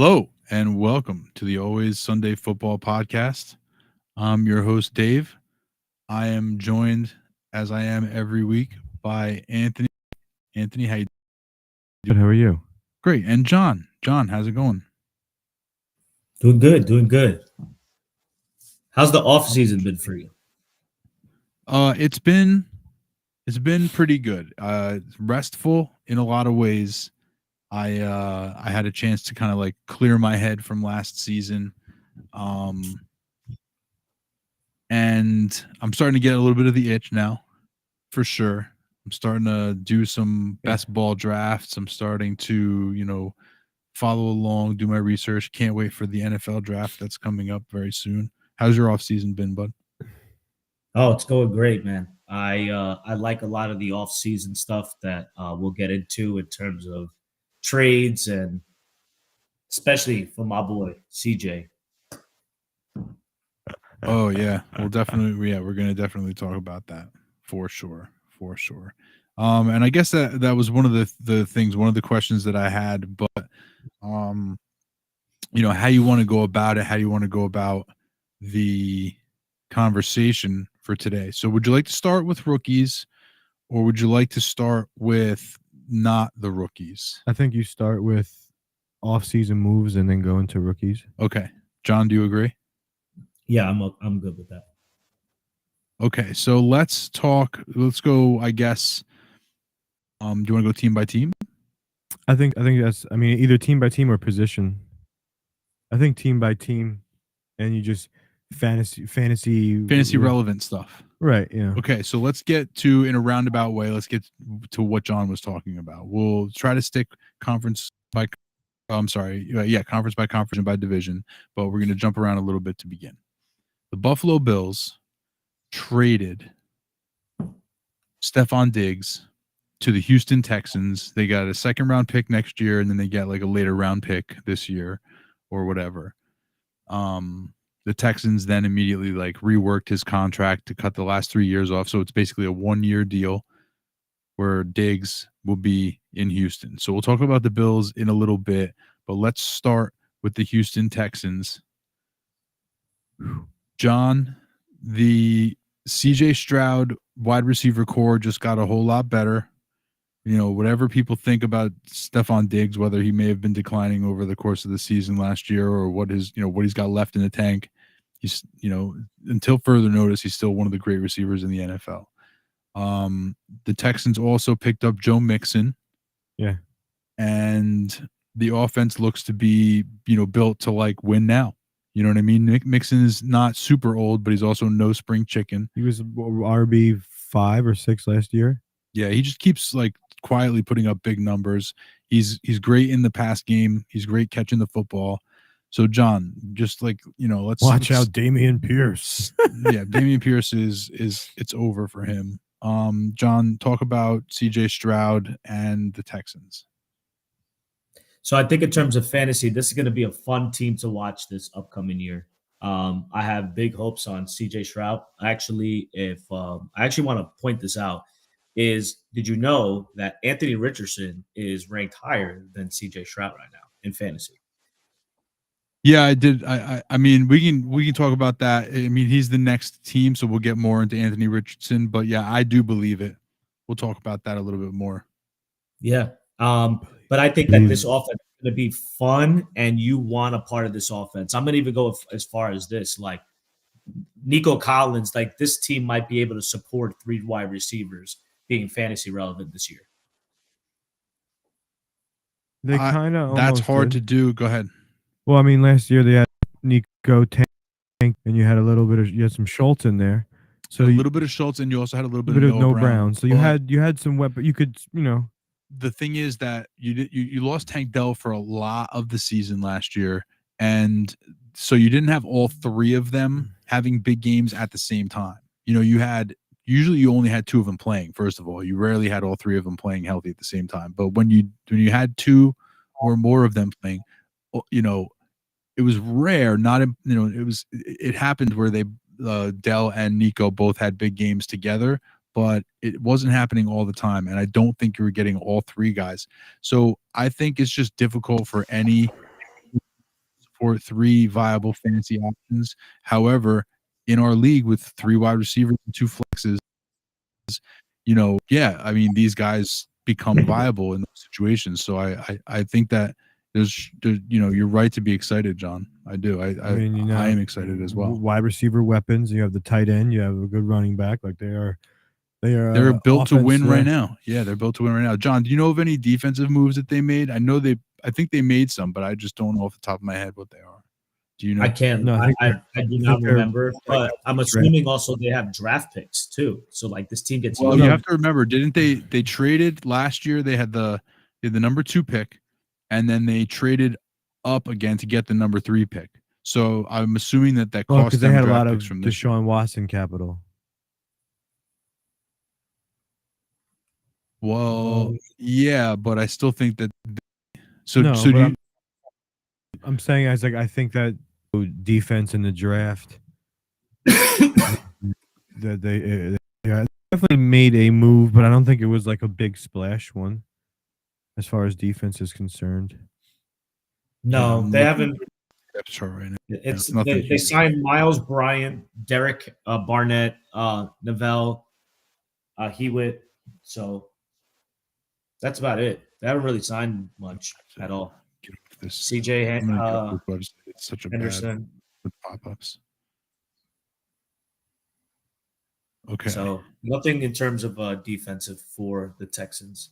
Hello and welcome to the Always Sunday Football Podcast. I'm your host, Dave. I am joined, as I am every week, by Anthony. Anthony, how you Good. How are you? Great. And John. John, how's it going? Doing good, doing good. How's the off season been for you? It's been pretty good. Restful in a lot of ways. I had a chance to kind of like clear my head from last season. And I'm starting to get a little bit of the itch now, for sure. I'm starting to do some best ball drafts. I'm starting to, follow along, do my research. Can't wait for the NFL draft that's coming up very soon. How's your off season been, bud? Oh, it's going great, man. I like a lot of the off season stuff that we'll get into in terms of trades and especially for my boy CJ. Oh yeah, we're gonna definitely talk about that for sure. And I guess that was one of the things, one of the questions that I had, but how you want to go about it, how you want to go about the conversation for today. So would you like to start with rookies, or would you like to start with not the rookies? I think you start with off-season moves and then go into rookies. Okay. John, do you agree? Yeah, I'm good with that. Okay, so let's go, I guess. Do you want to go team by team? I think that's either team by team or position. I think team by team, and you just fantasy relevant stuff. Right, yeah. Okay, so let's get to, in a roundabout way, let's get to what John was talking about. We'll try to stick conference by conference and by division, but we're going to jump around a little bit to begin. The Buffalo Bills traded Stephon Diggs to the Houston Texans. They got a second round pick next year, and then they get like a later round pick this year or whatever. The Texans then immediately like reworked his contract to cut the last 3 years off. So it's basically a 1-year deal where Diggs will be in Houston. So we'll talk about the Bills in a little bit, but let's start with the Houston Texans. John, the CJ Stroud wide receiver core just got a whole lot better. Whatever people think about Stephon Diggs, whether he may have been declining over the course of the season last year or what he's got left in the tank, he's, until further notice, he's still one of the great receivers in the NFL. The Texans also picked up Joe Mixon. Yeah. And the offense looks to be, built to like win now. You know what I mean? Mixon is not super old, but he's also no spring chicken. He was RB 5 or 6 last year. Yeah, he just keeps like quietly putting up big numbers. He's great in the pass game. He's great catching the football. So John, just like, let's watch out Dameon Pierce. Yeah, Dameon Pierce is it's over for him. John, talk about CJ Stroud and the Texans. So I think in terms of fantasy, this is going to be a fun team to watch this upcoming year. I have big hopes on CJ Stroud. Actually, I actually want to point this out, did you know that Anthony Richardson is ranked higher than CJ Stroud right now in fantasy? Yeah, I did. I mean, we can talk about that. I mean, he's the next team, so we'll get more into Anthony Richardson. But yeah, I do believe it. We'll talk about that a little bit more. Yeah. But I think that this offense is going to be fun, and you want a part of this offense. I'm going to even go as far as this. Like, Nico Collins, like this team might be able to support 3 wide receivers being fantasy relevant this year. They kind of that's hard to do. Go ahead. Well, I mean, last year they had Nico Tank, and you had some Schultz in there. So a little bit of Schultz, and you also had a little bit of Noah Brown. So you had some weapon. You could, The thing is that you lost Tank Dell for a lot of the season last year, and so you didn't have all 3 of them having big games at the same time. Usually you only had 2 of them playing. First of all, you rarely had all 3 of them playing healthy at the same time. But when you had 2 or more of them playing, it was rare. It happened where they Dell and Nico both had big games together, but it wasn't happening all the time. And I don't think you were getting all 3 guys. So I think it's just difficult for any support 3 viable fantasy options. However, in our league with 3 wide receivers and 2 flexes, I mean, these guys become viable in those situations. So I think that you're right to be excited, John. I do. I mean, I am excited as well. Wide receiver weapons. You have the tight end. You have a good running back. Like they're built to win right now. Yeah, they're built to win right now. John, do you know of any defensive moves that they made? I think they made some, but I just don't know off the top of my head what they are. Do you know? I can't. No, I do not remember, but I'm assuming also they have draft picks too. So like this team gets. Well, you have to remember, didn't they traded last year? They had the number 2 pick, and then they traded up again to get the number 3 pick. So I'm assuming that cost because them they had a draft lot of picks from this Deshaun Watson capital. Well, yeah, but I still think that. I'm saying I think that defense in the draft that they definitely made a move, but I don't think it was like a big splash one as far as defense is concerned. No, they haven't. Right now. It's they signed Miles Bryant, Derek Barnett, Neville, Hewitt. So that's about it. They haven't really signed much at all. CJ it's such a Henderson bad with pop-ups. Okay. So nothing in terms of defensive for the Texans.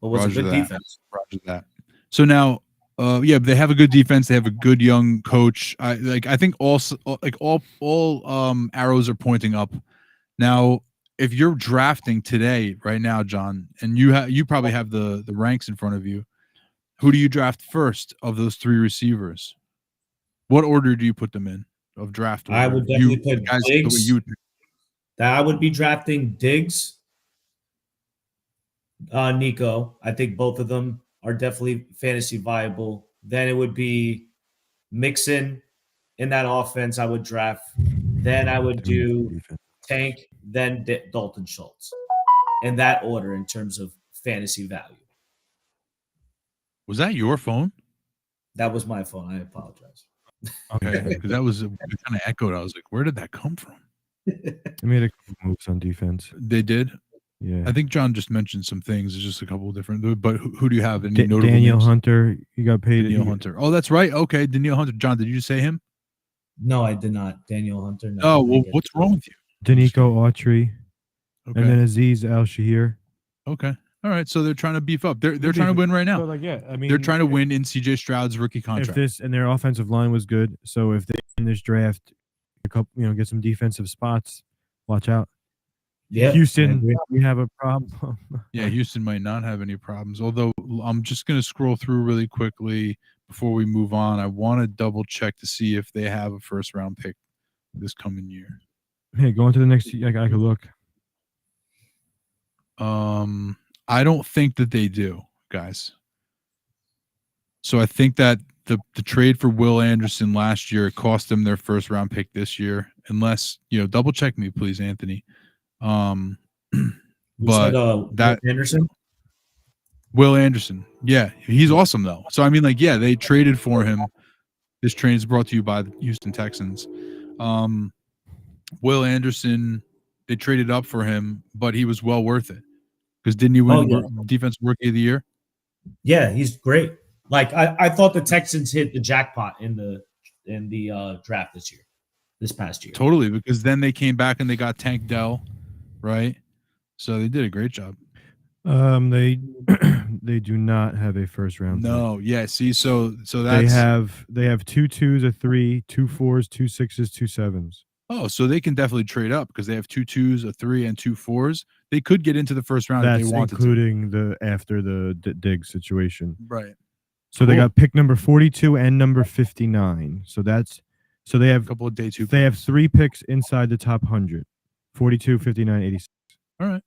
But was a good defense. Roger that. So now, they have a good defense. They have a good young coach. I think all arrows are pointing up. Now, if you're drafting today, right now, John, and you probably have the ranks in front of you, who do you draft first of those 3 receivers? What order do you put them in of draft order? I would definitely put guys, Diggs. I would be drafting Diggs, Nico. I think both of them are definitely fantasy viable. Then it would be Mixon in that offense. I would draft. Then I would do Tank, then Dalton Schultz, in that order in terms of fantasy value. Was that your phone? That was my phone. I apologize. Okay, because that was kind of echoed. I was like, where did that come from? They made a couple moves on defense. They did? Yeah. I think John just mentioned some things. There's just a couple of different. But who do you have? Any notable Daniel names? Hunter. You got paid. Daniel Hunter. Oh, that's right. Okay, Daniel Hunter. John, did you say him? No, I did not. Daniel Hunter. No, oh, well, what's wrong with you? Danico Autry. Okay. And then Aziz Al-Shahir. Okay. All right. So they're trying to beef up. They're trying to win right now. So I mean, they're trying to win in CJ Stroud's rookie contract. And their offensive line was good. So if they in this draft, get some defensive spots, watch out. Yeah, Houston, we have a problem. Yeah, Houston might not have any problems. Although I'm just going to scroll through really quickly before we move on. I want to double check to see if they have a first round pick this coming year. Hey, going to the next. I could look. I don't think that they do, guys. So I think that the trade for Will Anderson last year cost them their first round pick this year. Unless double check me, please, Anthony. But that Anderson. Will Anderson, yeah, he's awesome though. So I mean, they traded for him. This train is brought to you by the Houston Texans. Will Anderson, they traded up for him, but he was well worth it because didn't he win Defensive Rookie of the Year? Yeah, he's great. I thought the Texans hit the jackpot in the draft this past year. Totally, because then they came back and they got Tank Dell, right? So they did a great job. They do not have a first round. No, pick. Yeah. See, so that's they have 2 2s, a 3, 2 4s, 2 6s, 2 7s. Oh, so they can definitely trade up because they have 2 2s, a 3, and 2 4s. They could get into the first round if they wanted including to. After the Diggs situation, right? So they got pick number 42 and number 59. So they have a couple of day 2. They have 3 picks inside the top 100: 42, 59, 86. All right.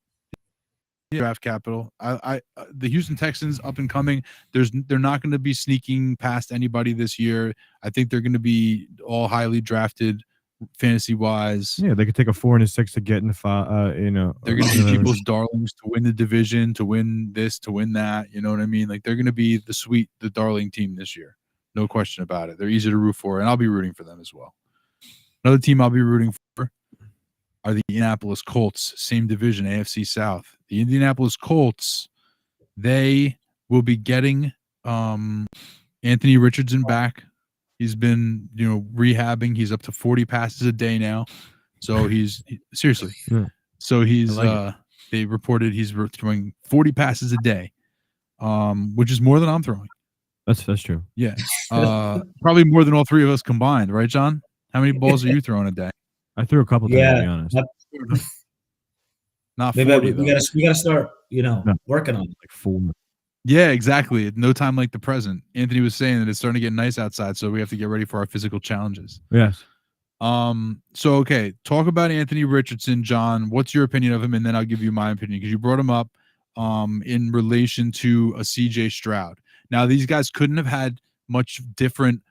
Draft capital. The Houston Texans up and coming. They're not going to be sneaking past anybody this year. I think they're going to be all highly drafted fantasy wise. Yeah, they could take a 4 and a 6 to get in the They're going to be people's darlings to win the division, to win this, to win that. You know what I mean? Like they're going to be the darling team this year. No question about it. They're easy to root for, and I'll be rooting for them as well. Another team I'll be rooting for are the Indianapolis Colts, same division, AFC South. The Indianapolis Colts, they will be getting Anthony Richardson back. He's been, rehabbing. He's up to 40 passes a day now. So seriously. Yeah. So he's like they reported he's throwing 40 passes a day, which is more than I'm throwing. That's true. Yeah. Probably more than all three of us combined, right, John? How many balls are you throwing a day? I threw a couple today, to be honest. Not maybe 40, we gotta start, working on it. Like 4. Yeah, exactly. No time like the present. Anthony was saying that it's starting to get nice outside, so we have to get ready for our physical challenges. Yes. So okay, talk about Anthony Richardson, John. What's your opinion of him? And then I'll give you my opinion because you brought him up in relation to a CJ Stroud. Now, these guys couldn't have had much different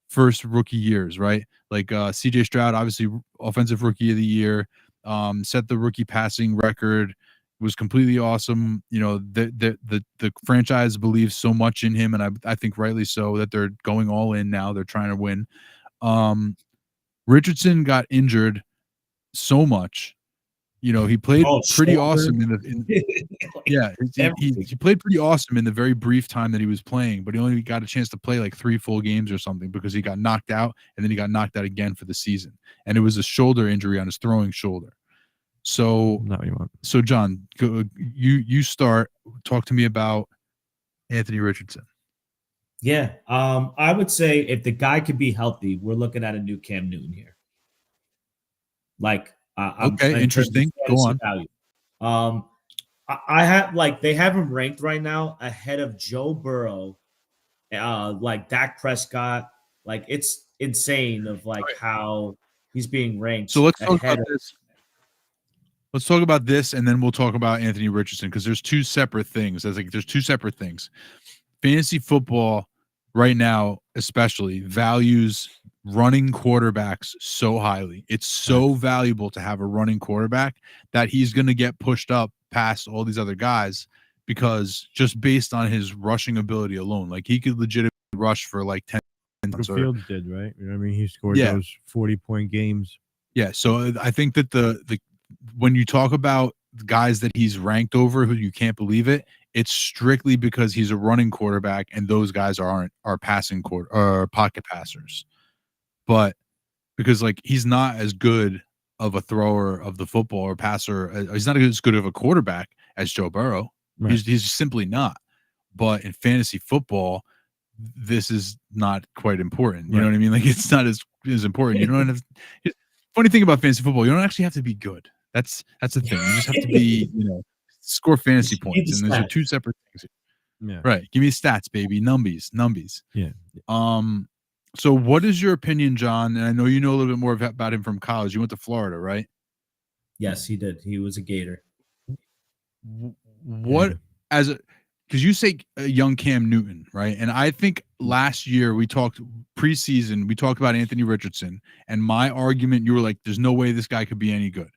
first rookie years, right? Like CJ Stroud, obviously offensive rookie of the year, set the rookie passing record, was completely awesome. The franchise believes so much in him, and I think rightly so, that they're going all in now. They're trying to win. Richardson got injured so much. He played pretty awesome he played pretty awesome in the very brief time that he was playing, but he only got a chance to play like 3 full games or something because he got knocked out, and then he got knocked out again for the season. And it was a shoulder injury on his throwing shoulder. So, not what you want. So John, you start. Talk to me about Anthony Richardson. Yeah, I would say if the guy could be healthy, we're looking at a new Cam Newton here. Like, okay, interesting. Go on. Value. I have they have him ranked right now ahead of Joe Burrow, like Dak Prescott. Like it's insane of how he's being ranked. So let's talk about this. Let's talk about this, and then we'll talk about Anthony Richardson because there's two separate things. There's two separate things. Fantasy football right now, especially, values running quarterbacks so highly. It's so valuable to have a running quarterback that he's going to get pushed up past all these other guys because just based on his rushing ability alone, like he could legitimately rush for like 10. Fields did, right? You know what I mean? He scored those 40-point games. Yeah, so I think that the when you talk about guys that he's ranked over who you can't believe it, it's strictly because he's a running quarterback and those guys are passing pocket passers. But because he's not as good of a thrower of the football or passer, he's not as good of a quarterback as Joe Burrow. Right. He's simply not. But in fantasy football, this is not quite important. You know what I mean? Like it's not as important. You don't have. Funny thing about fantasy football, you don't actually have to be good. That's the thing. You just have to be, score fantasy points, and those are two separate things. Yeah. Right. Give me stats, baby. Numbies. Yeah. So what is your opinion, John? And I know you know a little bit more about him from college. You went to Florida, right? Yes, he did. He was a Gator. What because you say young Cam Newton, right? And I think last year we talked preseason, we talked about Anthony Richardson, and my argument, you were like, "There's no way this guy could be any good,"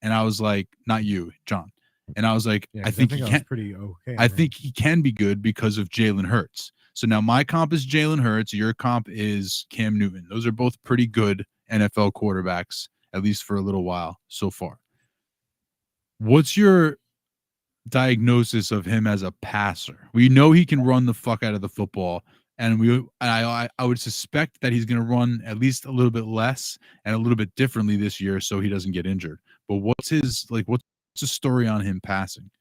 and I was like, "Not you, John." And I was like, I think he can. Pretty okay. I think he can be good because of Jalen Hurts. So now my comp is Jalen Hurts. Your comp is Cam Newton. Those are both pretty good NFL quarterbacks, at least for a little while so far. What's your diagnosis of him as a passer? We know he can run the fuck out of the football, and I would suspect that he's going to run at least a little bit less and a little bit differently this year so he doesn't get injured. But what's the story on him passing?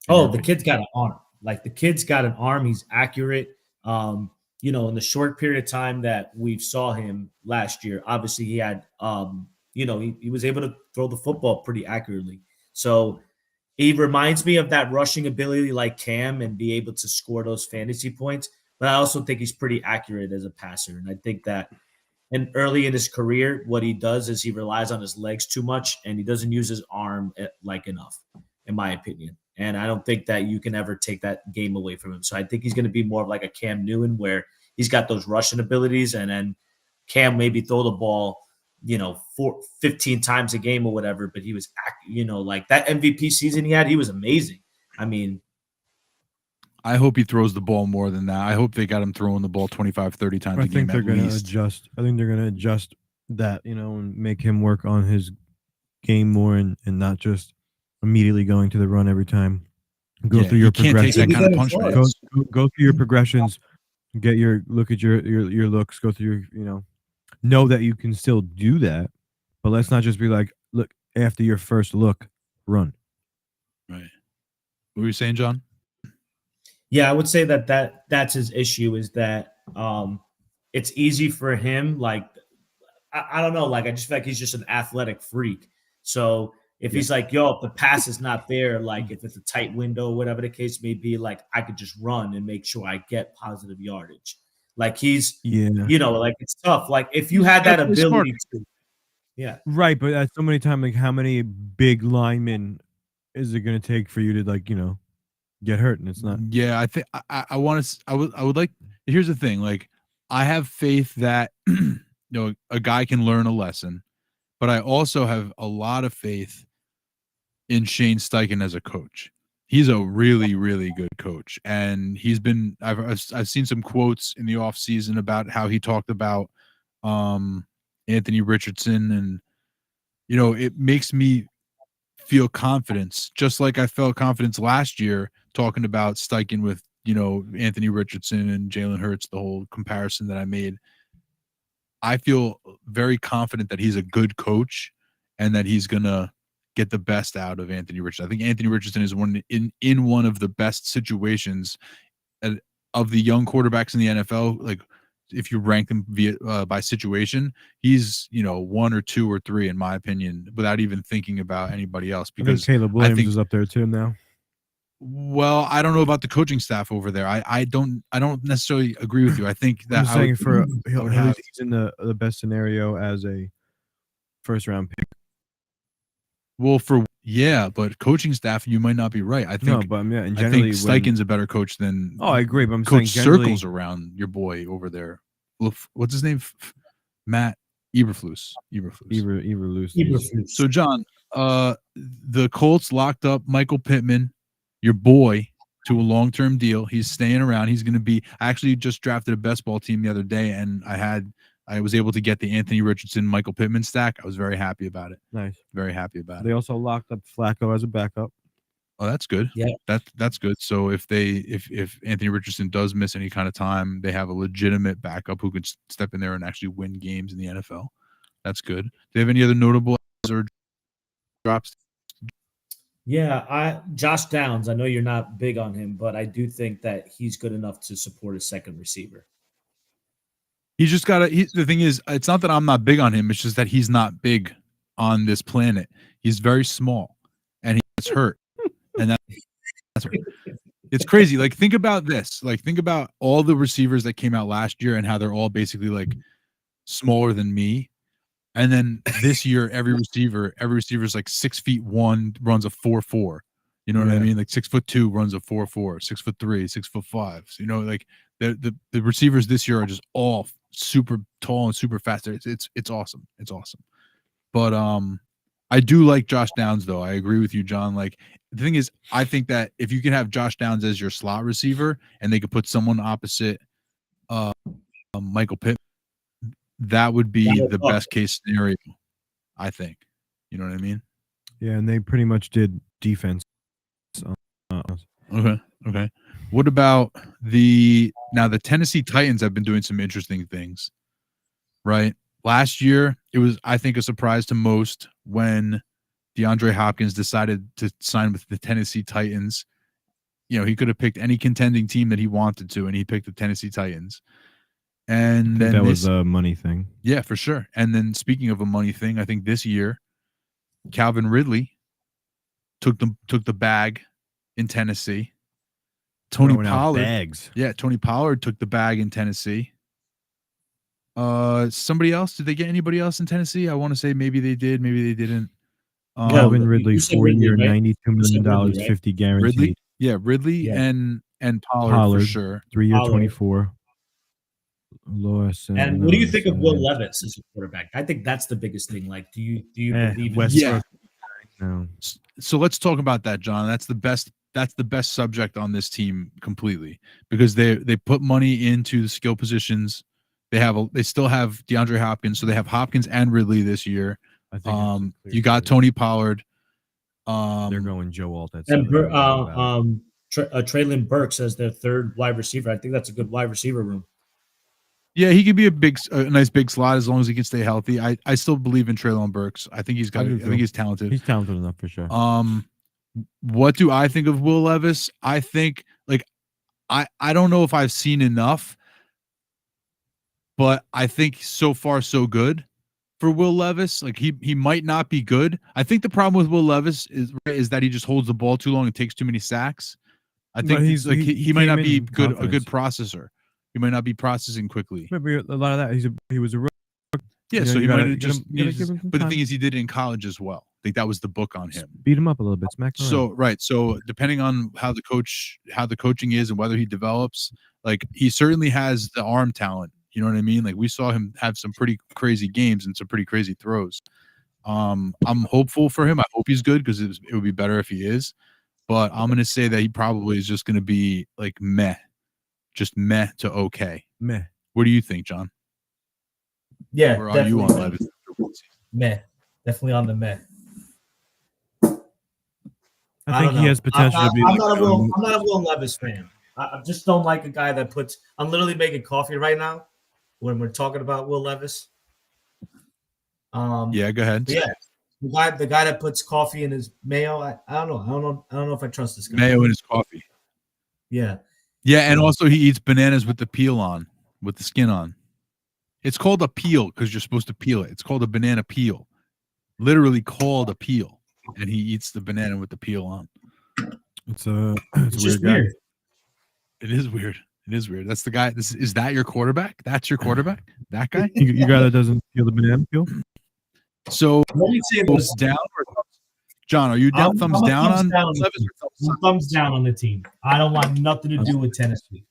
Oh, the kid's got an arm. The kid's got an arm. He's accurate. In the short period of time that we saw him last year, obviously he had, he was able to throw the football pretty accurately. So he reminds me of that rushing ability like Cam and be able to score those fantasy points. But I also think he's pretty accurate as a passer. And I think that early in his career, what he does is he relies on his legs too much and he doesn't use his arm enough, in my opinion. And I don't think that you can ever take that game away from him. So I think he's going to be more of like a Cam Newton where he's got those rushing abilities and then Cam maybe throw the ball, 15 times a game or whatever, but he was, like that MVP season he had, he was amazing. I mean, I hope he throws the ball more than that. I hope they got him throwing the ball 25, 30 times I a game think they're at going to least. adjust. I think they're going to adjust that, and make him work on his game more and not just immediately going to the run every time. Go through your progressions. That kind of punishment. Go through your progressions. Look at your looks. Go through your, know that you can still do that, but let's not just be like, look, after your first look, run. Right. What were you saying, John? Yeah, I would say that's his issue, is that it's easy for him. Like, I don't know. Like, I just feel like he's just an athletic freak. So if he's like, yo, if the pass is not there, like if it's a tight window, whatever the case may be, like I could just run and make sure I get positive yardage. Like he's, like it's tough. Like if you had that ability to, right. But at so many times, like how many big linemen is it going to take for you to get hurt? And it's not. Yeah, I think I want to. I would like. Here's the thing. Like I have faith that a guy can learn a lesson, but I also have a lot of faith in Shane Steichen as a coach. He's a really, really good coach, and he's been. I've seen some quotes in the off season about how he talked about Anthony Richardson, and it makes me feel confidence, just like I felt confidence last year talking about Steichen with Anthony Richardson and Jalen Hurts, the whole comparison that I made. I feel very confident that he's a good coach and that he's gonna get the best out of Anthony Richardson. I think Anthony Richardson is in one of the best situations of the young quarterbacks in the NFL. Like if you rank them by situation, he's 1 or 2 or 3 in my opinion, without even thinking about anybody else. Because I think Caleb Williams is up there too now. Well, I don't know about the coaching staff over there. I don't necessarily agree with you. I think that I'm saying he's in the best scenario as a first round pick. Well, but coaching staff, you might not be right. I think no, but yeah, and I think Steichen's a better coach than. Oh, I agree, but I'm coach saying circles around your boy over there. What's his name? Matt Eberflus. So, John, the Colts locked up Michael Pittman, your boy, to a long-term deal. He's staying around. He's going to be. I actually just drafted a best ball team the other day, and I was able to get the Anthony Richardson, Michael Pittman stack. I was very happy about it. Nice. Very happy about it. They also locked up Flacco as a backup. Oh, that's good. Yeah. That's good. So if Anthony Richardson does miss any kind of time, they have a legitimate backup who could step in there and actually win games in the NFL. That's good. Do they have any other notable or drops? Yeah, Josh Downs. I know you're not big on him, but I do think that he's good enough to support a second receiver. He's just got to. The thing is, it's not that I'm not big on him. It's just that he's not big on this planet. He's very small, and he gets hurt, and that's hurt. It's crazy. Like think about this. Like think about all the receivers that came out last year and how they're all basically like smaller than me. And then this year, every receiver is like 6'1", runs a 4.4. You know what I mean? Like 6'2" runs a 4.4, 6'3", 6'5". So, like the receivers this year are just all super tall and super fast. It's awesome. It's awesome. But I do like Josh Downs though. I agree with you, John. Like the thing is, I think that if you can have Josh Downs as your slot receiver and they could put someone opposite Michael Pitt, that would be the best case scenario, I think. You know what I mean? Yeah, and they pretty much did defense. Okay. What about the Tennessee Titans have been doing some interesting things, right? Last year, it was, I think, a surprise to most when DeAndre Hopkins decided to sign with the Tennessee Titans. He could have picked any contending team that he wanted to, and he picked the Tennessee Titans. And then that was a money thing. Yeah, for sure. And then speaking of a money thing, I think this year, Calvin Ridley took the bag in Tennessee. Tony Pollard. Yeah, Tony Pollard took the bag in Tennessee. Somebody else? Did they get anybody else in Tennessee? I want to say maybe they did, maybe they didn't. Calvin Ridley, 4-year, $92 million, 50 guaranteed. Ridley? Yeah, Ridley and Pollard for sure. 3-year, 24. Lois And what do you think of Will Levis as a quarterback? I think that's the biggest thing. Like, do you believe in Westbrook? Yeah. No. So let's talk about that, John. That's the best subject on this team completely, because they put money into the skill positions. They still have DeAndre Hopkins, so they have Hopkins and Ridley this year. I think You got Tony Pollard. They're going Joe Alt at And 7. Traylon Burks as their third wide receiver. I think that's a good wide receiver room. Yeah, he could be a nice big slot as long as he can stay healthy. I still believe in Traylon Burks. I think he's talented. He's talented enough for sure. What do I think of Will Levis? I think I don't know if I've seen enough, but I think so far so good for Will Levis. Like he might not be good. I think the problem with Will Levis is that he just holds the ball too long and takes too many sacks. I think he might not be a good processor. He might not be processing quickly. Maybe a lot of that. He was a rookie. Yeah, so he might have just but the thing is, he did it in college as well. I think that was the book on him. Beat him up a little bit, smack him around. So depending on how the coaching is and whether he develops, like he certainly has the arm talent. You know what I mean? Like we saw him have some pretty crazy games and some pretty crazy throws. I'm hopeful for him. I hope he's good because it would be better if he is. But I'm going to say that he probably is just going to be like meh, just meh to okay. Meh. What do you think, John? Yeah, or are you on Levis? Meh, definitely on the meh. I think he has potential to be. I'm not a Will Levis fan. I just don't like a guy that puts. I'm literally making coffee right now when we're talking about Will Levis. Yeah, go ahead. Yeah, the guy that puts coffee in his mayo. I don't know if I trust this guy. Mayo in his coffee. Yeah. Yeah, and also he eats bananas with the peel on, with the skin on. It's called a peel because you're supposed to peel it. It's called a banana peel. Literally called a peel. And he eats the banana with the peel on. It's a weird guy. Weird. It is weird. It is weird. That's the guy. Is that your quarterback? That's your quarterback? That guy? You guy that doesn't peel the banana peel? So let me say this. Down or John, are you down? Thumbs down on Levis or thumbs down on the team. I don't want nothing to do with Tennessee.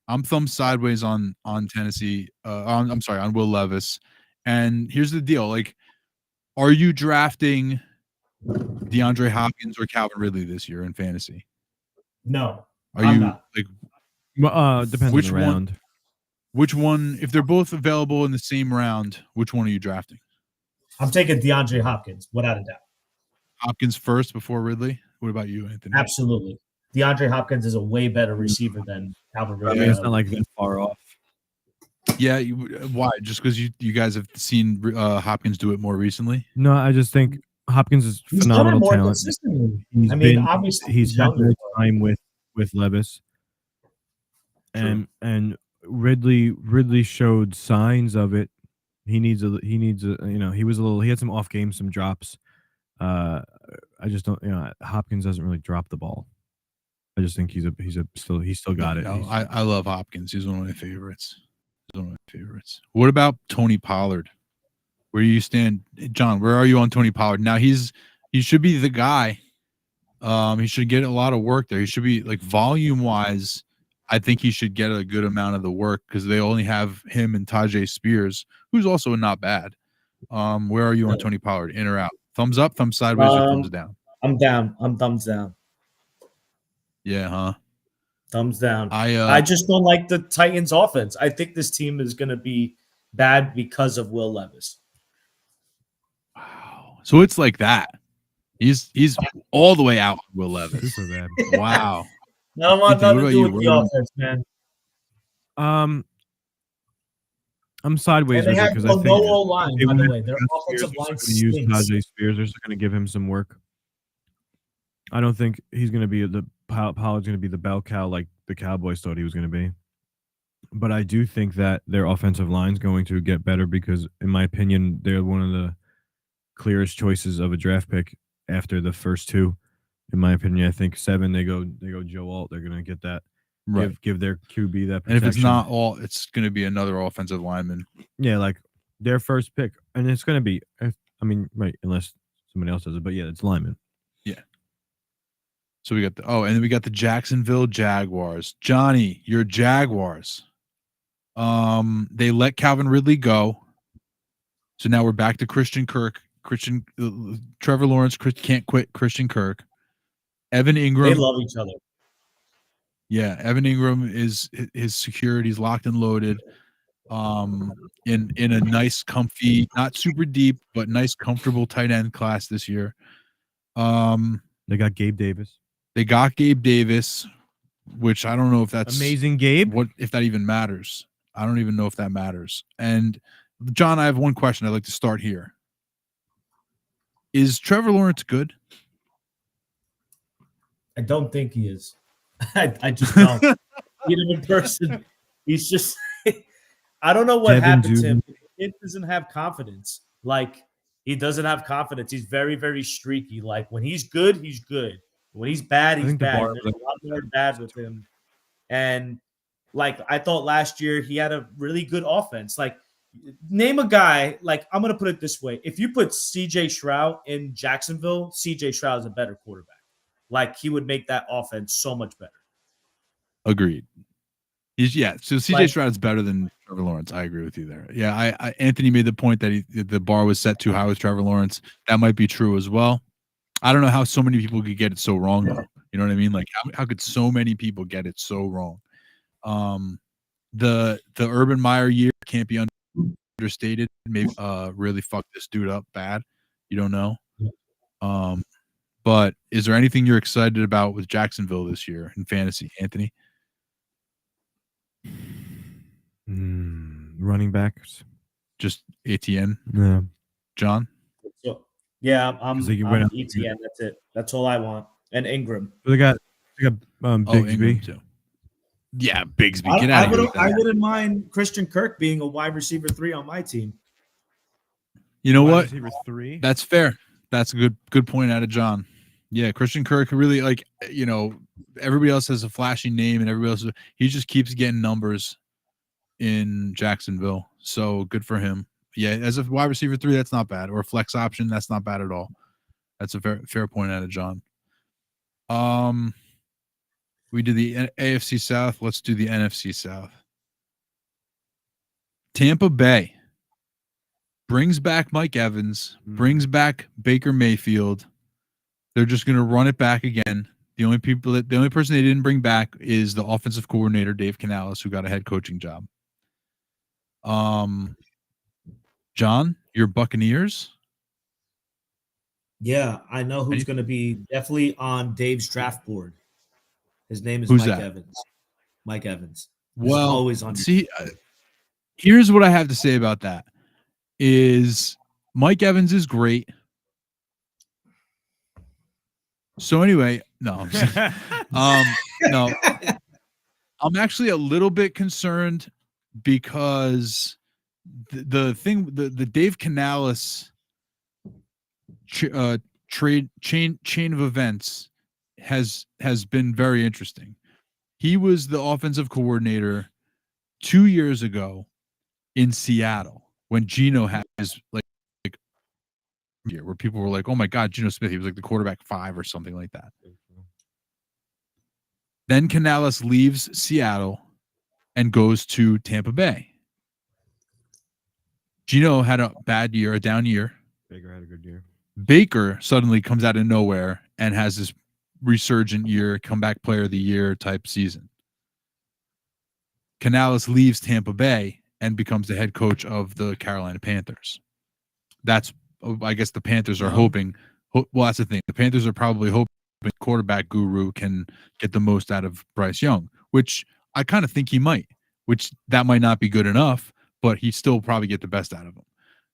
I'm thumb sideways on Tennessee. On Will Levis. And here's the deal. Like, are you drafting DeAndre Hopkins or Calvin Ridley this year in fantasy? No. I'm not. Like, well, depends which on the round. Which one, if they're both available in the same round, which one are you drafting? I'm taking DeAndre Hopkins, without a doubt. Hopkins first before Ridley? What about you, Anthony? Absolutely. DeAndre Hopkins is a way better receiver than Calvin Ridley. I mean, it's not like that far off. Yeah, why? Just because you guys have seen Hopkins do it more recently? No, I just think Hopkins is phenomenal talent. Obviously, he's had more time with Levis, and Ridley showed signs of it. He needs he had some off games, some drops. I just don't, Hopkins doesn't really drop the ball. I just think he's still got it. No, I love Hopkins. He's one of my favorites. What about Tony Pollard? Where do you stand, John? Where are you on Tony Pollard? Now he should be the guy. He should get a lot of work there. He should be, like, volume wise, I think he should get a good amount of the work because they only have him and Tajay Spears, who's also not bad. Where are you on Tony Pollard? In or out? Thumbs up, thumbs sideways, or thumbs down? I'm down. I'm thumbs down. Yeah, huh? Thumbs down. I just don't like the Titans offense. I think this team is going to be bad because of Will Levis. Wow. So it's like that. He's all the way out, Will Levis. Super bad. Wow. I don't want nothing to do with the offense, man. I'm sideways with it because I think no O-line, by the way. Their offensive line stinks. Use Tajay Spears. They're just going to give him some work. I don't think he's going to be Pollard's going to be the bell cow like the Cowboys thought he was going to be. But I do think that their offensive line is going to get better because, in my opinion, they're one of the clearest choices of a draft pick after the first two. In my opinion, I think 7 they go Joe Alt. They're going to get that. Right. Give their QB that protection. And if it's not all, it's going to be another offensive lineman. Yeah, like their first pick. And it's going to be, right, unless somebody else does it. But yeah, it's lineman. Yeah. So we got and then we got the Jacksonville Jaguars. Johnny, your Jaguars. They let Calvin Ridley go. So now we're back to Christian Kirk. Trevor Lawrence can't quit Christian Kirk. Evan Ingram. They love each other. Yeah, Evan Ingram is his security's locked and loaded. In a nice, comfy, not super deep, but nice, comfortable tight end class this year. They got Gabe Davis. Which I don't know if that's amazing. Gabe, if that even matters. I don't even know if that matters. And John, I have one question. I'd like to start here. Is Trevor Lawrence good? I don't think he is. I just don't. Meet him in person. He's just I don't know what happened to him. He doesn't have confidence. Like, he doesn't have confidence. He's very, very streaky. Like, when he's good, he's good. When he's bad, he's bad. There's a lot more bad with him. And, like, I thought last year he had a really good offense. Like, name a guy, like, I'm going to put it this way. If you put CJ Stroud in Jacksonville, CJ Stroud is a better quarterback. Like, he would make that offense so much better. Agreed. So CJ Stroud is better than Trevor Lawrence. I agree with you there. Yeah, I Anthony made the point that the bar was set too high with Trevor Lawrence. That might be true as well. I don't know how so many people could get it so wrong, though. You know what I mean? Like, how could so many people get it so wrong? The Urban Meyer year can't be understated. Maybe really fucked this dude up bad. You don't know. But is there anything you're excited about with Jacksonville this year in fantasy, Anthony? Running backs, just ATN. Yeah, John. So, yeah, I'm ETN. That's it. That's all I want. And Ingram. They got Bigsby too. Yeah, Bigsby. Get out of here. I wouldn't mind Christian Kirk being a wide receiver 3 on my team. You know what? Receiver 3. That's fair. That's a good point out of John. Yeah, Christian Kirk really, like, you know, everybody else has a flashy name and everybody else, he just keeps getting numbers in Jacksonville. So good for him. Yeah, as a wide receiver 3, that's not bad. Or a flex option, that's not bad at all. That's a fair point out of John. We did the AFC South. Let's do the NFC South. Tampa Bay brings back Mike Evans, brings back Baker Mayfield. They're just going to run it back again. The only person they didn't bring back is the offensive coordinator, Dave Canales, who got a head coaching job. John, your Buccaneers? Yeah, I know who's going to be definitely on Dave's draft board. His name is Evans. Mike Evans. He's always on. See, here's what I have to say about that. Is Mike Evans is great. So anyway, no, no, I'm actually a little bit concerned because the Dave Canales chain of events has been very interesting. He was the offensive coordinator 2 years ago in Seattle when Geno had his like year where people were like, oh my God, Geno Smith, he was like the quarterback 5 or something like that. Then Canales leaves Seattle and goes to Tampa Bay. Geno had a bad year, a down year. Baker had a good year. Baker suddenly comes out of nowhere and has this resurgent year, comeback player of the year type season. Canales leaves Tampa Bay and becomes the head coach of the Carolina Panthers. That's, I guess the Panthers are hoping. Well, that's the thing. The Panthers are probably hoping quarterback guru can get the most out of Bryce Young, which I kind of think he might, which that might not be good enough, but he still probably get the best out of him.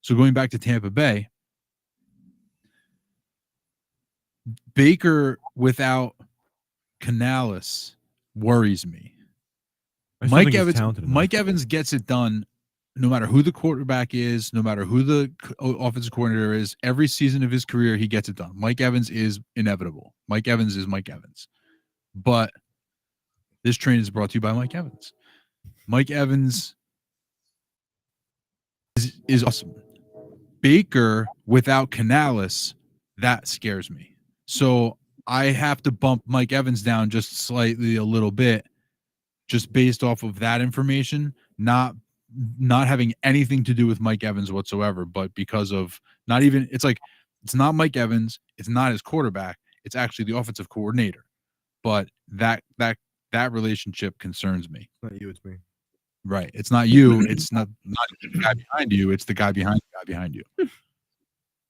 So going back to Tampa Bay, Baker without Canales worries me. Mike Evans gets it done no matter who the quarterback is, no matter who the offensive coordinator is. Every season of his career, he gets it done. Mike Evans is inevitable. Mike Evans is Mike Evans. But this train is brought to you by Mike Evans. Mike Evans is awesome. Baker without Canales, that scares me. So I have to bump Mike Evans down just slightly a little bit just based off of that information. not having anything to do with Mike Evans whatsoever, but because of it's not Mike Evans, it's not his quarterback, it's actually the offensive coordinator. But that relationship concerns me. Not you, it's me. Right. It's not you. It's not the guy behind you. It's the guy behind you.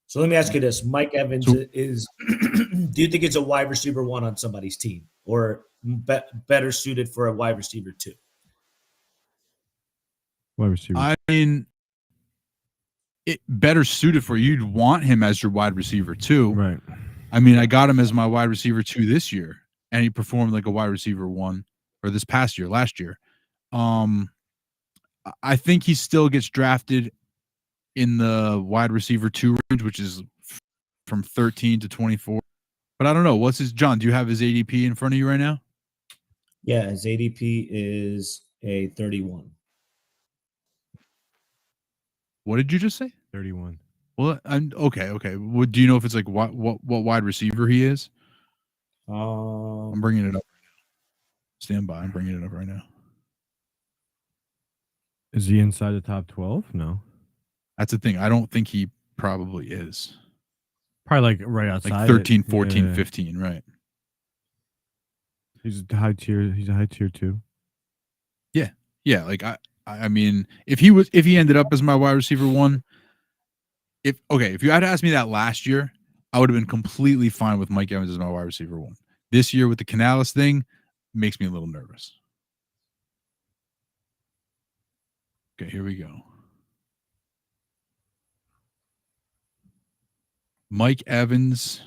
So let me ask you this: Mike Evans is. Do you think it's a wide receiver 1 on somebody's team, or better suited for a wide receiver 2? Wide receiver. I mean, it better suited for you. You'd want him as your wide receiver 2. Right. I mean, I got him as my wide receiver 2 this year, and he performed like a wide receiver 1 or last year. I think he still gets drafted in the wide receiver 2 range, which is from 13 to 24. But I don't know. What's his John? Do you have his ADP in front of you right now? Yeah, his ADP is a 31. What did you just say? 31. Well, okay. Do you know if it's like what wide receiver he is? I'm bringing it up right now. Stand by. I'm bringing it up right now. Is he inside the top 12? No. That's the thing. I don't think he probably is. Probably like right outside. Like 13, 14, 15, right. He's a high tier 2. Yeah. Yeah, like I mean, if he ended up as my wide receiver 1, if you had asked me that last year, I would have been completely fine with Mike Evans as my wide receiver 1. This year with the Canales thing makes me a little nervous. Okay, here we go. Mike Evans.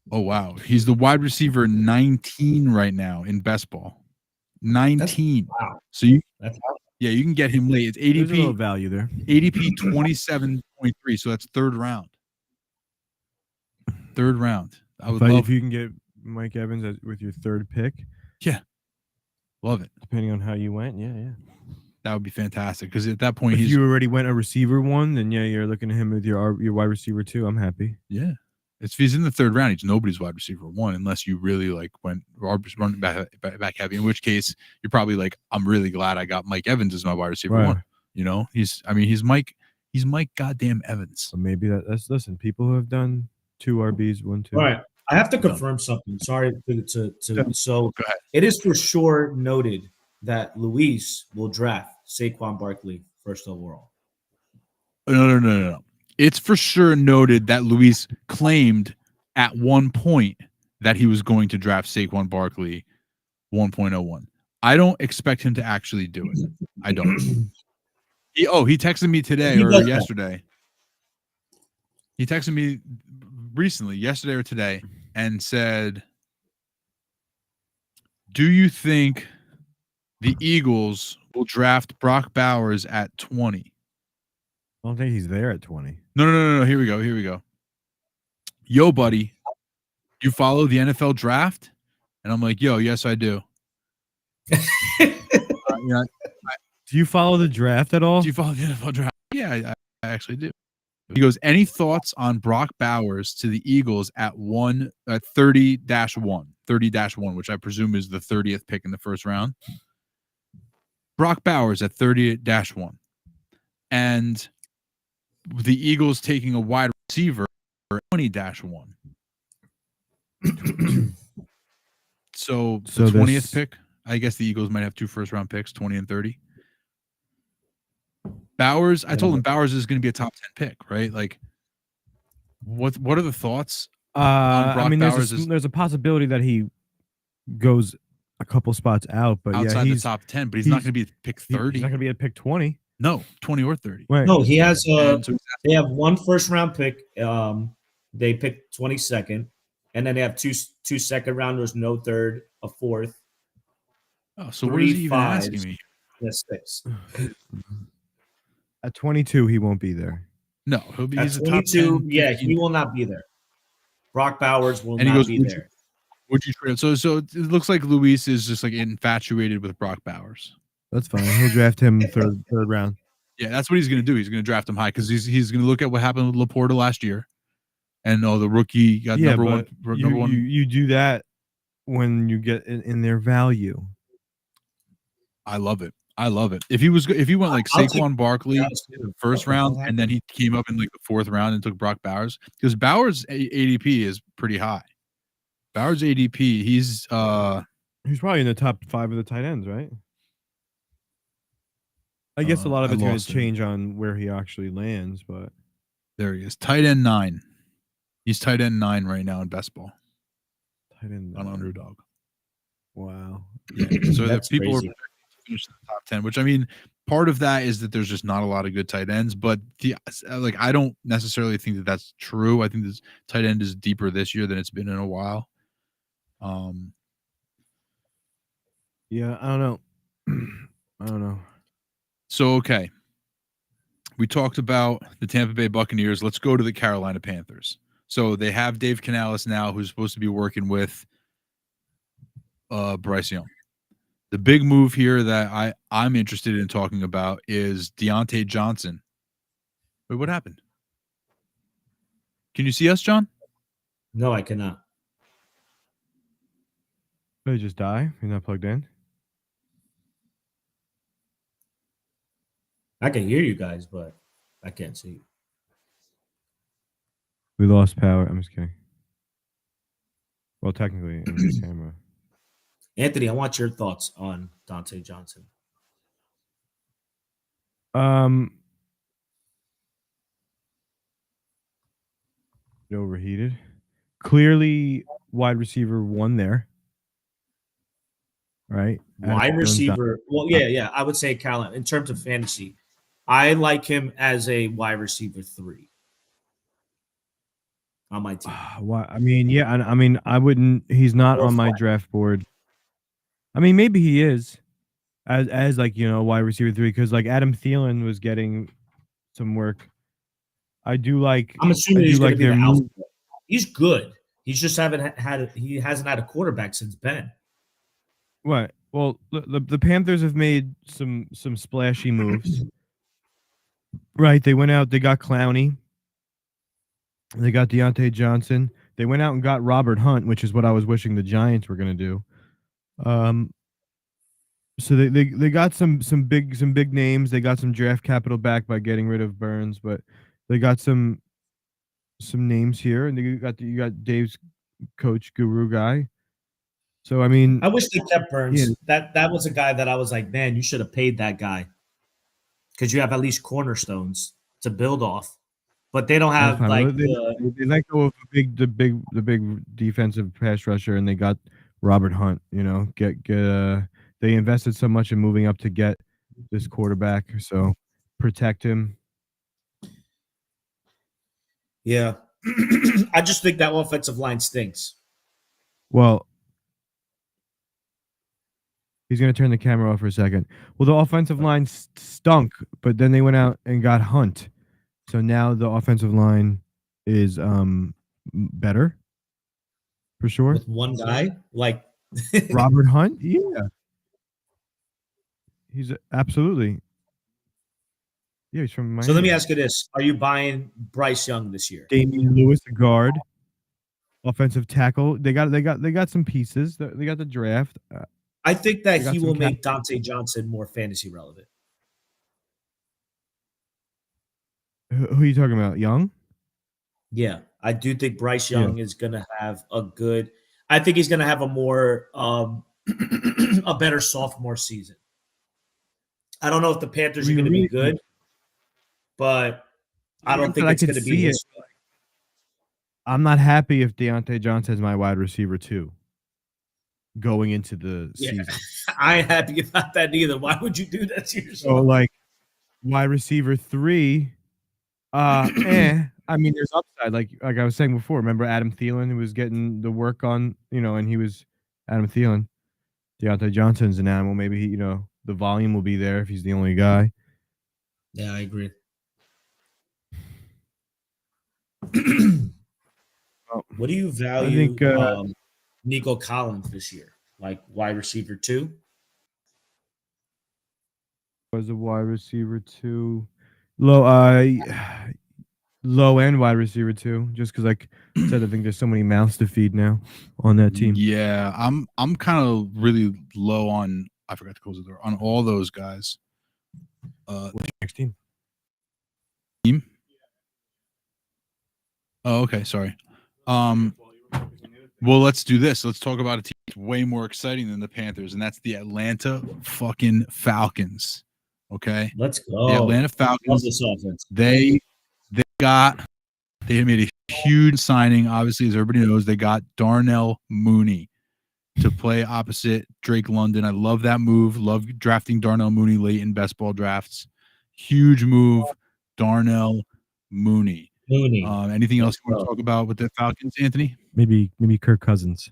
Oh, wow. He's the wide receiver 19 right now in best ball. 19. Wow. So you can get him late. It's ADP. There's a little value there. ADP 27.3. So that's third round. I would love if you can get Mike Evans with your 3rd pick. Yeah. Love it. Depending on how you went. Yeah. That would be fantastic because at that point, if you already went a receiver 1, then you're looking at him with your wide receiver 2. I'm happy. Yeah. If he's in the 3rd round, he's nobody's wide receiver 1 unless you really like went running back heavy. In which case, you're probably like, I'm really glad I got Mike Evans as my wide receiver 1. You know, he's Mike goddamn Evans. So maybe that's listen. People who have done 2 RBs, 1, 2. All right, I have to confirm something. Sorry to so go ahead. It is for sure noted that Luis will draft Saquon Barkley 1st overall. No. It's for sure noted that Luis claimed at one point that he was going to draft Saquon Barkley 1.01. I don't expect him to actually do it. I don't. He texted me today or yesterday. He texted me recently, yesterday or today, and said, do you think the Eagles will draft Brock Bowers at 20? I don't think he's there at 20. No. Here we go. Yo, buddy, you follow the NFL draft? And I'm like, yo, yes, I do. Do you follow the draft at all? Do you follow the NFL draft? Yeah, I actually do. He goes, any thoughts on Brock Bowers to the Eagles at 30-1, which I presume is the 30th pick in the 1st round. Brock Bowers at 30-1. And the Eagles taking a wide receiver 20-1. So the 20th pick, I guess the Eagles might have 2 first-round picks, 20 and 30. Bowers, I told him Bowers is going to be a top 10 pick, right? Like, what are the thoughts on Brock Bowers? There's a possibility that he goes a couple spots out, but outside the top 10, but he's not going to be pick 30. He's not going to be at pick 20. No, 20 or 30. Right. No, he has. They have 1 first-round pick. They picked 22nd, and then they have two second-rounders, no 3rd, a 4th. Oh, so what is he even asking me? Yes, 6. At 22, he won't be there. No, he'll be. At 22, he will not be there. Brock Bowers will not be there. Would you trade? So it looks like Luis is just like infatuated with Brock Bowers. That's fine. He'll draft him third round. Yeah, that's what he's going to do. He's going to draft him high because he's going to look at what happened with Laporta last year, and the rookie got number one. You do that when you get in their value. I love it. I love it. If he went like Saquon Barkley in the first round, and then he came up in like the 4th round and took Brock Bowers, because Bowers' ADP is pretty high. Bowers' ADP, he's probably in the top 5 of the tight ends, right? I guess a lot of it's going to change on where he actually lands, but there he is, tight end 9. He's tight end 9 right now in best ball. Tight end on Underdog. Wow. Yeah. So the people are finish in the top 10, which I mean, part of that is that there's just not a lot of good tight ends, but I don't necessarily think that that's true. I think this tight end is deeper this year than it's been in a while. Yeah, I don't know. I don't know. So, okay. We talked about the Tampa Bay Buccaneers. Let's go to the Carolina Panthers. So they have Dave Canales now, who's supposed to be working with Bryce Young. The big move here that I'm interested in talking about is Deontay Johnson. Wait, what happened? Can you see us, John? No, I cannot. Did he just die? You're not plugged in? I can hear you guys, but I can't see you. We lost power. I'm just kidding. Well, technically, in the camera. Anthony, I want your thoughts on Deontay Johnson. It overheated. Clearly, wide receiver 1 there. Right? Wide receiver. Well, yeah. I would say Carolina in terms of fantasy. I like him as a wide receiver 3 on my team. I mean, yeah. I mean, I wouldn't. He's not on my draft board. I mean, maybe he is as like, wide receiver 3, because like Adam Thielen was getting some work. I do like. I'm assuming he's going to be the alpha. He's good. He's just hasn't had a quarterback since Ben. What? Well, the Panthers have made some splashy moves. Right, they went out. They got Clowney. They got Deontay Johnson. They went out and got Robert Hunt, which is what I was wishing the Giants were going to do. So they got some big names. They got some draft capital back by getting rid of Burns, but they got some names here, and you got Dave's coach guru guy. So I mean, I wish they kept Burns. Yeah. That was a guy that I was like, man, you should have paid that guy, because you have at least cornerstones to build off. But they don't have like they let go of the big defensive pass rusher, and they got Robert Hunt. They invested so much in moving up to get this quarterback, so protect him. Yeah, I just think that offensive line stinks. Well, he's going to turn the camera off for a second. Well, the offensive line stunk, but then they went out and got Hunt. So now the offensive line is better, for sure. With one guy? Like Robert Hunt? Yeah. He's absolutely. Yeah, he's from Miami. So let me ask you this. Are you buying Bryce Young this year? Damian Lewis, a guard. Offensive tackle. They got some pieces. They got the draft. I think that he will make Deontay Johnson more fantasy relevant. Who are you talking about? Young? Yeah, I do think Bryce Young is going to have I think he's going to have a more a better sophomore season. I don't know if the Panthers are going to be good, but I don't think it's going to be his. I'm not happy if Deontay Johnson is my wide receiver 2 going into the season. I ain't happy about that either. Why would you do that to yourself? So, like, wide receiver 3, I mean, there's upside. Like I was saying before, remember Adam Thielen, who was getting the work on, and he was Adam Thielen. Deontay Johnson's an animal. Maybe he, the volume will be there if he's the only guy. Yeah, I agree. What do you value Nico Collins this year? Like wide receiver 2? Was a wide receiver 2. Low end wide receiver 2, just because, like I said, I think there's so many mouths to feed now on that team. Yeah, I'm kind of really low on I forgot to close the door on all those guys. What's your next team? Oh, okay. Sorry. Well, let's do this. Let's talk about a team that's way more exciting than the Panthers, and that's the Atlanta fucking Falcons. Okay. Let's go. The Atlanta Falcons. Love this offense. They made a huge signing. Obviously, as everybody knows, they got Darnell Mooney to play opposite Drake London. I love that move. Love drafting Darnell Mooney late in best ball drafts. Huge move, Darnell Mooney. Anything else you want to talk about with the Falcons, Anthony? Maybe Kirk Cousins.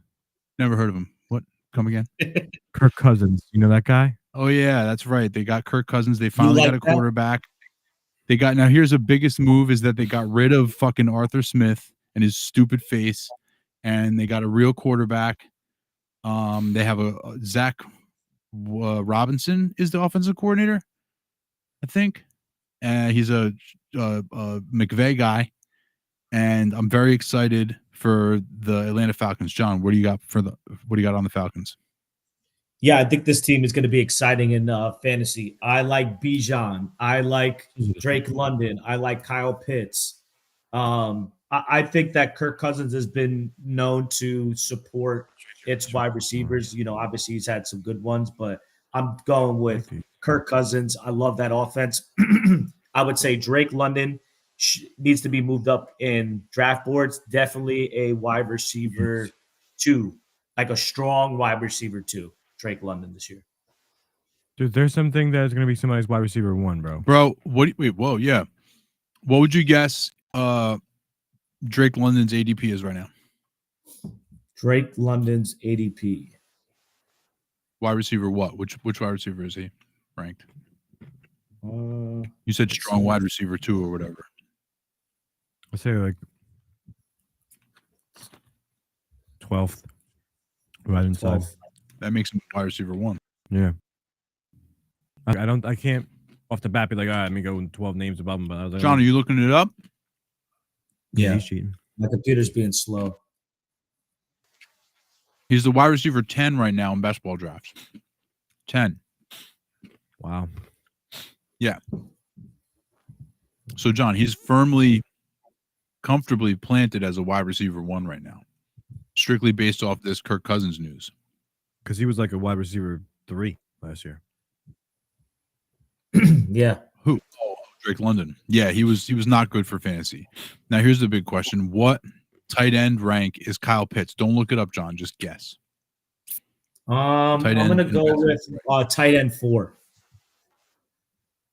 Never heard of him. What? Come again? Kirk Cousins. You know that guy? Oh yeah, that's right. They got Kirk Cousins. They finally got a quarterback. They got now. Here's the biggest move: is that they got rid of fucking Arthur Smith and his stupid face, and they got a real quarterback. They have a Zach Robinson is the offensive coordinator, I think. He's a McVay guy, and I'm very excited for the Atlanta Falcons. John, what do you got on the Falcons? Yeah, I think this team is going to be exciting in fantasy. I like Bijan. I like Drake London. I like Kyle Pitts. I think that Kirk Cousins has been known to support its wide receivers. You know, obviously he's had some good ones, but I'm going with Kirk Cousins. I love that offense. I would say Drake London needs to be moved up in draft boards. Definitely a wide receiver 2, like a strong wide receiver 2. Drake London this year. Dude, there's something that's going to be somebody's wide receiver 1, bro. Bro, whoa, yeah. What would you guess Drake London's ADP is right now? Drake London's ADP. Wide receiver what? Which wide receiver is he ranked? You said strong wide receiver 2 or whatever. I'd say like 12th. Right inside. 12th. That makes him wide receiver 1. Yeah. I can't off the bat be like, all right, let me go 12 names above him. But I was like, John, are you looking it up? Yeah. He's cheating. My computer's being slow. He's the wide receiver 10 right now in best ball drafts. 10. Wow. Yeah. So, John, he's comfortably planted as a wide receiver 1 right now, strictly based off this Kirk Cousins news. Because he was like a wide receiver 3 last year. Yeah. Who? Oh, Drake London. Yeah, he was not good for fantasy. Now, here's the big question. What tight end rank is Kyle Pitts? Don't look it up, John. Just guess. I'm going to go with tight end 4.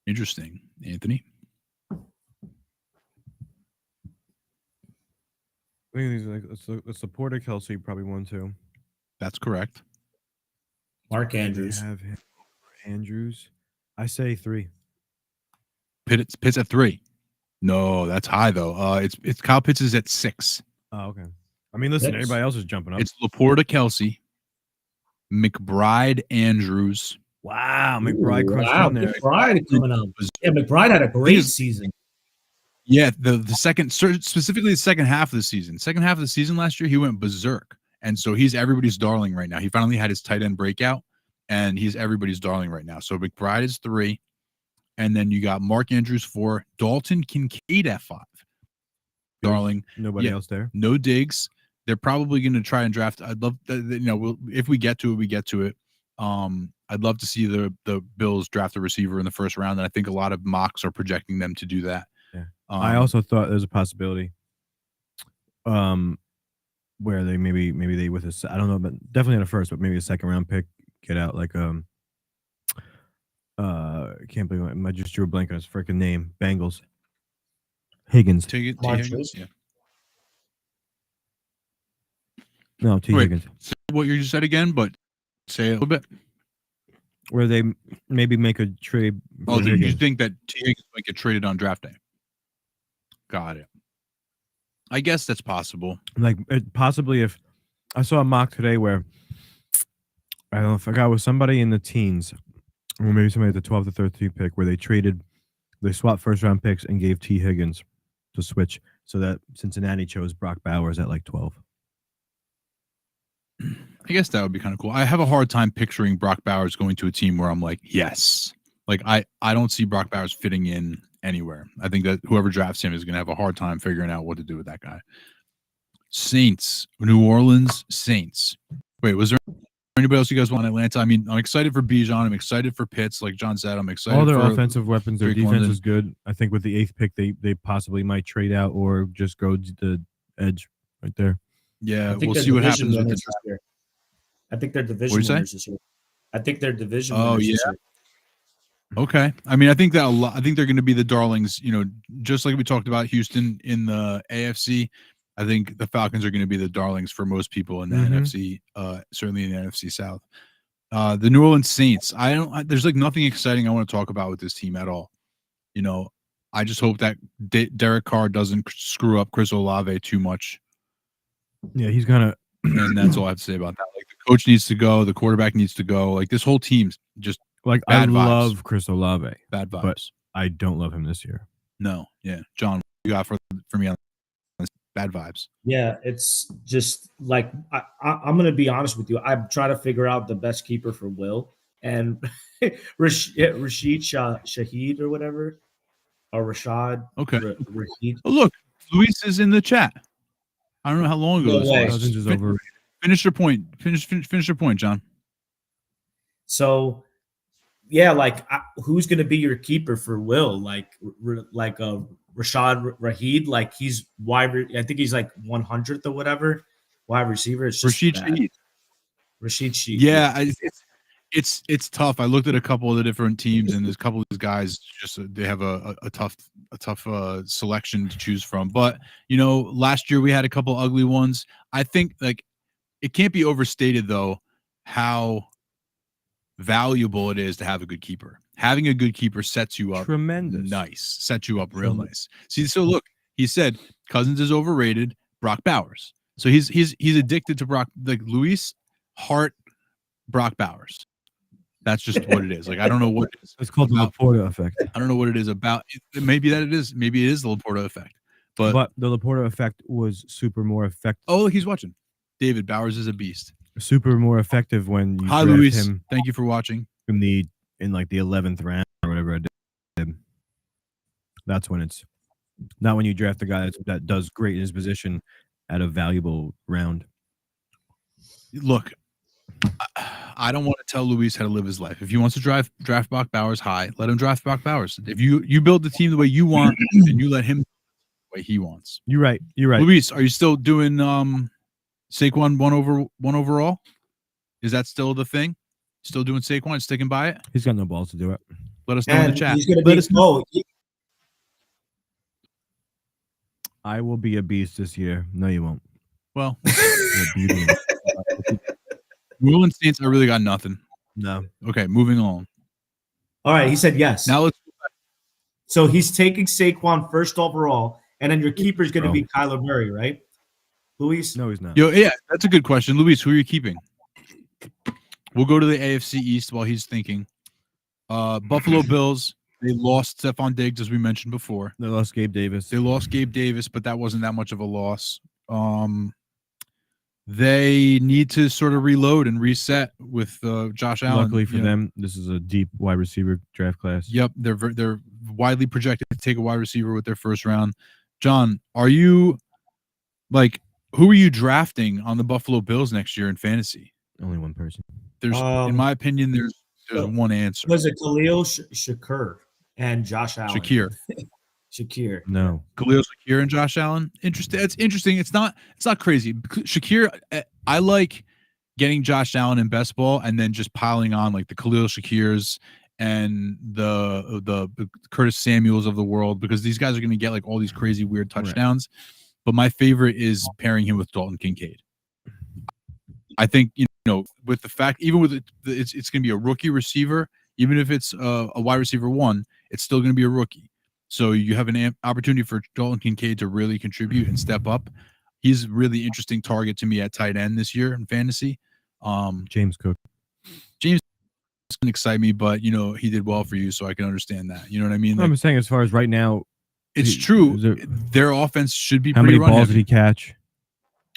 Interesting. Anthony? I think he's like let's support a Kelsey, probably 1, 2. That's correct. Mark Andrews. Have him over Andrews. I say 3. Pitts at 3. No, that's high though. It's Kyle Pitts is at 6. Oh, okay. I mean, listen, everybody else is jumping up. It's Laporta Kelsey, McBride Andrews. Wow, McBride crunched on there. McBride coming up. Yeah, McBride had a great season. Yeah, the second, specifically the second half of the season. Second half of the season last year, he went berserk. And so he's everybody's darling right now. He finally had his tight end breakout, and he's everybody's darling right now. So McBride is 3. And then you got Mark Andrews 4. Dalton Kincaid at 5. Darling. Nobody else there. No digs. They're probably going to try and draft. I'd love, if we get to it, we get to it. I'd love to see the Bills draft a receiver in the first round, and I think a lot of mocks are projecting them to do that. Yeah. I also thought there's a possibility, where they maybe they with a I don't know, but definitely not a first, but maybe a second round pick get out like I can't believe I just drew a blank on his freaking name. Bengals. Higgins. Higgins. Yeah. No, Higgins. Say what you just said again, but say it a little bit. Where they maybe make a trade. Oh, you think that T. Higgins might get traded on draft day? Got it. I guess that's possible. Like possibly if I saw a mock today where I don't know if I got with somebody in the teens, or maybe somebody at the 12th or 13th pick, where they swapped first round picks and gave T. Higgins to switch, so that Cincinnati chose Brock Bowers at like 12. I guess that would be kind of cool. I have a hard time picturing Brock Bowers going to a team where I'm like, yes. Like I don't see Brock Bowers fitting in anywhere. I think that whoever drafts him is going to have a hard time figuring out what to do with that guy. Saints, New Orleans Saints. Wait, was there anybody else you guys want in Atlanta? I mean, I'm excited for Bijan. I'm excited for Pitts. Like John said, I'm excited. All their for offensive weapons, their defense London is good. I think with the 8th pick, they possibly might trade out or just go to the edge right there. Yeah, we'll see what happens with this year. I think they're division winners this year. I think they're division winners this year. Okay. I mean, I think that I think they're going to be the darlings, you know, just like we talked about Houston in the AFC. I think the Falcons are going to be the darlings for most people in the NFC, certainly in the NFC South. The New Orleans Saints, there's like nothing exciting I want to talk about with this team at all. You know, I just hope that Derek Carr doesn't screw up Chris Olave too much. Yeah, he's going to. And that's all I have to say about that. Like the coach needs to go, the quarterback needs to go. Like this whole team's just like I love Chris Olave. Bad vibes. But I don't love him this year. No, yeah. John, what you got for me on this? Bad vibes. Yeah, it's just like I'm gonna be honest with you. I'm trying to figure out the best keeper for Will and Rashid Shaheed or whatever. Or Rashad. Okay. Rashid. Oh, look, Luis is in the chat. I don't know how long ago this was. Cousins is overrated. Finish your point. Finish your point, John. So, yeah, like who's going to be your keeper for Will? Like Rashad Rahid, like he's wide. I think he's like 100th or whatever. Wide receiver. It's just Rashid Shaheed. Yeah, it's tough. I looked at a couple of the different teams, and there's a couple of these guys just they have a tough selection to choose from. But you know, last year we had a couple ugly ones. I think like it can't be overstated though how valuable it is to have a good keeper. Having a good keeper sets you up tremendous, nice, sets you up real nice. See, so look, he said Cousins is overrated. Brock Bowers, so he's addicted to Brock, like Luis Hart, Brock Bowers. That's just what it is. Like I don't know what it is. It's called the Laporta effect. I don't know what it is about. Maybe that it is. Maybe it is the Laporta effect. But the Laporta effect was super more effective. Oh, look, he's watching. David Bowers is a beast. Super more effective when you draft Luis. Him. Thank you for watching. In like the 11th round or whatever I did. That's when it's not when you draft a guy that does great in his position at a valuable round. Look, I don't want to tell Luis how to live his life. If he wants to draft Brock Bowers high, let him draft Brock Bowers. If you build the team the way you want, and you let him the way he wants. You're right. Luis, are you still doing Saquon one overall? Is that still the thing? Still doing Saquon, sticking by it? He's got no balls to do it. Let us know in the chat. He's gonna I will be a beast this year. No, you won't. Well, New Orleans Saints, I really got nothing. No. Okay, moving on. All right, he said yes. Now let's. So he's taking Saquon first overall, and then your keeper is going to be Kyler Murray, right? Luis? No, he's not. Yeah, that's a good question. Luis, who are you keeping? We'll go to the AFC East while he's thinking. Buffalo Bills. They lost Stephon Diggs, as we mentioned before. They lost Gabe Davis. But that wasn't that much of a loss. They need to sort of reload and reset with Josh Allen. Luckily for them, this is a deep wide receiver draft class. Yep, they're widely projected to take a wide receiver with their first round. John, are you like who are you drafting on the Buffalo Bills next year in fantasy? Only one person. There's, in my opinion, there's one answer. Was it Khalil Shakir and Josh Allen? Shakir. No. Khalil Shakir and Josh Allen. Interesting. It's interesting. It's not crazy. Shakir, I like getting Josh Allen in best ball and then just piling on like the Khalil Shakirs and the Curtis Samuels of the world because these guys are going to get like all these crazy weird touchdowns. Right. But my favorite is pairing him with Dalton Kincaid. I think, with the fact, even with it's going to be a rookie receiver, even if it's a wide receiver one, it's still going to be a rookie. So you have an opportunity for Dalton Kincaid to really contribute and step up. He's a really interesting target to me at tight end this year in fantasy. James Cook. James can excite me, but he did well for you, so I can understand that. You know what I mean? Like, I'm saying as far as right now, it's true. Their offense should be how pretty many balls did he catch?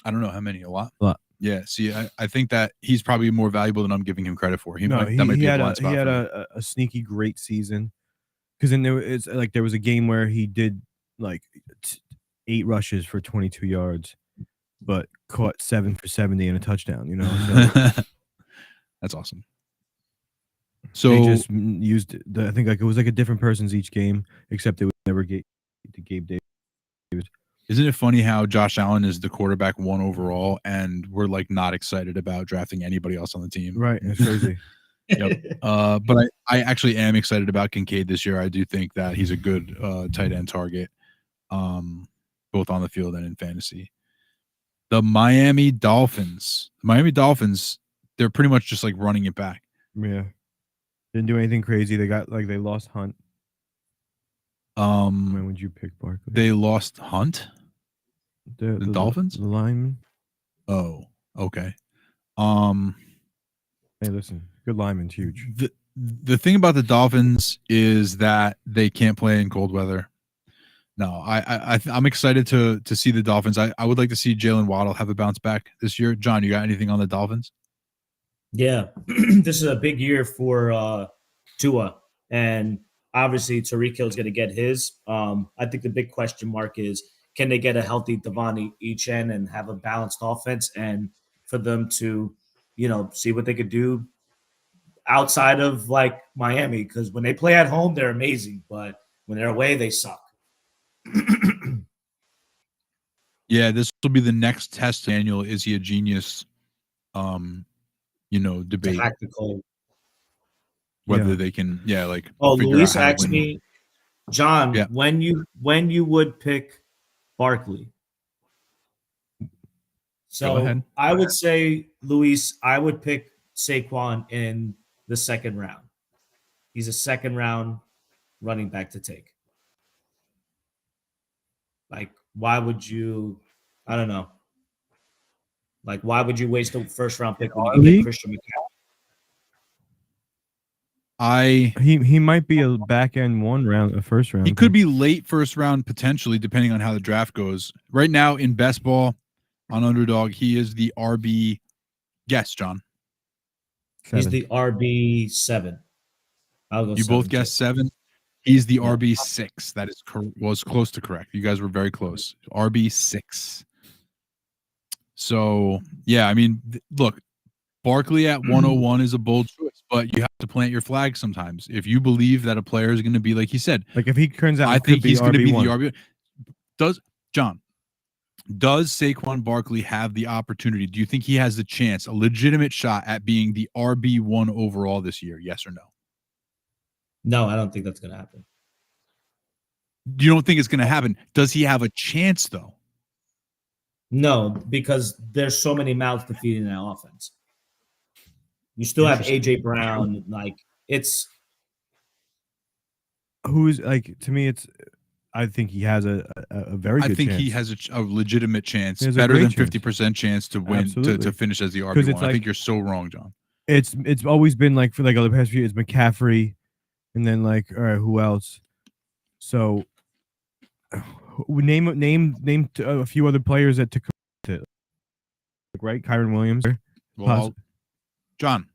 I don't know how many. A lot. Yeah, see, I think that he's probably more valuable than I'm giving him credit for. He that might be a blind spot. He had a sneaky great season, because then there was a game where he did like 8 rushes for 22 yards, but caught 7 for 70 and a touchdown. You know, so that's awesome. So they just used I think like it was like a different person's each game, except it was never Gabe Davis. Isn't it funny how Josh Allen is the quarterback 1 overall, and we're like not excited about drafting anybody else on the team? Right, it's crazy. Yep. But I actually am excited about Kincaid this year. I do think that he's a good tight end target, both on the field and in fantasy. The Miami Dolphins, they're pretty much just like running it back. Yeah, didn't do anything crazy. They lost Hunt. When would you pick Barkley? They lost Hunt. The Dolphins? The lineman. Oh, okay. Hey, listen, good lineman's huge. The thing about the Dolphins is that they can't play in cold weather. No, I'm excited to see the Dolphins. I would like to see Jalen Waddle have a bounce back this year. John, you got anything on the Dolphins? Yeah, this is a big year for Tua, and obviously Tyreek Hill is going to get his. I think the big question mark is, can they get a healthy Devon Etienne and have a balanced offense, and for them to, see what they could do outside of like Miami, because when they play at home, they're amazing, but when they're away, they suck. Yeah, this will be the next test. Daniel, is he a genius? Debate. Tactical. Whether they can, like. Oh, Luis asked me, John, when you would pick Barkley. So I would say, Luis, I would pick Saquon in the second round. He's a second round running back to take. Like, why would you? I don't know. Like, why would you waste a first round pick when you can get Christian McCaffrey? He might be a back end a first round. He could be late first round potentially, depending on how the draft goes. Right now in best ball on Underdog, he is the RB. Guess, John. 7. He's the RB 7. I'll go. You 7 both guessed 7. He's the RB 6. That was close to correct. You guys were very close. RB 6. So yeah, I mean, look, Barkley at 101 is a bold choice, but you have to plant your flag sometimes. If you believe that a player is going to be, like he said, like if he turns out, I think he's going to be the RB. Does Saquon Barkley have the opportunity? Do you think he has the chance, a legitimate shot at being the RB1 overall this year? Yes or no? No, I don't think that's going to happen. You don't think it's going to happen? Does he have a chance though? No, because there's so many mouths to feed in that offense. You still have AJ Brown. Like, it's who's like, to me, I think he has a very good chance. I think he has a legitimate chance, better than 50% chance to win, to finish as the RB1. I think you're so wrong, John. It's always been like, for like the past few years, McCaffrey, and then like, all right, who else? So name a few other players that took it, right? Kyron Williams. Well, John,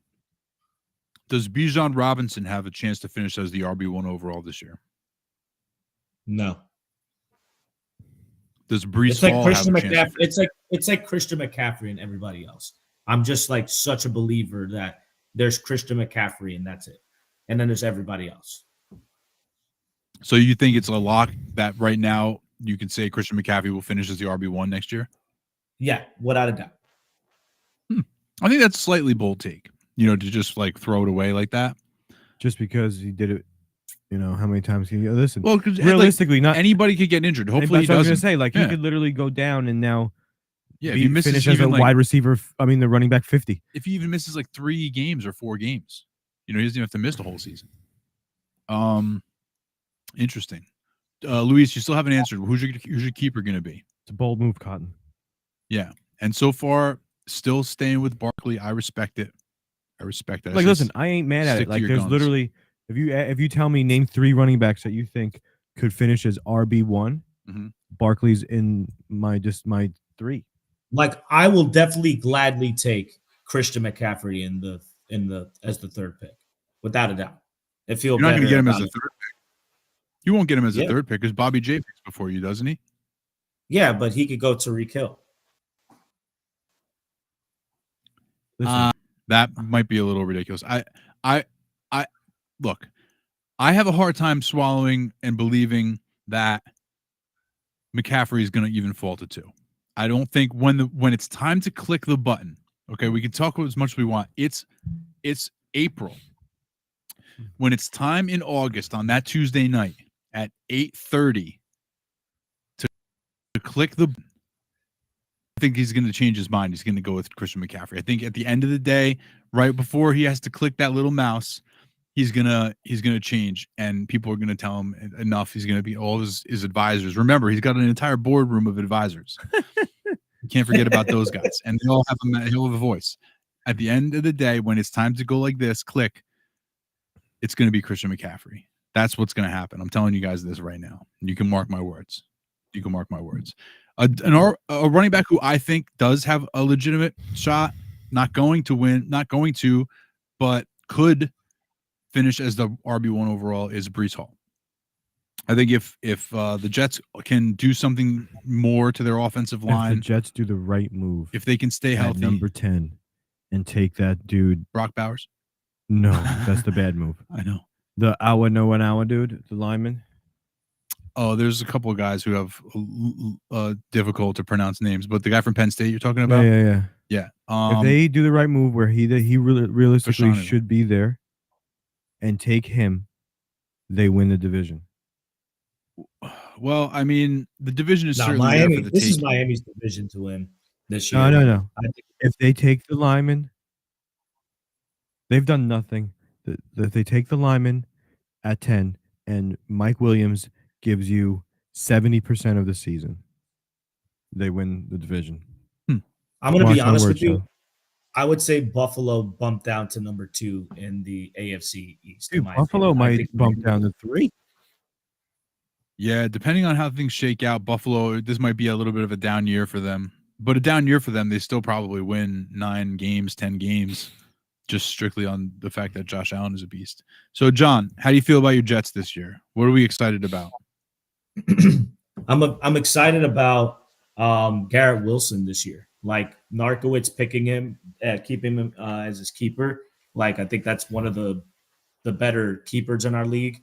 does Bijan Robinson have a chance to finish as the RB1 overall this year? No. Does Breece Hall have a chance? It's like Christian McCaffrey and everybody else. I'm just like such a believer that there's Christian McCaffrey and that's it, and then there's everybody else. So you think it's a lock that right now you can say Christian McCaffrey will finish as the RB1 next year? Yeah, without a doubt. I think that's a slightly bold take, to just like throw it away like that. Just because he did it, how many times can you listen? Well, because realistically, not anybody could get injured. Hopefully he doesn't. I was going to say, like, he could literally go down and now if he misses finish as a wide receiver. I mean, the running back 50. If he even misses like 3 games or 4 games, he doesn't even have to miss the whole season. Interesting. Luis, you still haven't answered. Who's your keeper going to be? It's a bold move, Cotton. Yeah, and so far, still staying with Barkley. I respect it. Like, listen, I ain't mad at it. Like, there's literally, if you tell me name 3 running backs that you think could finish as RB1, Barkley's in my 3. Like I will definitely gladly take Christian McCaffrey as the third pick, without a doubt. I feel You're not going to better get him as about a it. third pick. You won't get him as a Yeah. third pick because Bobby J picks before you, doesn't he? Yeah, but he could go Tyreek Hill. That might be a little ridiculous. I look. I have a hard time swallowing and believing that McCaffrey is going to even fall to 2. I don't think when it's time to click the button. Okay, we can talk as much as we want. It's April. When it's time in August on that Tuesday night at 8:30 to click the button, I think he's going to change his mind. He's going to go with Christian McCaffrey. I think at the end of the day, right before he has to click that little mouse, he's gonna change, and people are gonna tell him enough. He's gonna be all his advisors. Remember, he's got an entire boardroom of advisors. You can't forget about those guys, and he'll have a voice. At the end of the day, when it's time to go like this, click. It's gonna be Christian McCaffrey. That's what's gonna happen. I'm telling you guys this right now. You can mark my words. You can mark my words. A running back who I think does have a legitimate shot, not going to win, but could finish as the RB1 overall is Breece Hall. I think if the Jets can do something more to their offensive line, if the Jets do the right move, if they can stay healthy, number 10, and take that dude, Brock Bowers. No, that's the bad move. I know the Awa dude, the lineman. Oh, there's a couple of guys who have difficult to pronounce names, but the guy from Penn State you're talking about, yeah. If they do the right move, where he really realistically should be there, and take him, they win the division. Well, I mean, the division is certainly Miami. there for the this taking. is Miami's division to win this year. No. If they take the lineman, they've done nothing. If they take the lineman at 10, and Mike Williams gives you 70% of the season, they win the division. I'm going to be honest with you. I would say Buffalo bumped down to number 2 in the AFC East. Dude, Buffalo might bump down to 3. Yeah, depending on how things shake out, Buffalo, this might be a little bit of a down year for them. But a down year for them, they still probably win 9 games, 10 games, just strictly on the fact that Josh Allen is a beast. So, John, how do you feel about your Jets this year? What are we excited about? I'm excited about Garrett Wilson this year. Like Narkowitz picking him, keeping him as his keeper. Like I think that's one of the better keepers in our league.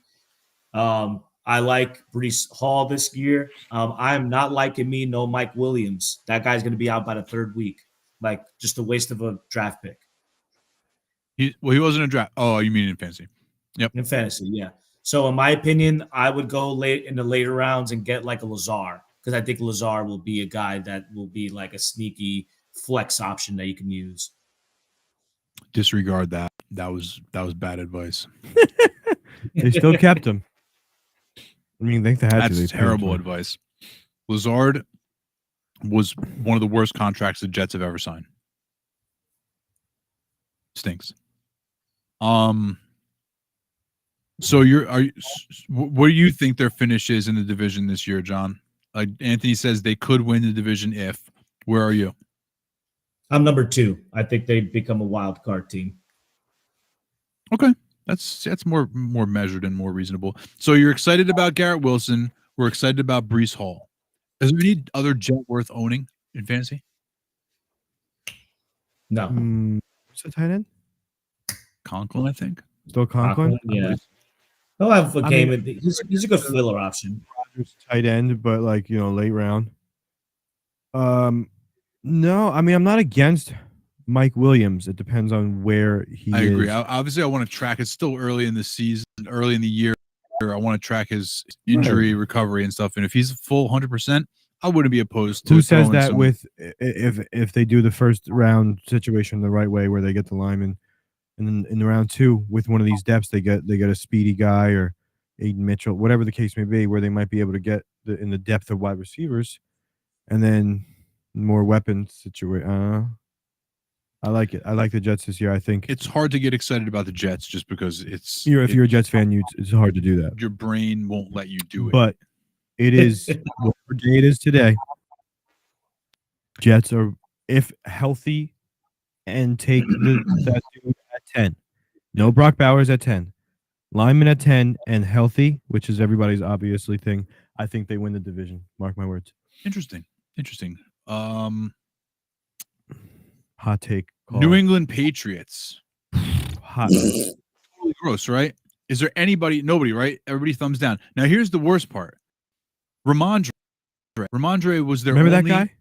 I like Breece Hall this year. I am not liking no Mike Williams. That guy's going to be out by the 3rd week. Like just a waste of a draft pick. He wasn't a draft. Oh, you mean in fantasy? Yep. In fantasy, yeah. So in my opinion, I would go late in the later rounds and get like a Lazard, because I think Lazard will be a guy that will be like a sneaky flex option that you can use. Disregard that. That was bad advice. They still kept him. I mean, they had to. That's terrible advice. Lazard was one of the worst contracts the Jets have ever signed. Stinks. So what do you think their finish is in the division this year, John? Anthony says they could win the division if. Where are you? I'm number 2. I think they become a wild card team. Okay. That's more measured and more reasonable. So you're excited about Garrett Wilson. We're excited about Breece Hall. Is there any other Jet worth owning in fantasy? No. What's the tight end? Conklin, I think. Still Conklin? Yeah. He'll have a game. He's a good filler option. Rodgers tight end, but late round. No, I mean, I'm not against Mike Williams. It depends on where he is. I agree. Obviously, I want to track. It's still early in the season, early in the year. I want to track his injury recovery and stuff. And if he's full 100%, I wouldn't be opposed to. Who says that with if they do the first round situation the right way, where they get the lineman, and then in the round 2 with one of these depths, they get a speedy guy or Aiden Mitchell, whatever the case may be, where they might be able to get in the depth of wide receivers, and then more weapons situation. I like it. I like the Jets this year. I think it's hard to get excited about the Jets just because it's. If you're a Jets fan, it's hard to do that. Your brain won't let you do it. But it is whatever day it is today. Jets are if healthy, and take that dude at 10. No Brock Bowers at 10. Lyman at 10 and healthy, which is everybody's obviously thing. I think they win the division. Mark my words. Interesting. Hot take. New England Patriots. Hot. Totally gross, right? Is there anybody? Nobody, right? Everybody thumbs down. Now here's the worst part. Ramondre was their Remember only, that guy?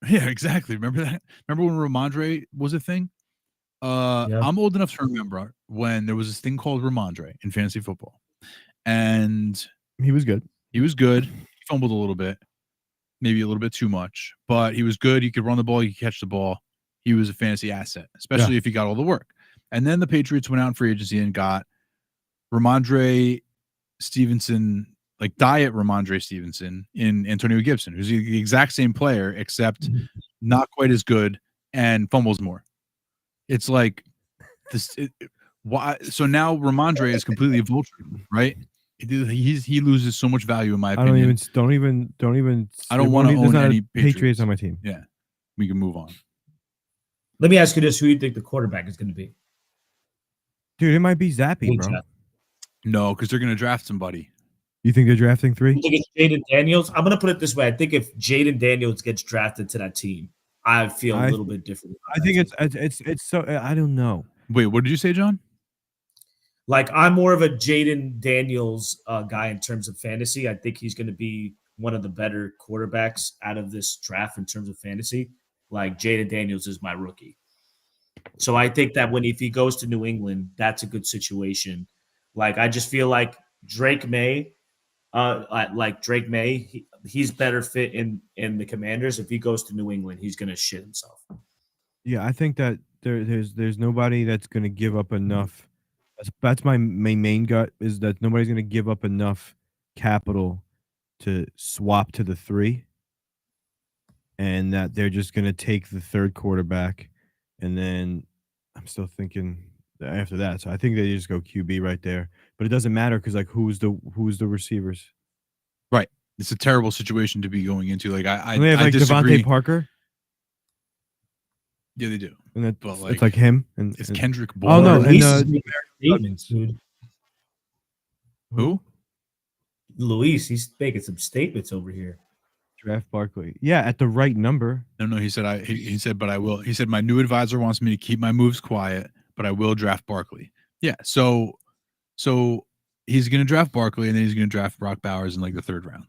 Yeah, exactly. Remember that? Remember when Ramondre was a thing? I'm old enough to remember when there was this thing called Ramondre in fantasy football. And he was good. He fumbled a little bit, maybe a little bit too much, but he was good. He could run the ball. He could catch the ball. He was a fantasy asset, especially if he got all the work. And then the Patriots went out in free agency and got Ramondre Stevenson, like diet Ramondre Stevenson in Antonio Gibson, who's the exact same player, except not quite as good and fumbles more. It's like this. Why? So now Ramondre is completely vulture, right? He loses so much value in my opinion. Don't even. I don't want to own any Patriots on my team. Yeah, we can move on. Let me ask you this: who do you think the quarterback is going to be? Dude, it might be Zappy, bro. No, because they're going to draft somebody. You think they're drafting 3? You think it's Jaden Daniels? I'm going to put it this way: I think if Jaden Daniels gets drafted to that team, I feel a little bit different. I think it's so. I don't know. Wait, what did you say, John? Like, I'm more of a Jaden Daniels guy in terms of fantasy. I think he's going to be one of the better quarterbacks out of this draft in terms of fantasy. Like, Jaden Daniels is my rookie. So I think that if he goes to New England, that's a good situation. Like, I just feel like Drake May, he's better fit in the Commanders. If he goes to New England, he's going to shit himself. Yeah, I think that there's nobody that's going to give up enough. That's my main gut, is that nobody's going to give up enough capital to swap to the 3, and that they're just going to take the 3rd quarterback, and then I'm still thinking after that. So I think they just go QB right there, but it doesn't matter because like who's the receivers? Right, it's a terrible situation to be going into. Like I they have like disagree. Devontae Parker. Yeah, they do. And it's like him and it's Kendrick Bourne. Oh no, and dude. Who? Luis, he's making some statements over here. Draft Barkley. Yeah, at the right number. No, he said he said, but I will. He said my new advisor wants me to keep my moves quiet, but I will draft Barkley. Yeah, so he's gonna draft Barkley, and then he's gonna draft Brock Bowers in like the 3rd round.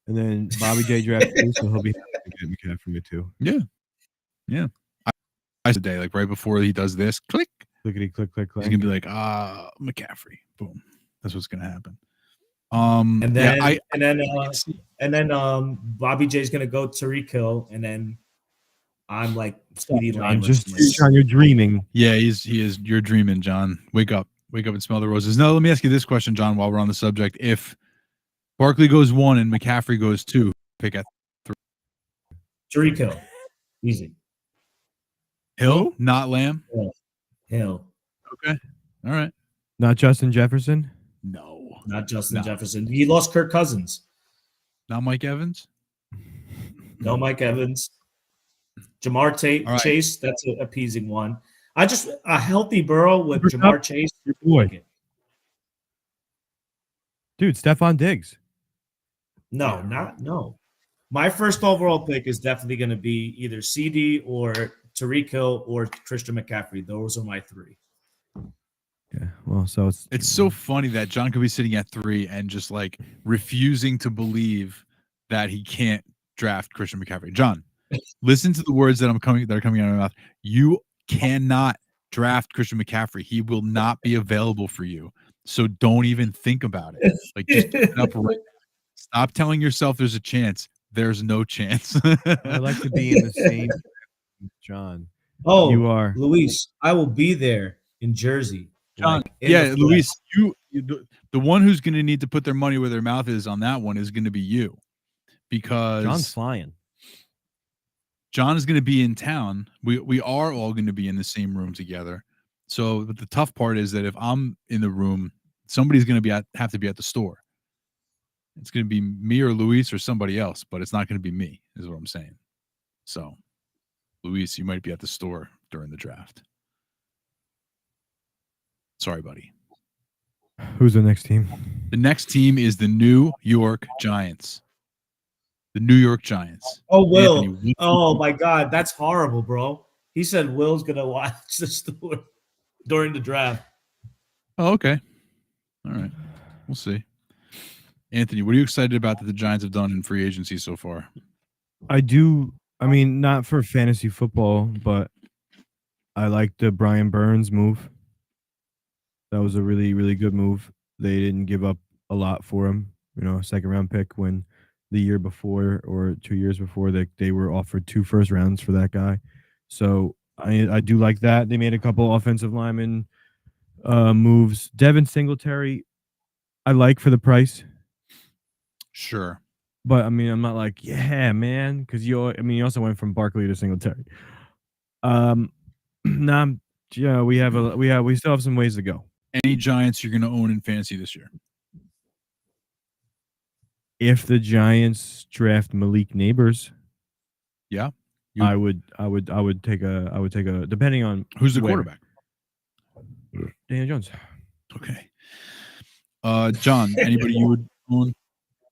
And then Bobby J drafts too, so he'll be happy to get McCaffrey too. Yeah. I today, like right before he does this, click. Clickety click. He's gonna be like, McCaffrey. Boom. That's what's gonna happen. And then Bobby J's gonna go Tyreek Hill, and then I'm like Speedy Lamb. John, you're dreaming. Yeah, he is. You're dreaming, John. Wake up and smell the roses. Now, let me ask you this question, John, while we're on the subject. If Barkley goes 1 and McCaffrey goes 2, pick at 3. Tyreek Hill. Easy. Hill, not Lamb? Hill. Okay. All right. Not Justin Jefferson? No. Not Justin Jefferson. He lost Kirk Cousins. Not Mike Evans? No Mike Evans. Jamar Chase, that's an appeasing one. A healthy Burrow with Jamar Chase. Your boy. Dude, Stephon Diggs. No. My first overall pick is definitely going to be either CD or Tyreek Hill or Christian McCaffrey. Those are my 3. Yeah, well, so it's so funny that John could be sitting at 3 and just like refusing to believe that he can't draft Christian McCaffrey. John, listen to the words that are coming out of my mouth. You cannot draft Christian McCaffrey. He will not be available for you. So don't even think about it. Like, just pick it up right. Stop telling yourself there's a chance. There's no chance. I like to be in the same. John. Oh, you are Luis. I will be there in Jersey. John, Luis, you the one who's going to need to put their money where their mouth is on that one is going to be you, because John's flying. John is going to be in town. We are all going to be in the same room together. So, but the tough part is that if I'm in the room, somebody's going to have to be at the store. It's going to be me or Luis or somebody else, but it's not going to be me, is what I'm saying. So, Luis, you might be at the store during the draft. Sorry, buddy. Who's the next team? The next team is the New York Giants. The New York Giants. Oh, Will. Anthony, oh, my God. That's horrible, bro. He said Will's going to watch the store during the draft. Oh, okay. All right. We'll see. Anthony, what are you excited about that the Giants have done in free agency so far? I do. I mean, not for fantasy football, but I like the Brian Burns move. That was a really, really good move. They didn't give up a lot for him. You know, a second-round pick when the year before or 2 years before they were offered 2 first rounds for that guy. So I do like that. They made a couple offensive lineman moves. Devin Singletary, I like for the price. Sure. But I mean, I'm not like, yeah, man, because you also went from Barkley to Singletary. Nah, yeah, we still have some ways to go. Any Giants you're going to own in fantasy this year? If the Giants draft Malik Neighbors, yeah, I would take a depending on who's the quarterback. Daniel Jones. Okay. John, anybody you would own?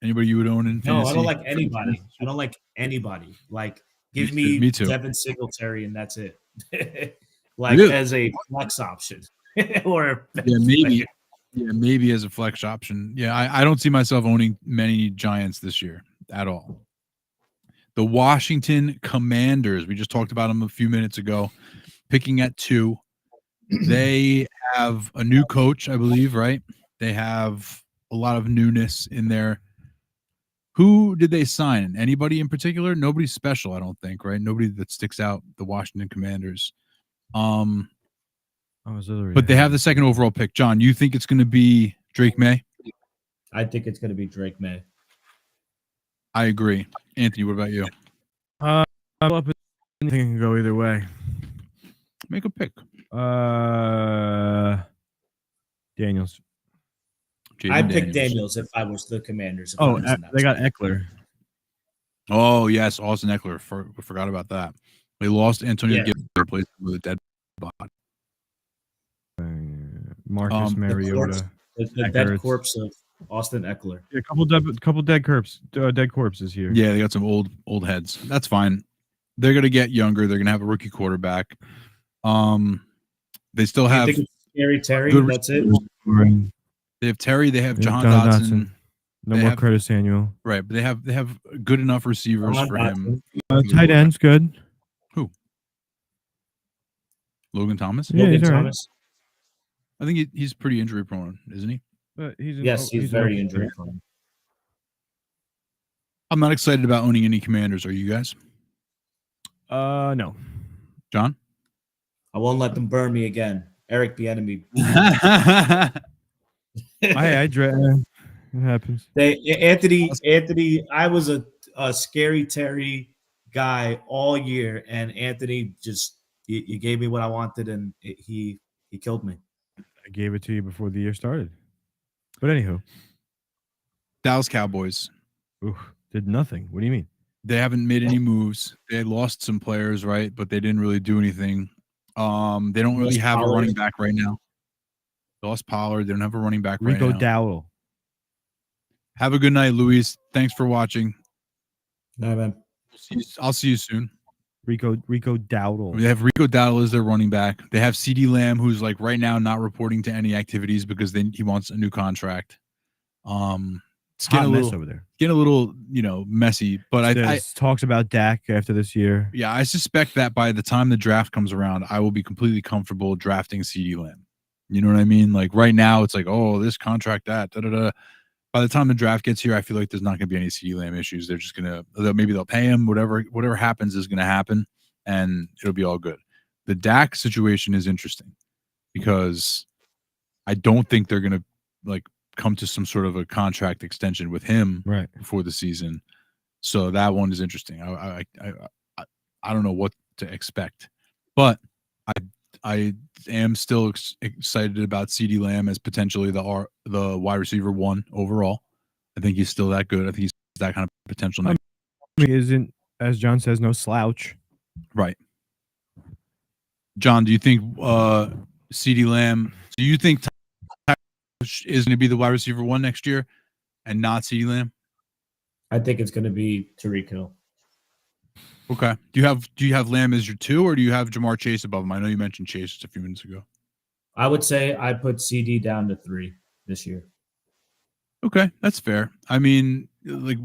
Anybody you would own in fantasy? No, I don't like anybody. I don't like anybody. Like, give me Devin Singletary and that's it. Like really? As a flex option. Or maybe as a flex option. Yeah, I don't see myself owning many Giants this year at all. The Washington Commanders, we just talked about them a few minutes ago, picking at 2. They have a new coach, I believe, right? They have a lot of newness in there. Who did they sign? Anybody in particular? Nobody special, I don't think, right? Nobody that sticks out, the Washington Commanders. But they have the second overall pick. John, you think it's going to be Drake May? I think it's going to be Drake May. I agree. Anthony, what about you? I think it can go either way. Make a pick. Daniels. I'd pick Daniels if I was the Commanders. Oh, they got Eckler. Oh, yes. Austin Eckler. Forgot about that. They lost Antonio Gibson, replaced him with a dead body. Marcus Mariota. The dead corpse of Austin Eckler. Yeah, a couple dead corpses here. Yeah, they got some old heads. That's fine. They're gonna get younger. They're gonna have a rookie quarterback. They still have Scary Terry. That's it. They have Terry. They have Jahan Dotson. No more Curtis Samuel. Right, but they have good enough receivers for him. Tight end's good. Who? Logan Thomas. Yeah, Logan Thomas. I think he's pretty injury prone, isn't he? But he's very injury prone. I'm not excited about owning any Commanders. Are you guys? No. John? I won't let them burn me again. Eric Bieniemy. It happens. Anthony, I was a scary Terry guy all year, and Anthony just you gave me what I wanted, and he killed me. I gave it to you before the year started. But anywho, Dallas Cowboys did nothing. What do you mean? They haven't made any moves. They lost some players, right? But they didn't really do anything. They don't really have a running back right now. They lost Pollard. They don't have a running back right now. Rico Dowdle. Have a good night, Luis. Thanks for watching. No, man. I'll see you soon. Rico Dowdle. They have Rico Dowdle as their running back. They have CeeDee Lamb, who's like right now not reporting to any activities because he wants a new contract. It's getting a little, messy. But I talks about Dak after this year. Yeah, I suspect that by the time the draft comes around, I will be completely comfortable drafting CeeDee Lamb. You know what I mean? Like right now, it's like, oh, this contract, that, da da da. By the time the draft gets here, I feel like there's not going to be any CeeDee Lamb issues. They're just maybe they'll pay him. Whatever happens is going to happen, and it'll be all good. The Dak situation is interesting because I don't think they're going to come to some sort of a contract extension with him before the season. So that one is interesting. I don't know what to expect, but I am still excited about CeeDee Lamb as potentially the wide receiver 1 overall. I think he's still that good. I think he's that kind of potential. Isn't, as John says, no slouch. Right. John, do you think CeeDee Lamb? Do you think is going to be the wide receiver 1 next year, and not CeeDee Lamb? I think it's going to be Tyreek Hill. Okay. Do you have Lamb as your 2, or do you have Jamar Chase above him? I know you mentioned Chase just a few minutes ago. I would say I put CD down to 3 this year. Okay, that's fair. I mean, like,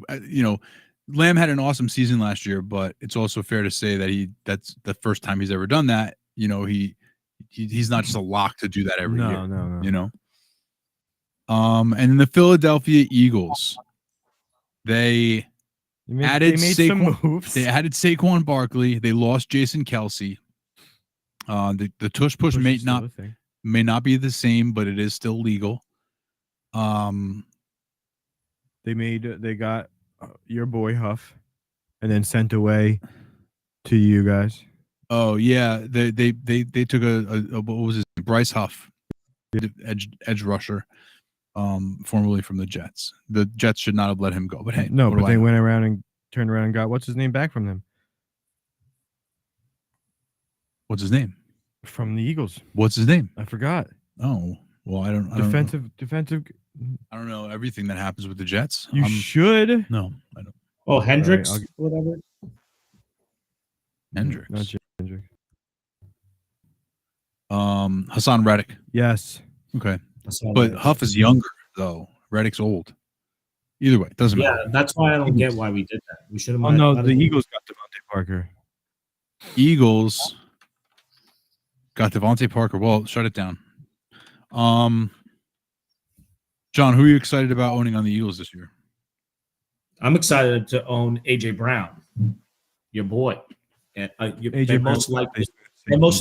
Lamb had an awesome season last year, but it's also fair to say that that's the first time he's ever done that. He's not just a lock to do that every year. No. And then the Philadelphia Eagles, they made some moves. They added Saquon Barkley. They lost Jason Kelce. The tush push may not be the same, but it is still legal. They got your boy Huff, and then sent away to you guys. Oh yeah, they took a what was his name? Bryce Huff, edge rusher, formerly from the Jets. The Jets should not have let him go. But hey, no, but they went around and turned around and got what's his name back from them. What's his name? From the Eagles. What's his name? I forgot. Oh well, I don't. Defensive. I don't know everything that happens with the Jets. You should. No, I don't. Oh, Hendricks, right, whatever. Hendricks. Not Hendricks. Hassan Reddick. Yes. Okay. But Huff is younger though. Reddick's old. Either way, it doesn't matter. Yeah, that's why I don't get why we did that. We should have. Oh no, the Eagles got Devontae Parker. Eagles got Devontae Parker. Well, shut it down. John, who are you excited about owning on the Eagles this year? I'm excited to own AJ Brown, your boy. And AJ most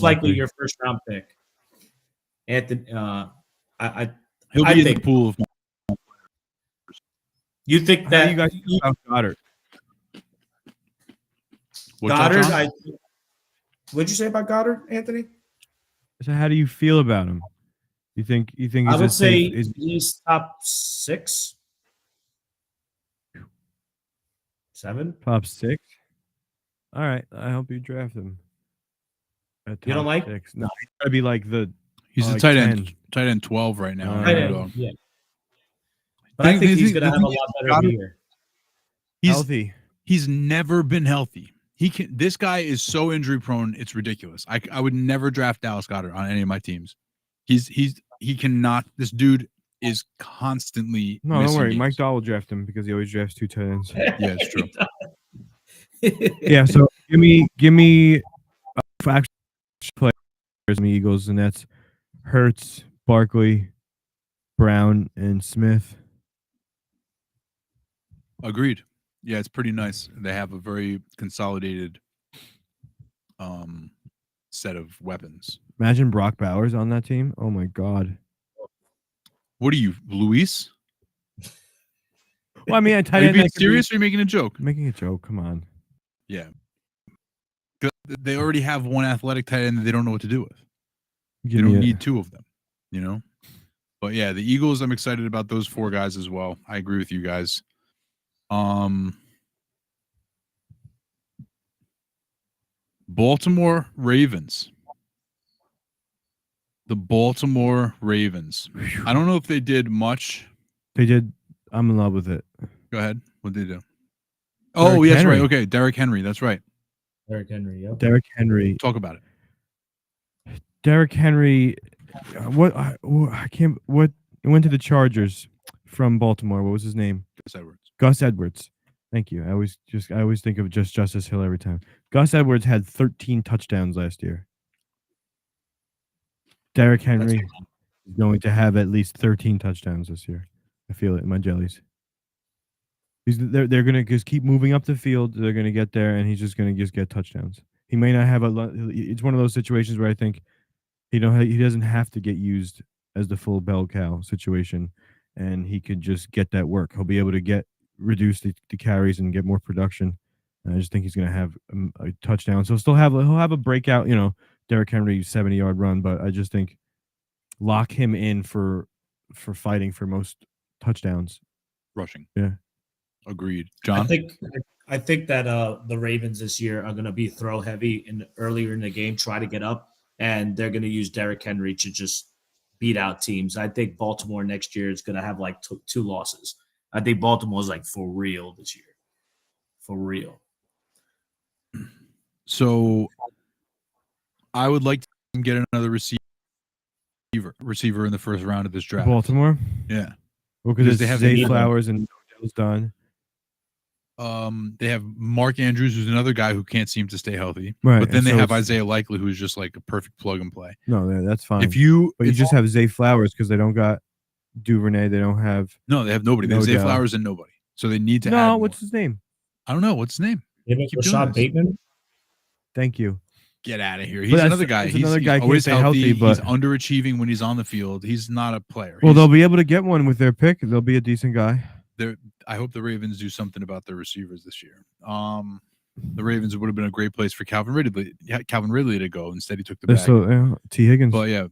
likely your first round pick. Anthony, he'll be in the pool of. You think that you guys about Goddard? Goddard, what'd you say about Goddard, Anthony? So how do you feel about him? You think I would say he's top 6, 7, top 6. All right, I hope you draft him. You don't like? 6. No, he's gotta be like the. He's the tight end 12 right now. Yeah. But I think he's gonna have a lot better year. He's healthy. He's never been healthy. This guy is so injury prone, it's ridiculous. I would never draft Dallas Goedert on any of my teams. He cannot. This dude is constantly. No, don't worry. Games. Mike Dahl will draft him because he always drafts 2 tight ends. Yeah, it's true. Yeah, so give me actual players in the Eagles, and that's Hurts, Barkley, Brown, and Smith. Agreed. Yeah, it's pretty nice. They have a very consolidated set of weapons. Imagine Brock Bowers on that team. Oh my God. What are you, Luis? Well, I mean, are you being serious or are you making a joke? I'm making a joke. Come on. Yeah. They already have one athletic tight end that they don't know what to do with. They don't need 2 of them, But yeah, the Eagles, I'm excited about those 4 guys as well. I agree with you guys. Baltimore Ravens. The Baltimore Ravens. I don't know if they did much. They did. I'm in love with it. Go ahead. What did they do? Oh, yes, right. Okay, Derrick Henry. That's right. Derrick Henry. Yep. Derrick Henry. Talk about it. Derrick Henry. I can't. What went to the Chargers from Baltimore? What was his name? Gus Edwards. Thank you. I always think of just Justice Hill every time. Gus Edwards had 13 touchdowns last year. Derrick Henry is going to have at least 13 touchdowns this year. I feel it in my jellies. They're going to just keep moving up the field. They're going to get there, and he's just going to just get touchdowns. He may not have it's one of those situations where I think he doesn't have to get used as the full bell cow situation, and he could just get that work. He'll be able to reduce the carries and get more production. And I just think he's going to have a touchdown. So he'll have a breakout, Derrick Henry 70-yard run, but I just think lock him in for fighting for most touchdowns. Rushing. Yeah. Agreed. John? I think that the Ravens this year are going to be throw heavy earlier in the game, try to get up. and they're going to use Derrick Henry to just beat out teams. I think Baltimore next year is going to have like two losses. I think Baltimore is like for real this year. For real. So I would like to get another receiver in the first round of this draft. Baltimore? Yeah. Well, because they have Zay Flowers and Odell's done. They have Mark Andrews, who's another guy who can't seem to stay healthy. Right. But then they have Isaiah Likely, who's just like a perfect plug and play. No, that's fine. But you just have Zay Flowers because they don't got Duvernay. They don't have. No, they have nobody. They have Zay Flowers and nobody. So they need to. No, what's his name? I don't know. What's his name? Rashad Bateman. Thank you. Get out of here. He's another guy. He's always healthy, but he's underachieving when he's on the field. He's not a player. Well, they'll be able to get one with their pick. They'll be a decent guy. I hope the Ravens do something about their receivers this year. The Ravens would have been a great place for Calvin Ridley to go. Instead, he took the bag. So, T. Higgins. But yeah,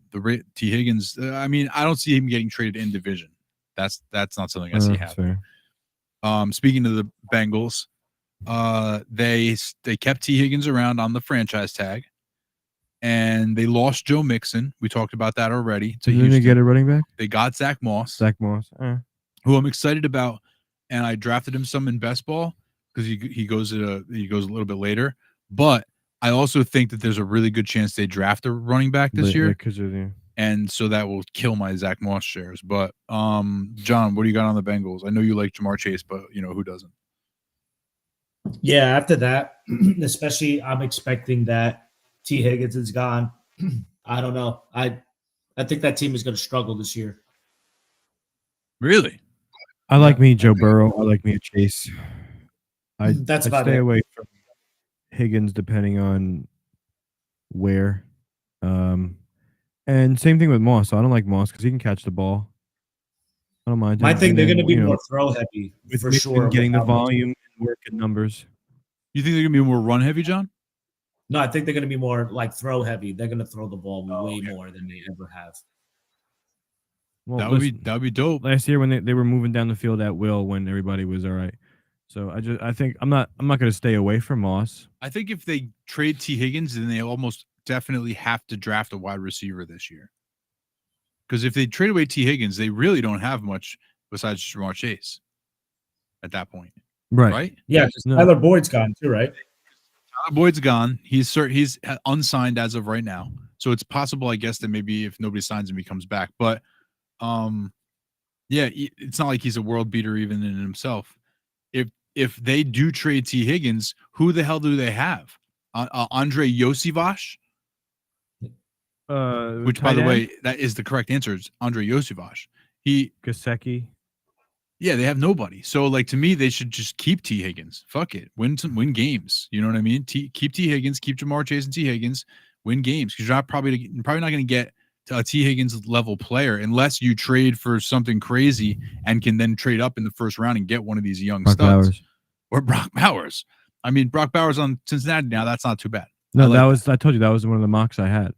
T. Higgins. I mean, I don't see him getting traded in division. That's not something I see happening. Speaking of the Bengals, they kept T. Higgins around on the franchise tag, and they lost Joe Mixon. We talked about that already. Did they get a running back? They got Zach Moss. Who I'm excited about, and I drafted him some in best ball because he goes a little bit later. But I also think that there's a really good chance they draft a running back this year, and so that will kill my Zach Moss shares. But John, what do you got on the Bengals? I know you like Jamar Chase, but who doesn't? Yeah, after that, especially I'm expecting that T. Higgins is gone. I don't know. I think that team is going to struggle this year. Really? I like me Joe Burrow. I like me a Chase. I stay away from Higgins depending on where. And same thing with Moss. I don't like Moss because he can catch the ball. I don't mind. I think they're going to be more throw heavy for sure. Getting the volume and working numbers. You think they're going to be more run heavy, John? No, I think they're going to be more like throw heavy. They're going to throw the ball way more than they ever have. Well, that would be dope. Last year when they were moving down the field at will when everybody was all right. So I think I'm not going to stay away from Moss. I think if they trade T. Higgins, then they almost definitely have to draft a wide receiver this year. Because if they trade away T. Higgins, they really don't have much besides Jamar Chase at that point. Right? Yeah, Tyler Boyd's gone too, right? Tyler Boyd's gone. He's unsigned as of right now. So it's possible, I guess, that maybe if nobody signs him, he comes back. But yeah, it's not like he's a world beater even in himself. If they do trade T. Higgins, who the hell do they have? Andre Yosivash? Which, by the way, that is the correct answer. It's Andre Yosivash. Gesicki. Yeah, they have nobody. So, like, to me, they should just keep T. Higgins. Fuck it. Win games. You know what I mean? Keep T. Higgins, keep Jamar Chase and T. Higgins, win games. Because you're probably not going to get to a T. Higgins level player unless you trade for something crazy and can then trade up in the first round and get one of these young studs. Or Brock Bowers. I mean, Brock Bowers on Cincinnati now, that's not too bad. No, I told you that was one of the mocks I had.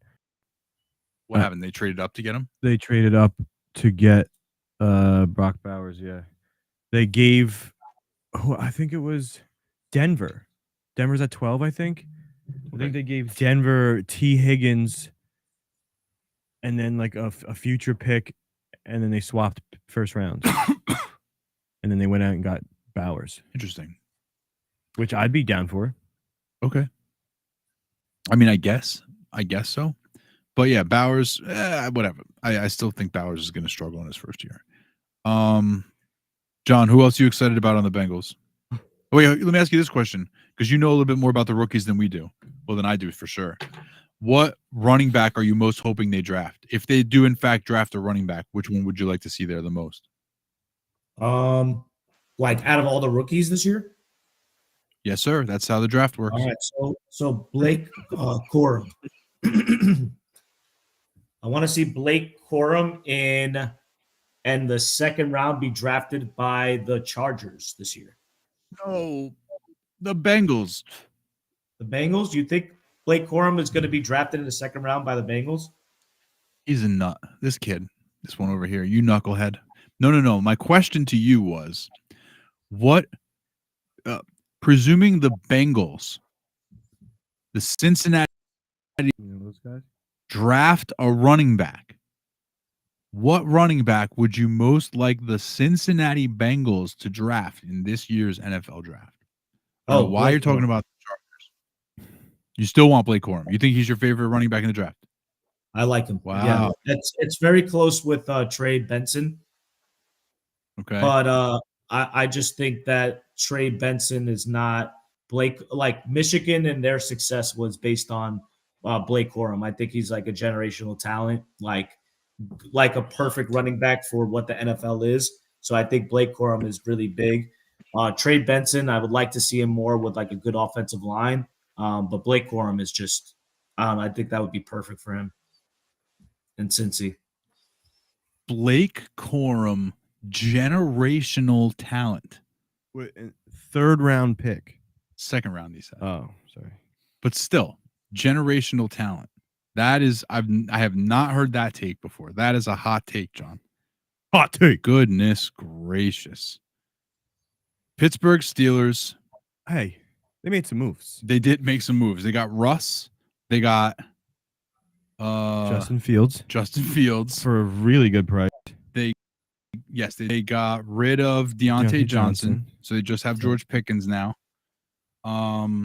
What happened? They traded up to get him? They traded up to get Brock Bowers, yeah. They gave I think it was Denver. Denver's at 12, I think. I think they gave Denver T. Higgins and then like a future pick, and then they swapped first rounds. And then they went out and got Bowers. Interesting. Which I'd be down for. Okay. I mean, I guess so. But yeah, Bowers, whatever. I still think Bowers is going to struggle in his first year. John, who else are you excited about on the Bengals? Oh, wait, let me ask you this question, because you know a little bit more about the rookies than we do. Well, than I do for sure. What running back are you most hoping they draft? If they do, in fact, draft a running back, which one would you like to see there the most? Like out of all the rookies this year? Yes, sir. That's how the draft works. All right. So Blake Corum. I want to see Blake Corum in the second round be drafted by the Chargers this year. No, the Bengals. The Bengals? You think Blake Corum is going to be drafted in the second round by the Bengals? He's a nut. This kid, this one over here, you knucklehead. No. My question to you was, what, presuming the Bengals, the Cincinnati, those guys? draft a running back. What running back would you most like the Cincinnati Bengals to draft in this year's NFL draft? I don't know why you're talking about the Chargers. You still want Blake Corum. You think he's your favorite running back in the draft? I like him. Wow. Yeah, it's very close with Trey Benson. Okay. But I just think that Trey Benson is not Blake. Like Michigan and their success was based on Blake Corum. I think he's like a generational talent, like a perfect running back for what the NFL is. So I think Blake Corum is really big. Trey Benson, I would like to see him more with like a good offensive line. But Blake Corum is just, I think that would be perfect for him in Cincy. Blake Corum, generational talent. Wait, third round pick. Second round, he said. Oh, sorry. But still, generational talent. That is, I have not heard that take before. That is a hot take, John. Hot take. Goodness gracious. Pittsburgh Steelers. Hey, they made some moves. They did make some moves. They got Russ. They got Justin Fields for a really good price. They got rid of Deontay Johnson. So they just have George Pickens now. I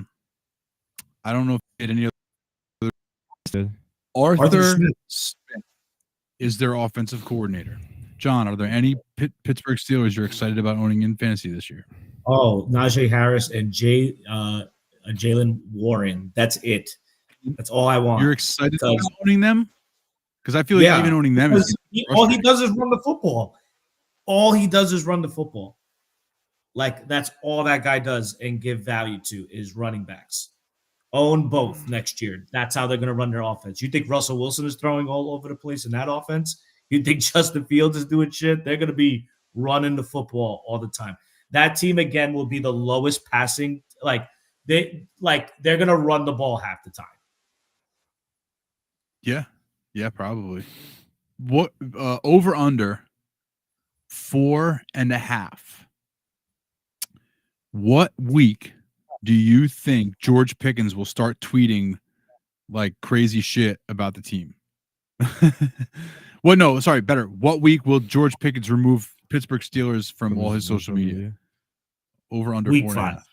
don't know if they did any other. Arthur Smith is their offensive coordinator. John, are there any Pittsburgh Steelers you're excited about owning in fantasy this year? Oh, Najee Harris and Jalen Warren. That's it. That's all I want. You're excited about owning them? Because I feel like even owning them is all he does is run the football. All he does is run the football. Like that's all that guy does and give value to is running backs. Own both next year. That's how they're going to run their offense. You think Russell Wilson is throwing all over the place in that offense? You think Justin Fields is doing shit? They're going to be running the football all the time. That team again will be the lowest passing. They're going to run the ball half the time. Yeah, probably. What over under 4.5? What week do you think George Pickens will start tweeting like crazy shit about the team? Well, no, sorry, better. What week will George Pickens remove Pittsburgh Steelers from all his social media? Over under week 4.5. 5.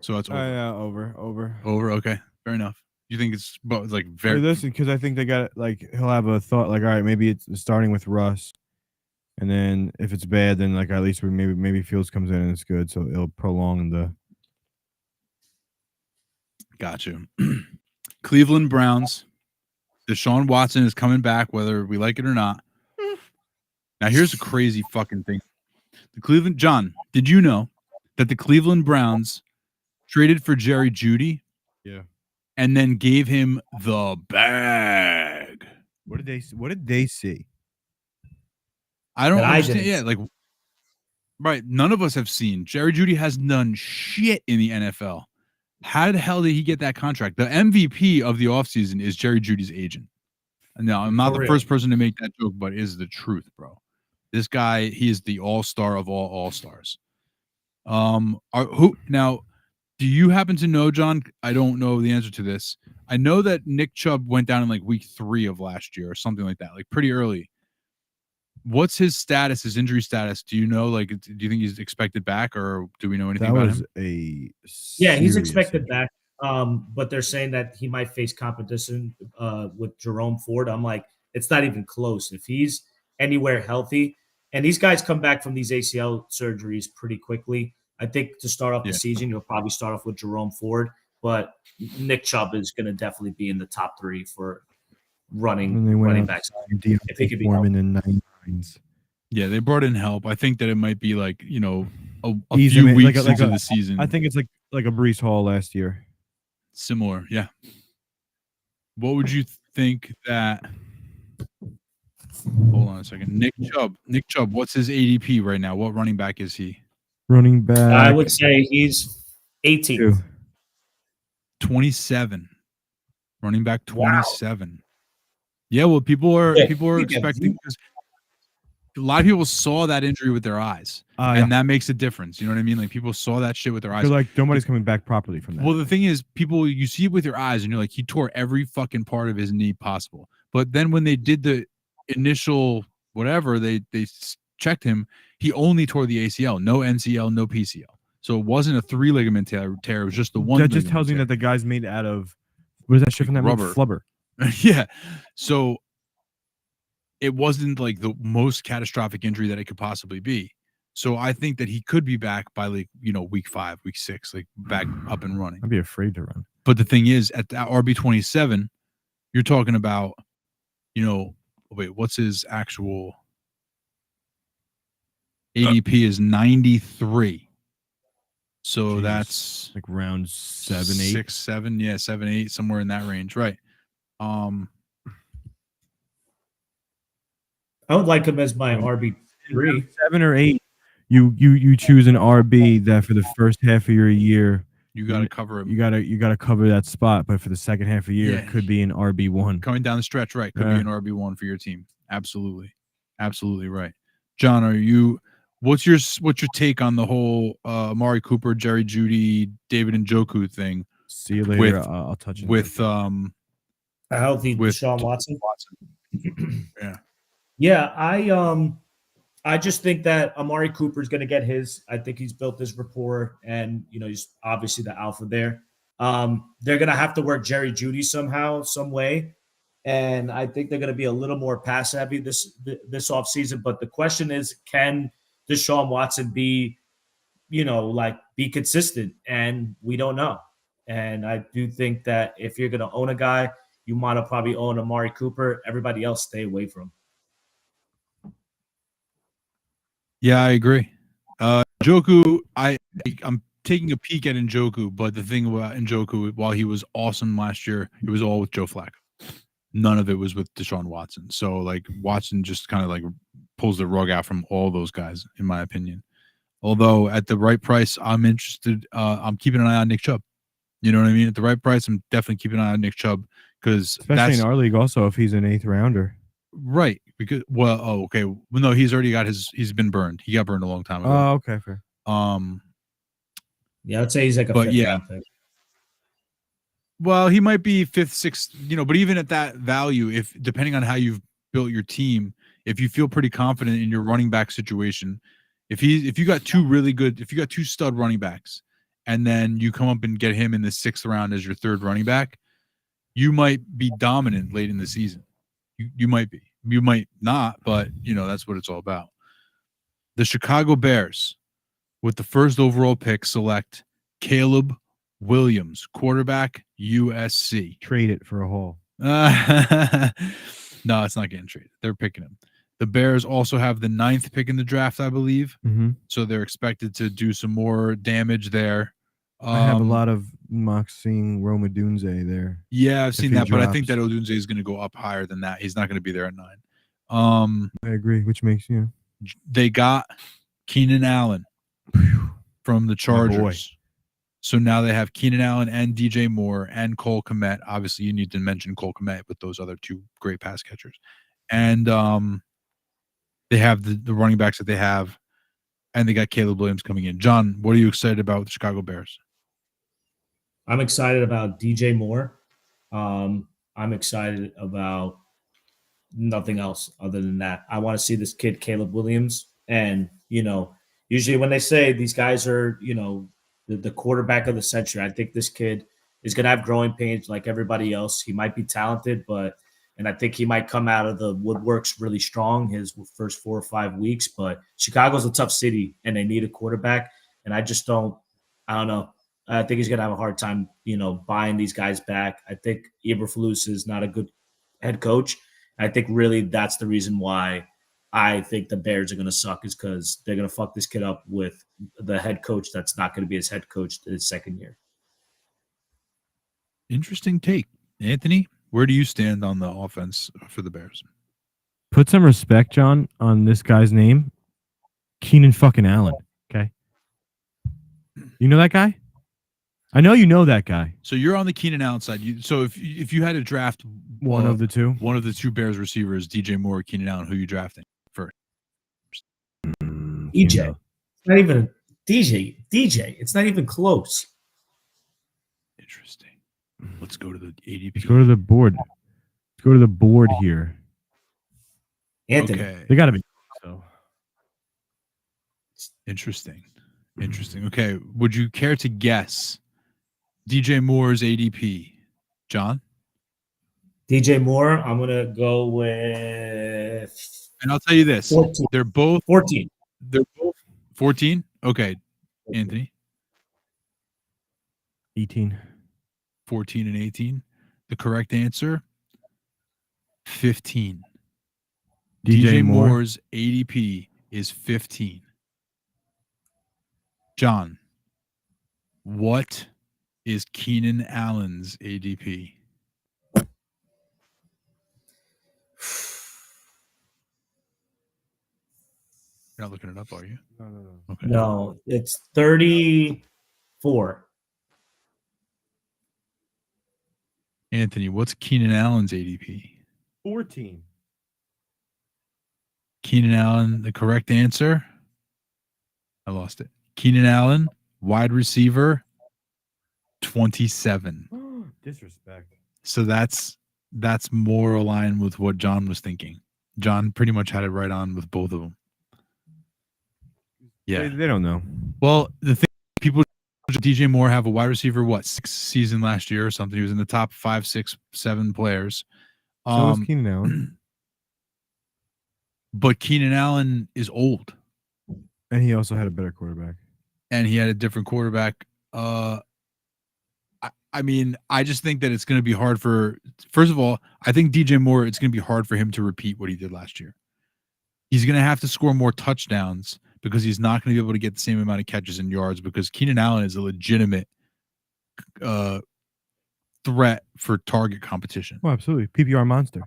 So that's over. Yeah, over. Okay, fair enough. You think it's like very? Listen, because I think they got like he'll have a thought like, all right, maybe it's starting with Russ, and then if it's bad, then like at least maybe Fields comes in and it's good, so it'll prolong the. Got you. Cleveland Browns. Deshaun Watson is coming back, whether we like it or not. Now, here's a crazy fucking thing. John, did you know that the Cleveland Browns traded for Jerry Jeudy? Yeah. And then gave him the bag. What did they see? I don't understand. Yeah, like right. None of us have seen. Jerry Jeudy has done shit in the NFL. How the hell did he get that contract? The MVP of the offseason is Jerry Jeudy's agent. Now, I'm not the first person to make that joke, but it is the truth, bro. This guy, he is the all-star of all all-stars. Now, do you happen to know, John? I don't know the answer to this. I know that Nick Chubb went down in like week 3 of last year or something like that, like pretty early. What's his status, his injury status? Do you know? Like, do you think he's expected back, or do we know anything about him? He's expected back. But they're saying that he might face competition with Jerome Ford. I'm like, it's not even close. If he's anywhere healthy, and these guys come back from these ACL surgeries pretty quickly. I think to start off the season, you'll probably start off with Jerome Ford, but Nick Chubb is going to definitely be in the top 3 for running backs. If he could be in 99s. Yeah, they brought in help. I think that it might be like, you know, a few weeks into the season. I think it's like a Breece Hall last year. Similar, yeah. What would you think that? Hold on a second. Nick Chubb. What's his ADP right now? What running back is he? Running back. I would say he's 18th. 27. Running back 27. Wow. Yeah, well, people are expecting. a lot of people saw that injury with their eyes, and that makes a difference. You know what I mean? Like people saw that shit with their eyes. They're like, nobody's coming back properly from that. Well, the thing is, people, you see it with your eyes, and you're like, he tore every fucking part of his knee possible. But then when they did the initial whatever, they checked him, he only tore the ACL, no NCL, no PCL. So it wasn't a 3 ligament tear. It was just the one. That just tells me that the guy's made out of, what is that shit from that rubber? Flubber. Yeah. So it wasn't like the most catastrophic injury that it could possibly be. So I think that he could be back by like, week 5, week 6, like back up and running. I'd be afraid to run. But the thing is, at the RB27, you're talking about, wait, what's his actual ADP is 93. So that's like round 7, 8, 6, 7, yeah, 7, 8, somewhere in that range, right? I would like him as my RB3. 7 or 8. You choose an RB that for the first half of your year you got to cover him. You got to cover that spot, but for the second half of the year, it could be an RB1 coming down the stretch, right? Could be an RB1 for your team. Absolutely right. John, what's your take on the whole Amari Cooper, Jerry Jeudy, David Njoku thing? See you later. I'll touch it with a healthy Deshaun Watson. Yeah, I just think that Amari Cooper is going to get his. I think he's built this rapport, and he's obviously the alpha there. They're going to have to work Jerry Jeudy somehow, some way, and I think they're going to be a little more pass heavy this offseason. But the question is, can Deshaun Watson be consistent? And we don't know. And I do think that if you're going to own a guy, you want to probably own Amari Cooper. Everybody else, stay away from. Yeah, I agree. Njoku, I'm taking a peek at Njoku, but the thing about Njoku, while he was awesome last year, it was all with Joe Flacco. None of it was with Deshaun Watson. So, like, Watson just kind of like pulls the rug out from all those guys, in my opinion. Although at the right price, I'm interested. I'm keeping an eye on Nick Chubb. You know what I mean? At the right price, I'm definitely keeping an eye on Nick Chubb because especially in our league, also if he's an 8th rounder. Right, because okay. Well, no, he's already got he's been burned. He got burned a long time ago. Oh, okay, fair. Yeah, I'd say he's like a 5th round pick. Well, he might be 5th, 6th, but even at that value, if depending on how you've built your team, if you feel pretty confident in your running back situation, if you got 2 stud running backs, and then you come up and get him in the 6th round as your 3rd running back, you might be dominant late in the season. You might be. You might not, but, that's what it's all about. The Chicago Bears, with the 1st overall pick, select Caleb Williams, quarterback, USC. Trade it for a haul. No, it's not getting traded. They're picking him. The Bears also have the 9th pick in the draft, I believe. Mm-hmm. So they're expected to do some more damage there. I have a lot of mocks seeing Rome Odunze there. Yeah, I've seen that, but I think that Odunze is going to go up higher than that. He's not going to be there at 9. I agree, which makes they got Keenan Allen from the Chargers. So now they have Keenan Allen and DJ Moore and Cole Kmet. Obviously, you need to mention Cole Kmet with those other 2 great pass catchers. And they have the running backs that they have, and they got Caleb Williams coming in. John, what are you excited about with the Chicago Bears? I'm excited about DJ Moore. I'm excited about nothing else other than that. I want to see this kid, Caleb Williams. And, usually when they say these guys are, the quarterback of the century, I think this kid is going to have growing pains like everybody else. He might be talented, and I think he might come out of the woodworks really strong his first 4 or 5 weeks. But Chicago's a tough city, and they need a quarterback. And I don't know. I think he's going to have a hard time, buying these guys back. I think Eberflus is not a good head coach. I think really that's the reason why I think the Bears are going to suck, is because they're going to fuck this kid up with the head coach that's not going to be his head coach his 2nd year. Interesting take. Anthony, where do you stand on the offense for the Bears? Put some respect, John, on this guy's name. Keenan fucking Allen, okay? You know that guy? I know you know that guy. So you're on the Keenan Allen side. So if you had to draft one of the 2 Bears receivers, DJ Moore or Keenan Allen, who are you drafting first? EJ. It's not even DJ. It's not even close. Interesting. Let's go to the ADP. Let's go to the board. Let's go to the board here. Anthony. Okay. They got to be. So. Interesting. Okay. Would you care to guess DJ Moore's ADP? John? DJ Moore, I'm going to go with. And I'll tell you this. 14. They're both 14. They're both 14? Okay. Anthony? 18. 14 and 18. The correct answer, 15. DJ Moore's ADP is 15. John, what is Keenan Allen's ADP? You're not looking it up, are you? No. Okay. No, it's 34. Anthony, what's Keenan Allen's ADP? 14. Keenan Allen, the correct answer? I lost it. Keenan Allen, wide receiver, 27. Disrespect. So that's more aligned with what John was thinking. John pretty much had it right on with both of them. Yeah. They don't know. Well, the thing, people, DJ Moore have a wide receiver, 6th season last year or something. He was in the top 5, 6, 7 players. So was Keenan Allen. But Keenan Allen is old. And he also had a better quarterback. And he had a different quarterback. I mean, I just think that it's going to be hard for, first of all, I think DJ Moore, it's going to be hard for him to repeat what he did last year. He's going to have to score more touchdowns because he's not going to be able to get the same amount of catches and yards because Keenan Allen is a legitimate threat for target competition. Oh, absolutely. PPR monster.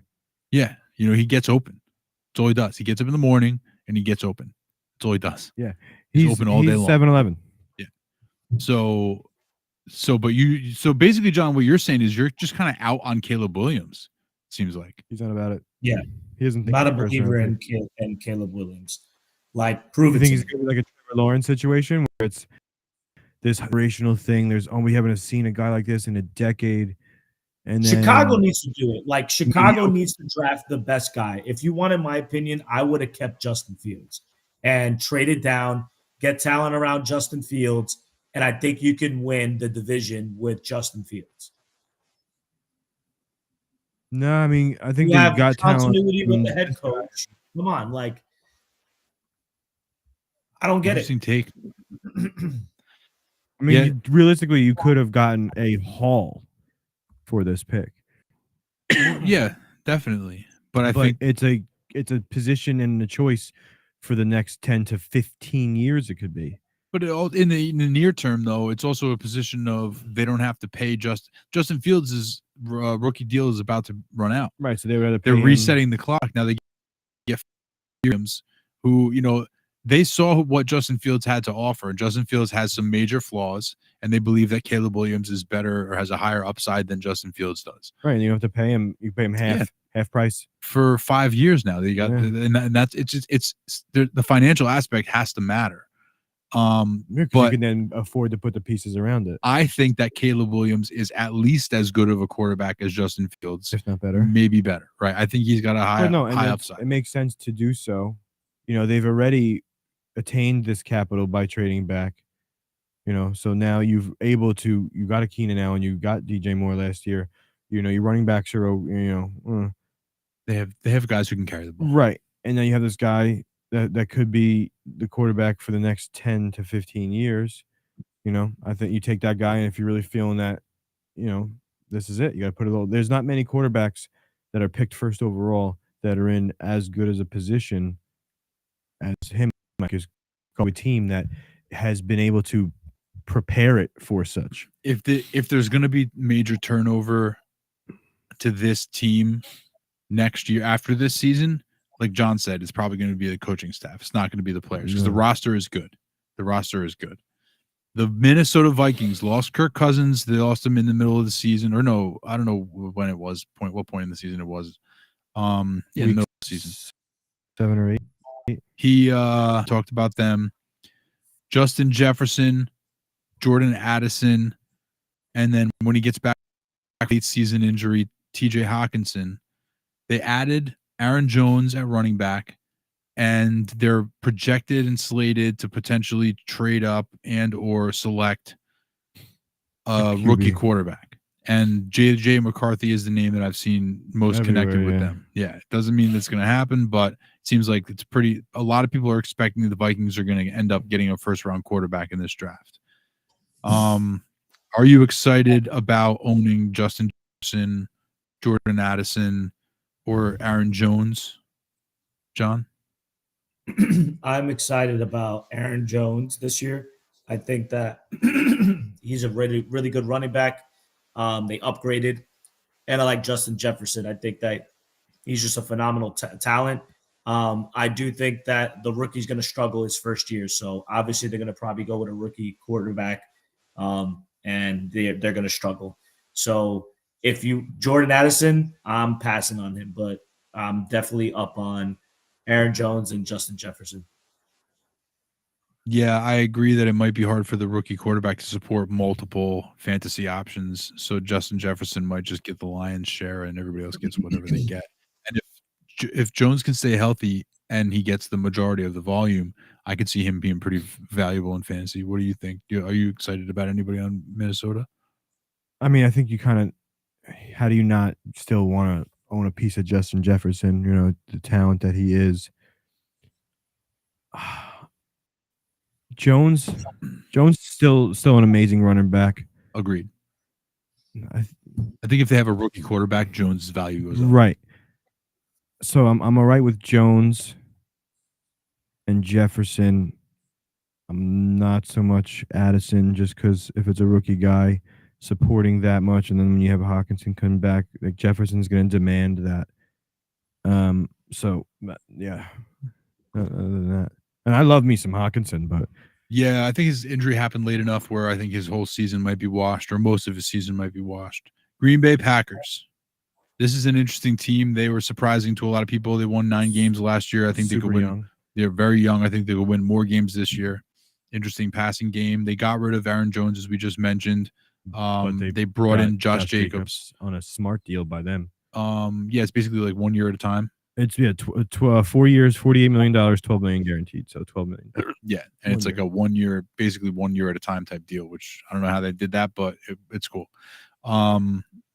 Yeah. You know, he gets open. That's all he does. He gets up in the morning and he gets open. That's all he does. Yeah. He's open all day long. 7-11. Yeah. So basically, John, what you're saying is you're just kind of out on Caleb Williams, it seems like. He's not about it. Yeah. He doesn't think not a believer in Caleb Williams. Like, prove it. I think he's going to be like a Trevor Lawrence situation where it's this operational thing. We haven't seen a guy like this in a decade. And then, Chicago needs to do it. Like, Chicago needs to draft the best guy. If you wanted my opinion, I would have kept Justin Fields and traded down, get talent around Justin Fields, and I think you can win the division with Justin Fields. No, I mean, I think you have got continuity talent. with the head coach. Come on, like, I don't get it. Interesting take. I mean, realistically, you could have gotten a haul for this pick. Yeah, definitely. But I think it's a position and a choice for the next 10 to 15 years. It could be. But in the near term, though, it's also a position of they don't have to pay Justin Fields' rookie deal is about to run out. Right. So they're resetting the clock now. They get Williams, who they saw what Justin Fields had to offer, and Justin Fields has some major flaws, and they believe that Caleb Williams is better or has a higher upside than Justin Fields does. Right. And you don't have to pay him. You pay him half price for 5 years now. They got, and that's it's the financial aspect has to matter. But you can then afford to put the pieces around it. I think that Caleb Williams is at least as good of a quarterback as Justin Fields, if not better, maybe better. Right? I think he's got a high upside. It makes sense to do so. They've already attained this capital by trading back. So now you got a Keenan Allen, you got DJ Moore last year. Your running backs are they have guys who can carry the ball, right? And now you have this guy that could be the quarterback for the next 10 to 15 years. I think you take that guy, and if you're really feeling that, this is it. You got to put it all. There's not many quarterbacks that are picked first overall that are in as good as a position as him. Like his team that has been able to prepare it for such. If there's going to be major turnover to this team next year after this season, like John said, it's probably going to be the coaching staff. It's not going to be the players because the roster is good. The Minnesota Vikings lost Kirk Cousins. They lost him in the middle of the season, or no, I don't know when it was. What point in the season it was? In the middle of the season, 7 or 8. He talked about them. Justin Jefferson, Jordan Addison, and then when he gets back late season injury, TJ Hawkinson. They added Aaron Jones at running back, and they're projected and slated to potentially trade up and or select a rookie quarterback. And J.J. McCarthy is the name that I've seen most connected with them. Yeah, it doesn't mean that's going to happen, but it seems like it's a lot of people are expecting the Vikings are going to end up getting a first-round quarterback in this draft. Are you excited about owning Justin Jefferson, Jordan Addison, or Aaron Jones, John? I'm excited about Aaron Jones this year. I think that he's a really, really good running back. They upgraded, and I like Justin Jefferson. I think that he's just a phenomenal talent. I do think that the rookie's going to struggle his first year, so obviously they're going to probably go with a rookie quarterback, and they're going to struggle. So if Jordan Addison, I'm passing on him, but I'm definitely up on Aaron Jones and Justin Jefferson. Yeah, I agree that it might be hard for the rookie quarterback to support multiple fantasy options. So Justin Jefferson might just get the lion's share and everybody else gets whatever they get. And if Jones can stay healthy and he gets the majority of the volume, I could see him being pretty valuable in fantasy. What do you think? Are you excited about anybody on Minnesota? I mean, I think you kind of, how do you not still want to own a piece of Justin Jefferson, you know, the talent that he is? Jones still an amazing running back. Agreed. I think if they have a rookie quarterback, Jones' value goes up. Right. So I'm all right with Jones and Jefferson. I'm not so much Addison, just because if it's a rookie guy supporting that much, and then when you have Hawkinson come back, like Jefferson's going to demand that. So yeah. Other than that, and I love me some Hawkinson, but yeah, I think his injury happened late enough where I think his whole season might be washed, or most of his season might be washed. Green Bay Packers. This is an interesting team. They were surprising to a lot of people. They won 9 games last year. I think they could win. Young. They're very young. I think they could win more games this year. Interesting passing game. They got rid of Aaron Jones, as we just mentioned. They brought in Josh Jacobs on a smart deal by them. Yeah, it's basically like 1 year at a time. It's 4 years, $48 million, $12 million guaranteed. So $12 million. Yeah, and it's like a 1 year, basically 1 year at a time type deal, which I don't know how they did that, but it's cool.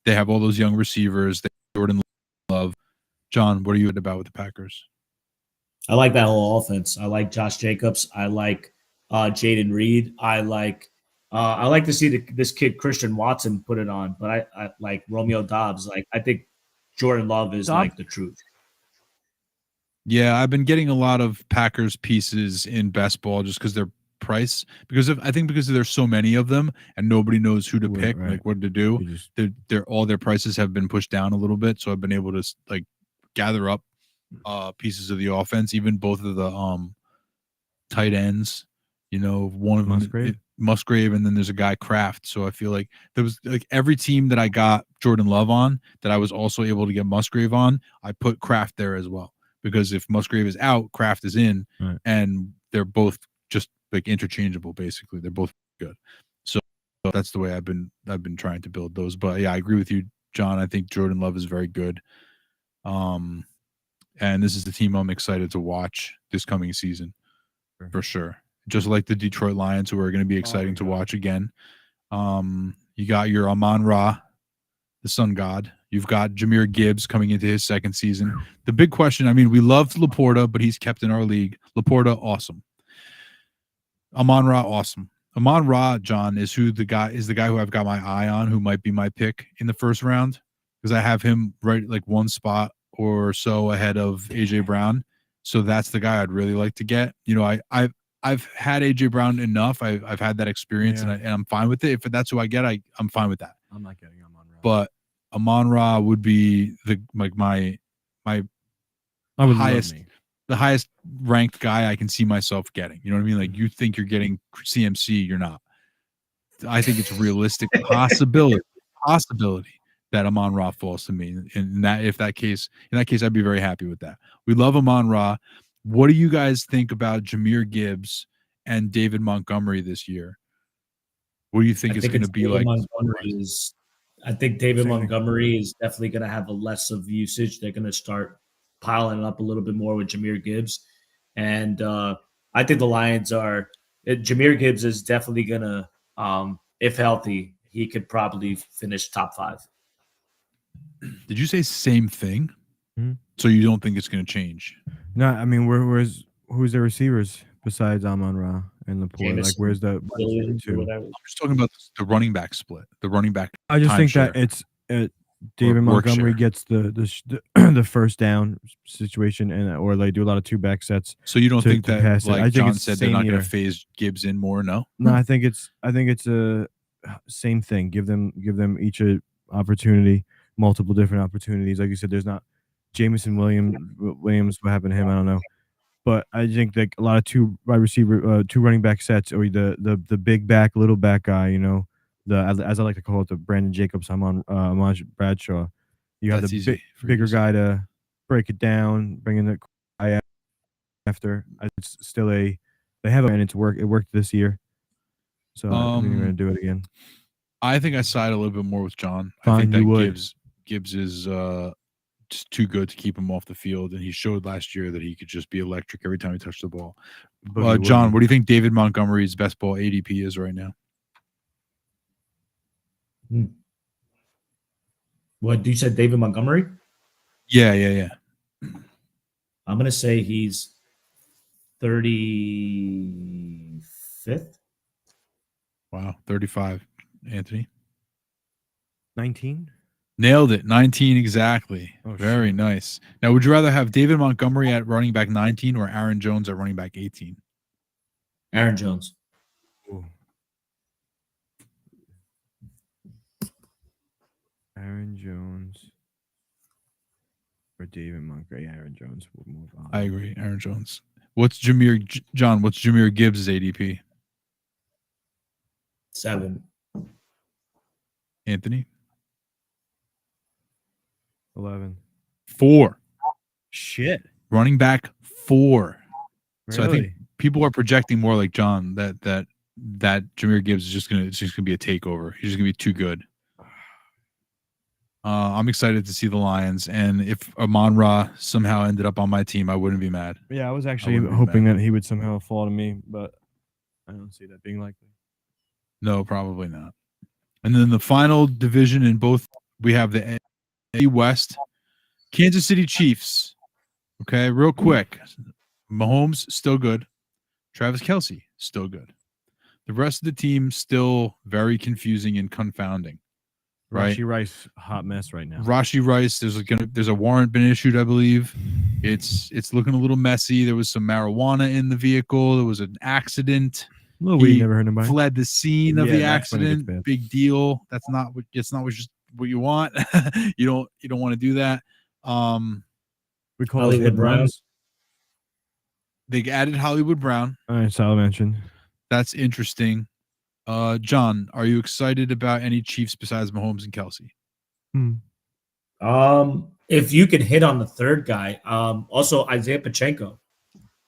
They have all those young receivers. They Jordan Love. John, what are you about with the Packers? I like that whole offense. I like Josh Jacobs. I like Jaden Reed. I like to see this kid Christian Watson put it on, but I like Romeo Dobbs. Like I think Jordan Love is like the truth. Yeah, I've been getting a lot of Packers pieces in best ball just because they're price, because there's so many of them and nobody knows who to pick, right. Like what to do. They're all their prices have been pushed down a little bit, so I've been able to like gather up pieces of the offense, even both of the tight ends. You know, one of them Musgrave, and then there's a guy Kraft. So I feel like there was like every team that I got Jordan Love on that I was also able to get Musgrave on, I put Kraft there as well. Because if Musgrave is out, Kraft is in, right. And they're both just like interchangeable. Basically, they're both good. So that's the way I've been trying to build those. But yeah, I agree with you, John. I think Jordan Love is very good. And this is the team I'm excited to watch this coming season, for sure. Just like the Detroit Lions, who are going to be exciting to watch again. You got your Amon-Ra, the sun god. You've got Jahmyr Gibbs coming into his second season. The big question, I mean, we loved Laporta, but he's kept in our league. Laporta, awesome. Amon-Ra, awesome. Amon-Ra, John, is the guy who I've got my eye on, who might be my pick in the first round, because I have him right like one spot or so ahead of AJ Brown. So that's the guy I'd really like to get. You know, I've had AJ Brown enough. I've had that experience, and I'm fine with it. If that's who I get, I'm fine with that. I'm not getting Amon-Ra, but Amon-Ra would be the highest ranked guy I can see myself getting. You know what I mean? Like, you think you're getting CMC, you're not. I think it's a realistic possibility that Amon-Ra falls to me. And in that case, I'd be very happy with that. We love Amon-Ra. What do you guys think about Jahmyr Gibbs and David Montgomery this year? What do you think it's going to be like? I think David Montgomery is definitely going to have a less of usage. They're going to start piling up a little bit more with Jahmyr Gibbs. And I think the Lions are – Jahmyr Gibbs is definitely going to, if healthy, he could probably finish top 5. Did you say same thing? Mm-hmm. So you don't think it's going to change? No, I mean, who's the receivers besides Amon-Ra and Laporte? Like, where's the two? I'm just talking about the running back split, the running back. I just think that David Montgomery gets the first down situation, or they do a lot of 2-back sets. So you don't think that, like John said, they're not going to phase Gibbs in more? No. I think it's a same thing. Give them each an opportunity, multiple different opportunities. Like you said, there's not Jameson Williams. What happened to him? I don't know. But I think that a lot of two running back sets, or the big back, little back guy, you know, as I like to call it, the Brandon Jacobs, Amaj Bradshaw. You have the bigger guy to break it down, bring in the guy after. It's still they have and it worked this year. So I think they're going to do it again. I think I side a little bit more with John. I think that Gibbs is just too good to keep him off the field, and he showed last year that he could just be electric every time he touched the ball. John, what do you think David Montgomery's best ball ADP is right now? What, you said David Montgomery? Yeah. I'm going to say he's 35th. Wow, 35. Anthony? 19? Nailed it. 19 exactly. Oh, very shit. Nice. Now, would you rather have David Montgomery at running back 19 or Aaron Jones at running back 18? Aaron Jones. Ooh. Aaron Jones or David Montgomery? Aaron Jones will move on. I agree. Aaron Jones. What's Jahmyr Gibbs' ADP? 7. Anthony? 11. 4. Shit. Running back 4. Really? So I think people are projecting more like John that Jahmyr Gibbs is just gonna be a takeover. He's just gonna be too good. I'm excited to see the Lions, and if Amon-Ra somehow ended up on my team, I wouldn't be mad. Yeah, I was actually hoping that he would somehow fall to me, but I don't see that being likely. No, probably not. And then the final division in both, we have the AFC West, Kansas City Chiefs. Okay, real quick. Mahomes, still good. Travis Kelce, still good. The rest of the team, still very confusing and confounding. Right? Rashee Rice, hot mess right now. Rashee Rice, there's a warrant been issued, I believe. It's looking a little messy. There was some marijuana in the vehicle. There was an accident. We never heard anybody. Fled the scene of the accident. Big deal. That's not what you want. you don't want to do that. We call Hollywood Brown. They added Hollywood Brown. All right, so I'll mention. That's interesting. John, are you excited about any Chiefs besides Mahomes and Kelce? If you could hit on the third guy, also Isaiah Pacheco.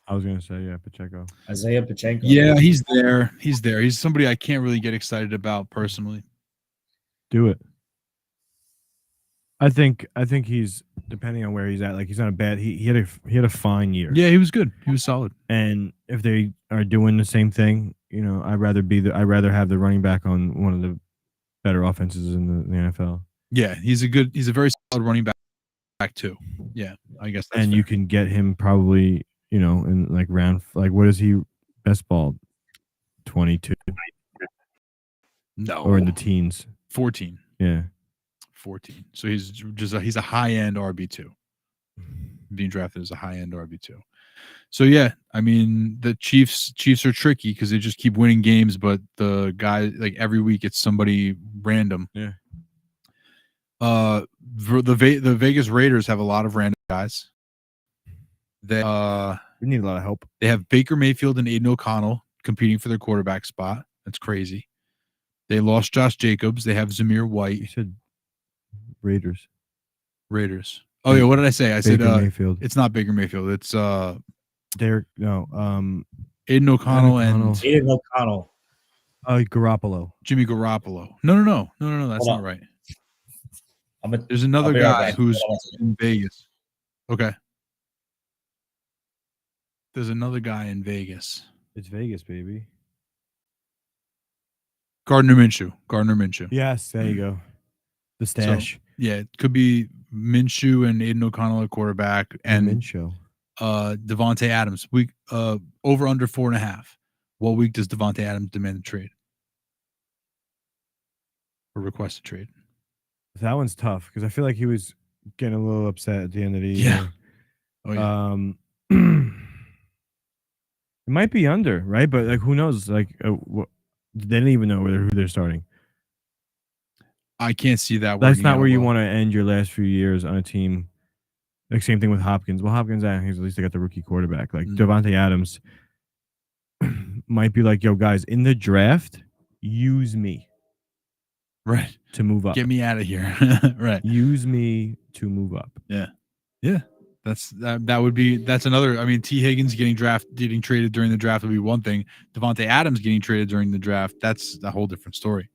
I was gonna say, yeah, Pacheco. Isaiah Pacheco. Yeah, he's there. He's somebody I can't really get excited about personally. Do it. I think he's, depending on where he's at, like he's not a bad. He had a fine year. Yeah, he was good. He was solid. And if they are doing the same thing, you know, I'd rather have the running back on one of the better offenses in the NFL. Yeah, he's a very solid running back too. Yeah, I guess that's and fair. You can get him probably, you know, in like round, like what is he best ball? 22. No. Or in the teens. 14. Yeah. 14. So he's a high-end RB2. Being drafted as a high-end RB2. So yeah, I mean the Chiefs are tricky because they just keep winning games, but the guy, like every week it's somebody random. Yeah. The Vegas Raiders have a lot of random guys. They we need a lot of help. They have Baker Mayfield and Aiden O'Connell competing for their quarterback spot. That's crazy. They lost Josh Jacobs. They have Zamir White. You said Raiders. Oh yeah, what did I say? I said Mayfield. It's not Baker Mayfield. It's Derek, no, Aiden O'Connell and Aiden O'Connell. Garoppolo. Jimmy Garoppolo. No. That's not right. There's another guy who's in Vegas. Okay. There's another guy in Vegas. It's Vegas, baby. Gardner Minshew. Yes, there you go. The stash. So, yeah, it could be Minshew and Aiden O'Connell at quarterback, and Minshew. Devontae Adams. Week over under 4.5. What week does Devontae Adams demand a trade or request a trade? That one's tough because I feel like he was getting a little upset at the end of the year. Oh yeah. It might be under, right? But like, who knows? Like, they didn't even know who they're starting. I can't see that. That's not where you want to end your last few years on a team. Like, same thing with Hopkins. Well, Hopkins, at least they got the rookie quarterback. Like, Devontae Adams might be like, yo, guys, in the draft, use me. Right. To move up. Get me out of here. Right. Use me to move up. Yeah. Yeah. That's another. I mean, T. Higgins getting traded during the draft would be one thing. Devontae Adams getting traded during the draft, that's a whole different story.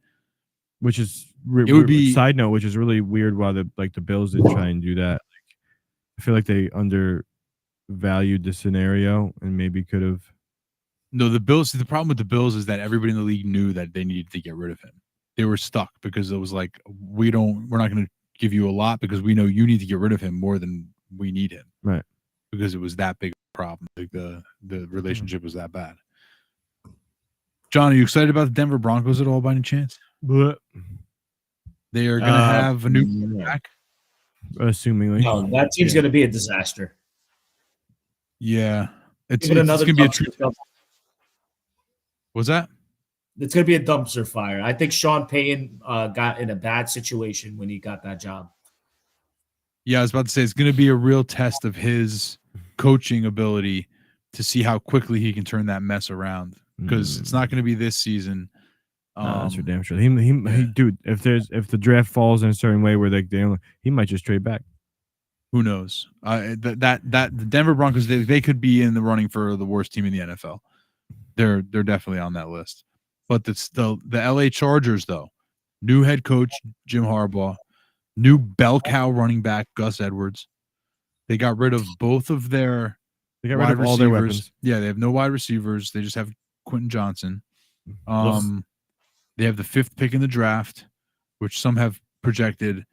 Which is it would be side note, which is really weird. Why the Bills did try and do that. Like, I feel like they undervalued the scenario and maybe could have. No, the Bills. The problem with the Bills is that everybody in the league knew that they needed to get rid of him. They were stuck because it was like, we're not going to give you a lot because we know you need to get rid of him more than we need him. Right. Because it was that big a problem. Like the relationship was that bad. John, are you excited about the Denver Broncos at all by any chance? But they are going to have a new quarterback. Assumingly. No, that team's going to be a disaster. Yeah. It's going to be a true. What's that? It's going to be a dumpster fire. I think Sean Payton got in a bad situation when he got that job. Yeah, I was about to say it's going to be a real test of his coaching ability to see how quickly he can turn that mess around. Because it's not going to be this season. That's for damn sure. He, dude. If the draft falls in a certain way where he might just trade back. Who knows? The Denver Broncos they could be in the running for the worst team in the NFL. They're definitely on that list. But the LA Chargers, though, new head coach Jim Harbaugh, new bell cow running back Gus Edwards. They got rid of both of their wide receivers. All their weapons. Yeah, they have no wide receivers. They just have Quentin Johnson. They have the 5th pick in the draft, which some have projected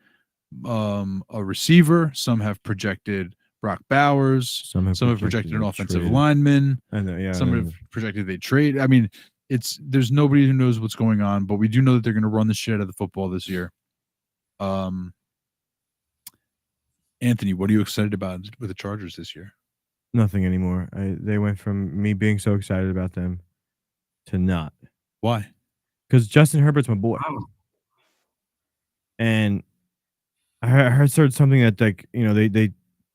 a receiver, some have projected Brock Bowers, some have projected an offensive lineman, some have projected they trade. I mean, there's nobody who knows what's going on, but we do know that they're going to run the shit out of the football this year. Anthony, what are you excited about with the Chargers this year? Nothing anymore. They went from me being so excited about them to not. Why? Because Justin Herbert's my boy. Wow. And I heard something that, like, they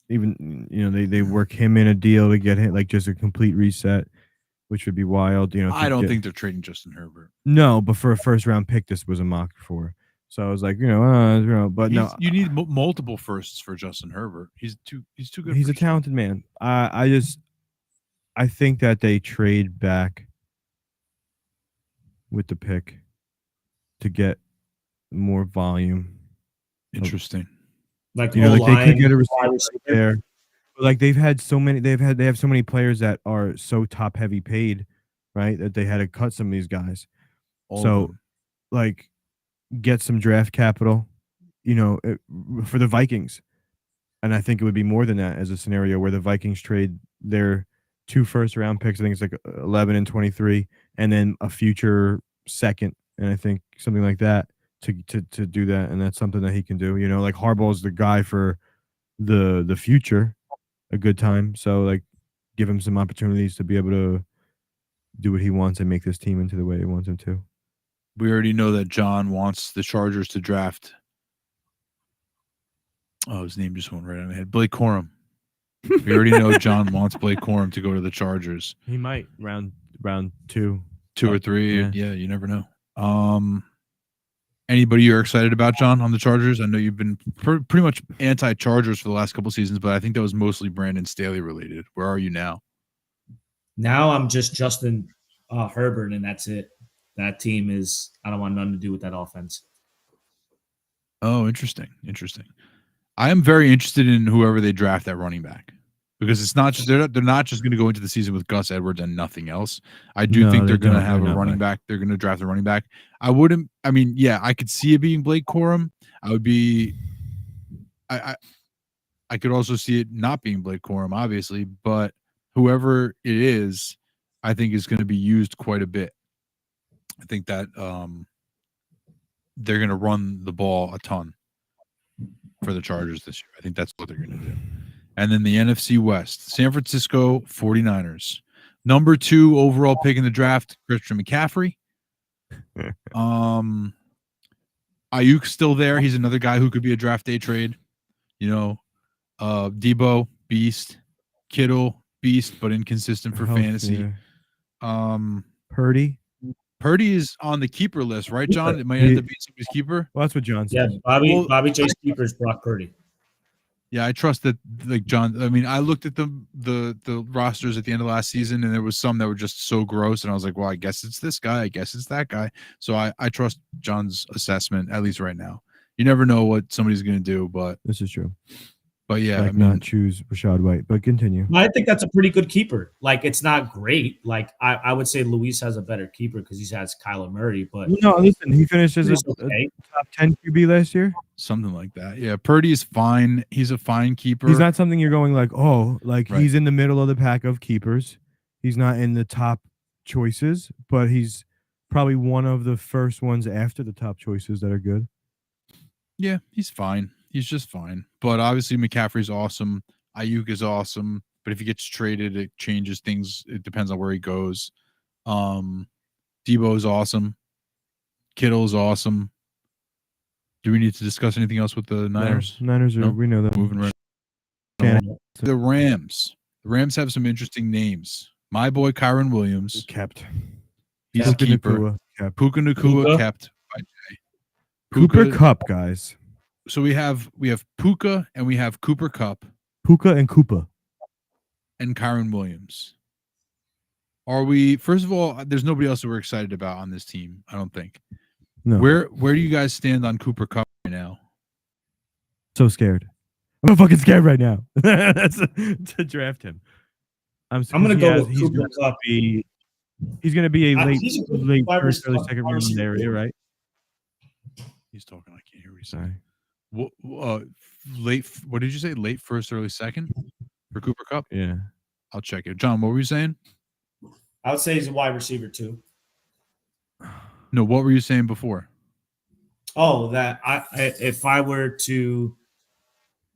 even, they work him in a deal to get him, like, just a complete reset, which would be wild. I don't think they're trading Justin Herbert. No, but for a 1st round pick, this was a mock for. So I was like, but no, you need multiple firsts for Justin Herbert. He's too good. He's a talented man. I think that they trade back with the pick to get more volume. Interesting. Like, they could get a receiver there. Like, they have so many players that are so top heavy paid, right? That they had to cut some of these guys. Like, get some draft capital, for the Vikings. And I think it would be more than that as a scenario where the Vikings trade their 2 first-round picks. I think it's like 11 and 23, and then a future 2nd, and I think something like that to do that. And that's something that he can do. Like, Harbaugh's the guy for the future, a good time. So, like, give him some opportunities to be able to do what he wants and make this team into the way he wants him to. We already know that John wants the Chargers to draft. Oh, his name just went right on my head. Blake Corum. We already know John wants Blake Corum to go to the Chargers. He might round 2 or 3. Yeah, you never know. Anybody you're excited about, John, on the Chargers? I know you've been pretty much anti-Chargers for the last couple seasons, but I think that was mostly Brandon Staley related. Where are you now? Now I'm just Justin Herbert, and that's it. That team is, I don't want nothing to do with that offense. Oh, interesting. I am very interested in whoever they draft at running back, because it's not just they're not just going to go into the season with Gus Edwards and nothing else. I do think they're going to have a running back. They're going to draft a running back. I mean, yeah, I could see it being Blake Corum. I could also see it not being Blake Corum, obviously, but whoever it is, I think is going to be used quite a bit. I think that they're going to run the ball a ton for the Chargers this year. I think that's what they're going to do. And then the NFC West, San Francisco 49ers. Number 2 overall pick in the draft, Christian McCaffrey. Ayuk's still there. He's another guy who could be a draft day trade. Debo, beast. Kittle, beast, but inconsistent for fantasy. Purdy is on the keeper list, right, John? It might end up being somebody's keeper. Well, that's what John said. Yeah, Bobby Chase keeper is Brock Purdy. Yeah, I trust that, like John. I mean, I looked at the rosters at the end of last season, and there was some that were just so gross, and I was like, well, I guess it's this guy, I guess it's that guy. So I trust John's assessment, at least right now. You never know what somebody's going to do, but this is true. But yeah, like not choose Rachaad White, but continue. I think that's a pretty good keeper. Like, it's not great. Like, I would say Luis has a better keeper because he has Kyler Murray. But no, listen, he finished as a top 10 QB last year, something like that. Yeah, Purdy is fine. He's a fine keeper. He's not something you're going like, oh, like right. He's in the middle of the pack of keepers. He's not in the top choices, but he's probably one of the first ones after the top choices that are good. Yeah, he's fine. He's just fine. But obviously McCaffrey's awesome. Ayuk is awesome. But if he gets traded, it changes things. It depends on where he goes. Debo is awesome. Kittle is awesome. Do we need to discuss anything else with the Niners? No, Niners are, we know that. Moving right. The Rams. The Rams have some interesting names. My boy Kyron Williams. Kept. He's a keeper. Puka Nacua kept by Jay. Cooper Kupp, guys. So we have Puka and we have Cooper Kupp. Puka and Koopa. And Kyron Williams. Are we, first of all, there's nobody else that we're excited about on this team, I don't think. No. Where do you guys stand on Cooper Kupp right now? So scared. I'm fucking scared right now. That's to draft him. I'm gonna go with Cooper Kupp. He's gonna be a late first, early second round area, right? He's talking. I can't hear what he's saying. Late. What did you say? Late first, early second for Cooper Kupp? Yeah, I'll check it. John, what were you saying? I would say he's a wide receiver too. No, what were you saying before? Oh, that if I were to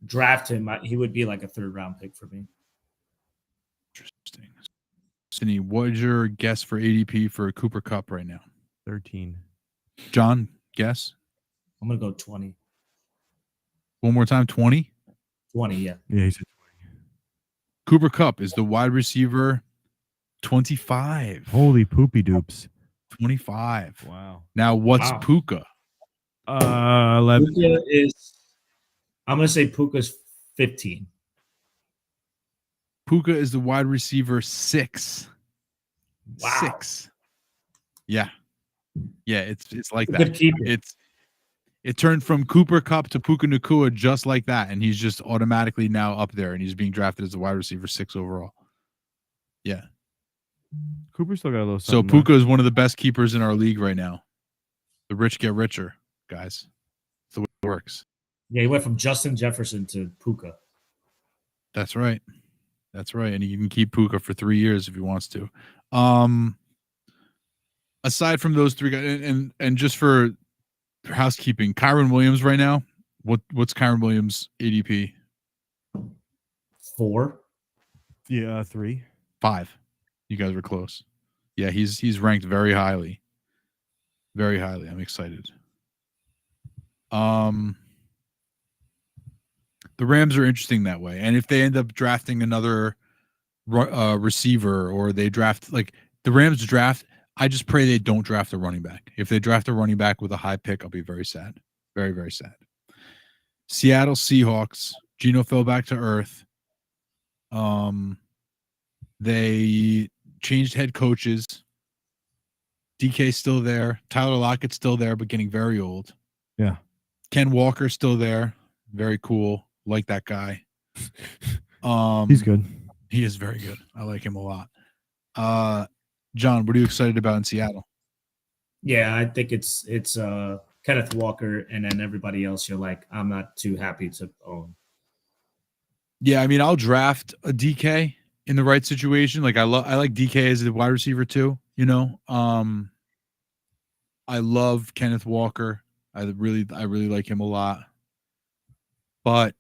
draft him, he would be like a 3rd round pick for me. Interesting. Cindy, what is your guess for ADP for Cooper Kupp right now? 13. John, guess? I'm gonna go 20. One more time, 20? 20, yeah. Yeah, he said 20. Cooper Kupp is the wide receiver 25. Holy poopy doops. 25. Wow. Now what's Puka? 11. Puka is, I'm gonna say Puka's 15. Puka is the wide receiver 6. Wow. 6. Yeah. Yeah, it's like that. It turned from Cooper Kupp to Puka Nacua just like that, and he's just automatically now up there, and he's being drafted as a wide receiver 6 overall. Yeah. Cooper still got a little something. So Puka is one of the best keepers in our league right now. The rich get richer, guys. That's the way it works. Yeah, he went from Justin Jefferson to Puka. That's right. That's right. And you can keep Puka for 3 years if he wants to. Aside from those 3 guys, and just for housekeeping, Kyron Williams right now, what's Kyron Williams ADP? 4. Yeah, 3. 5. You guys were close. Yeah, he's ranked very highly. Very highly. I'm excited. The Rams are interesting that way. And if they end up drafting another receiver, or they draft, like the Rams draft, I just pray they don't draft a running back. If they draft a running back with a high pick, I'll be very sad. Very, very sad. Seattle Seahawks. Geno fell back to earth. They changed head coaches. DK's still there. Tyler Lockett's still there, but getting very old. Yeah. Ken Walker's still there. Very cool. Like that guy. He's good. He is very good. I like him a lot. John, what are you excited about in Seattle? Yeah, I think it's Kenneth Walker, and then everybody else you're like, I'm not too happy to own. Yeah, I mean, I'll draft a DK in the right situation. Like I like DK as a wide receiver too, you know. I love Kenneth Walker. I really like him a lot. But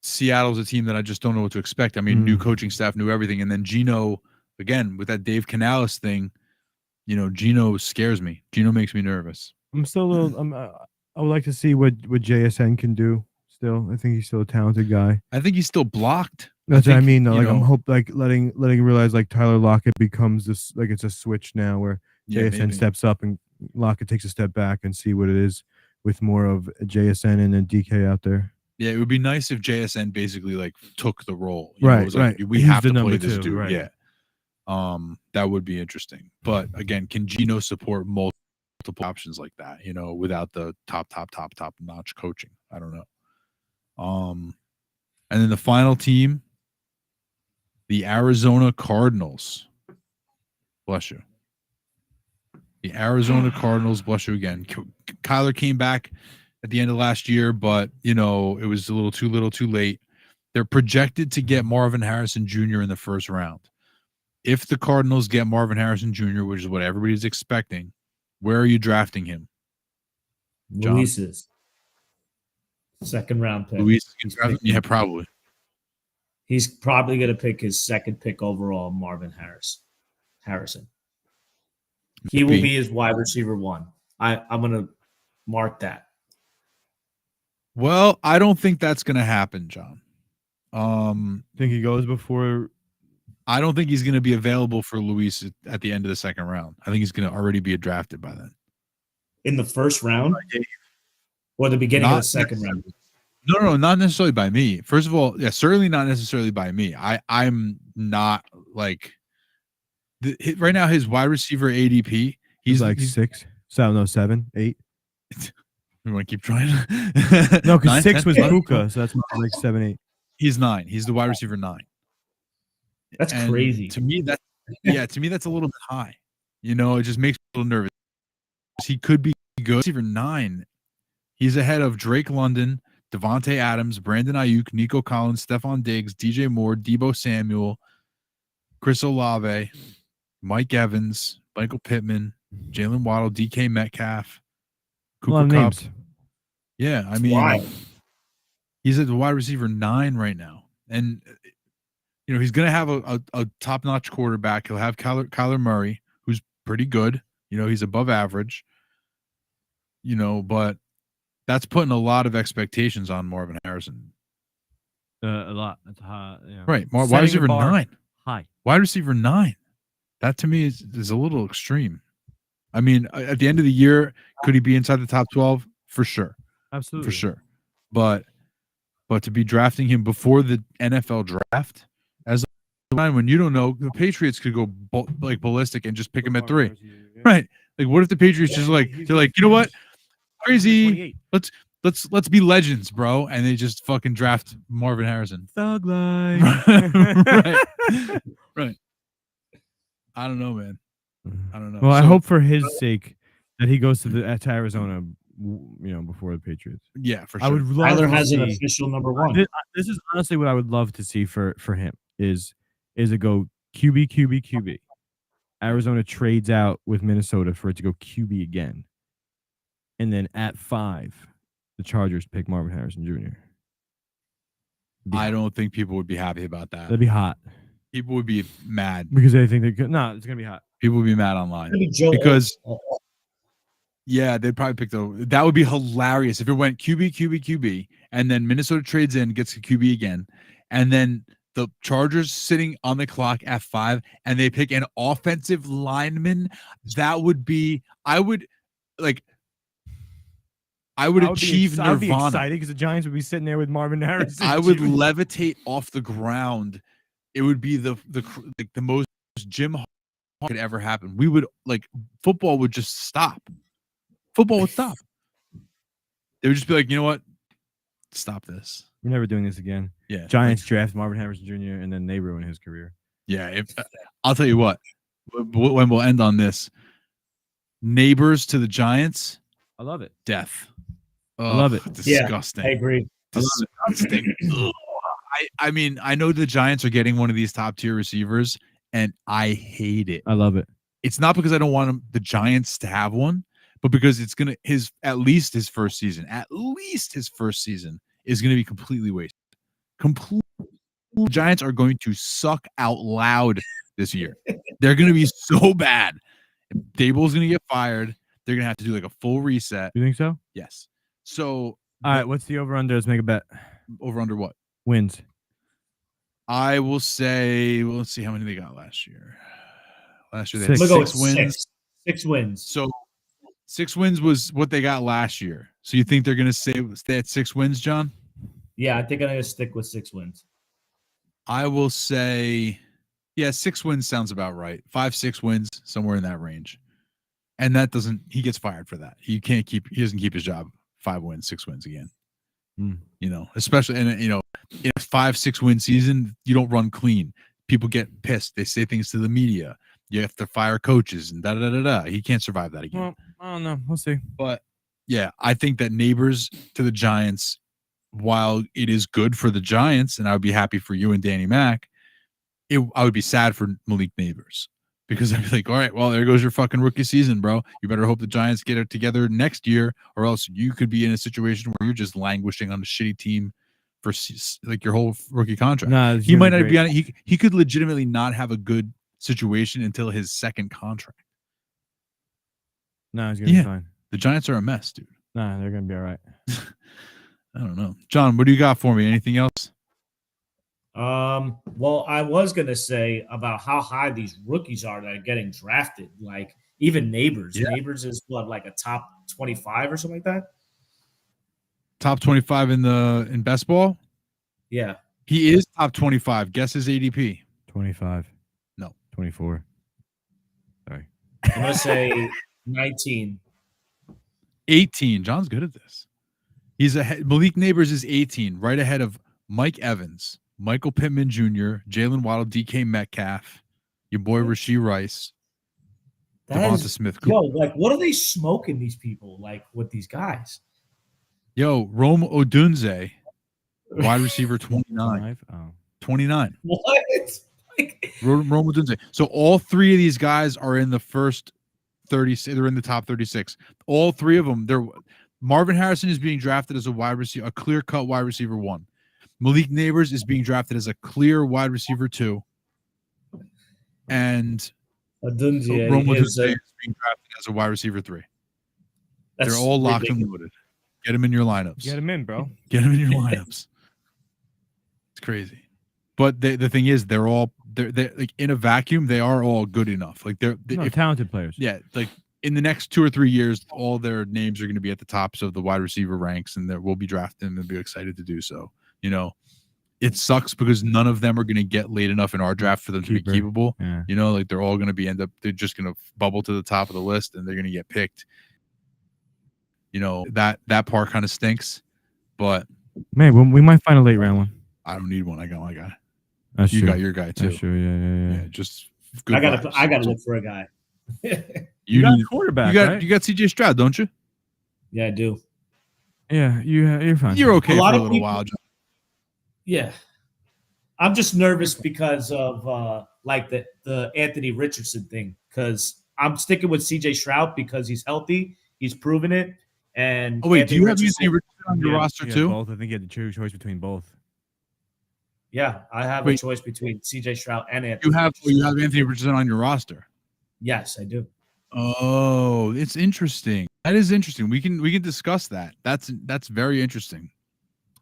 Seattle's a team that I just don't know what to expect. I mean, new coaching staff, new everything. And then Geno, again, with that Dave Canales thing, you know, Geno scares me. Geno makes me nervous. I'm still a little. I would like to see what JSN can do. Still, I think he's still a talented guy. I think he's still blocked. That's what I mean. Though. Like I'm letting realize like Tyler Lockett becomes this, like it's a switch now where JSN steps up and Lockett takes a step back and see what it is with more of JSN and then DK out there. Yeah, it would be nice if JSN basically like took the role. Right, it was like, right. We have to play this 2, dude. right. Yeah. That would be interesting. But again, can Geno support multiple options like that, you know, without the top notch coaching? I don't know. And then the final team, the Arizona Cardinals. Bless you. The Arizona Cardinals, bless you again. Kyler came back at the end of last year, but, you know, it was a little too late. They're projected to get Marvin Harrison Jr. in the first round. If the Cardinals get Marvin Harrison Jr., which is what everybody's expecting, where are you drafting him? John? Luis's second round pick. Luis, yeah, probably. He's probably going to pick his second pick overall, Marvin Harrison. He will be his wide receiver 1. I'm going to mark that. Well, I don't think that's going to happen, John. Think he goes before? I don't think he's going to be available for Luis at the end of the second round. I think he's going to already be drafted by then. In the first round? Or the beginning of the second round? No, not necessarily by me. First of all, yeah, certainly not necessarily by me. I'm not like right now. His wide receiver ADP, he's like 6, 7, 8. We want to keep trying. No, because 6 was Puka, so that's like 7, 8. He's 9. He's the wide receiver 9. That's crazy. To me, that's a little bit high. You know, it just makes me a little nervous. He could be good. Receiver 9. He's ahead of Drake London, Devontae Adams, Brandon Ayuk, Nico Collins, Stephon Diggs, DJ Moore, Deebo Samuel, Chris Olave, Mike Evans, Michael Pittman, Jalen Waddle, DK Metcalf, Cooper Kupp. Yeah, I mean, he's at the wide receiver 9 right now. And, you know, he's going to have a top-notch quarterback. He'll have Kyler Murray, who's pretty good. You know, he's above average. You know, but that's putting a lot of expectations on Marvin Harrison. A lot. That's high. Yeah. Right. Wide receiver 9. High. Wide receiver 9. That to me is a little extreme. I mean, at the end of the year, could he be inside the top 12? For sure. Absolutely. For sure. But to be drafting him before the NFL draft, as when you don't know, the Patriots could go ballistic and just pick him at 3. Right. Like, what if the Patriots they're like, you know what? Crazy. Let's be legends, bro. And they just fucking draft Marvin Harrison. Thug life. Right. I don't know, man. I don't know. Well, I hope for his sake that he goes to Arizona, you know, before the Patriots. Yeah, for sure. I would love Tyler to has see, an official number 1. This is honestly what I would love to see for him is it go QB. Arizona trades out with Minnesota for it to go QB again. And then at 5, the Chargers pick Marvin Harrison Jr. I don't think people would be happy about that. That'd be hot. People would be mad. Because they think they could. No, it's going to be hot. People would be mad online. Because, yeah, they'd probably pick that would be hilarious if it went QB, and then Minnesota trades in, gets a QB again, and then the Chargers sitting on the clock at 5, and they pick an offensive lineman. That would be, I would achieve nirvana. I would be excited because the Giants would be sitting there with Marvin Harrison. I would levitate off the ground. It would be the most Jim could ever happen. We would football would just stop. Football would stop. They would just be like, you know what? Stop this. We're never doing this again. Yeah. Giants draft Marvin Harrison Jr. and then they ruin his career. Yeah. I'll tell you what. When we'll end on this, Neighbors to the Giants. I love it. Death. I love it. Disgusting. Yeah, I agree. Disgusting. I mean, I know the Giants are getting one of these top tier receivers, and I hate it. I love it. It's not because I don't want the Giants to have one, but because it's gonna at least his first season is gonna be completely wasted. The Giants are going to suck out loud this year. They're gonna be so bad. Dable's gonna get fired. They're gonna have to do like a full reset. You think so? Yes. So all right, what's the over under? Let's make a bet. Over under what? Wins. I will say, well, let's see how many they got last year. Last year they had 6 wins. 6 wins. So 6 wins was what they got last year. So you think they're going to stay at 6 wins, John? Yeah, I think I'm going to stick with 6 wins. I will say, 6 wins sounds about right. 5-6 wins, somewhere in that range. And that doesn't, he gets fired for that. He doesn't keep his job 5 wins, 6 wins again. You know, especially in a 5-6 win season, you don't run clean. People get pissed. They say things to the media. You have to fire coaches and da da da da. He can't survive that again. Well, I don't know. We'll see. But yeah, I think that Neighbors to the Giants, while it is good for the Giants, and I would be happy for you and Danny Mac, I would be sad for Malik Neighbors. Because I'd be like, all right, well, there goes your fucking rookie season, bro. You better hope the Giants get it together next year, or else you could be in a situation where you're just languishing on a shitty team for like your whole rookie contract. Nah, he might not be on it. He could legitimately not have a good situation until his second contract. No, he's gonna be fine. The Giants are a mess, dude. Nah, they're gonna be all right. I don't know, John. What do you got for me? Anything else? Well, I was gonna say about how high these rookies are that are getting drafted. Like even Neighbors. Yeah. Neighbors is what, like a top 25 or something like that? Top 25 in best ball? Yeah. He is top 25. Guess his ADP. 25. No. 24. Sorry. I'm gonna say 19. 18. John's good at this. He's ahead. Malik Neighbors is 18, right ahead of Mike Evans, Michael Pittman Jr., Jalen Waddle, DK Metcalf, your boy Rashee Rice, Devonta Smith. Yo, like, what are they smoking these people like with these guys? Yo, Rome Odunze, wide receiver 29. 29. What? Rome Odunze. So all three of these guys are in the first 30. They're in the top 36. All three of them. Marvin Harrison is being drafted as a wide receiver, a clear-cut wide receiver 1. Malik Neighbors is being drafted as a clear wide receiver 2. And Odunze is being drafted as a wide receiver 3. They're all locked and loaded. Get him in your lineups. Get him in, bro. Get him in your lineups. It's crazy. But the thing is, they're like in a vacuum, they are all good enough. Like they're talented players. Yeah, like in the next 2 or 3 years, all their names are going to be at the tops of the wide receiver ranks, and we'll be drafting and they'll be excited to do so. You know, it sucks because none of them are going to get late enough in our draft for them to be keepable. Yeah. You know, like they're all going to they're just going to bubble to the top of the list and they're going to get picked. You know, that part kind of stinks, but man, we might find a late round one. I don't need one. I got my guy. That's you true. got your guy too. That's true. Yeah. Just good. I gotta look for a guy. You got a quarterback. Right? You got CJ Stroud, don't you? Yeah, I do. Yeah, you're fine. You're okay for a little while. John. Yeah, I'm just nervous because of like the Anthony Richardson thing. Because I'm sticking with CJ Stroud because he's healthy, he's proven it. And do you have Anthony Richardson on your roster too? Both. I think you had the choice between both. Yeah, I have a choice between CJ Stroud and Anthony. You have Anthony Richardson on your roster. Yes, I do. Oh, it's interesting. That is interesting. We can discuss that. That's very interesting.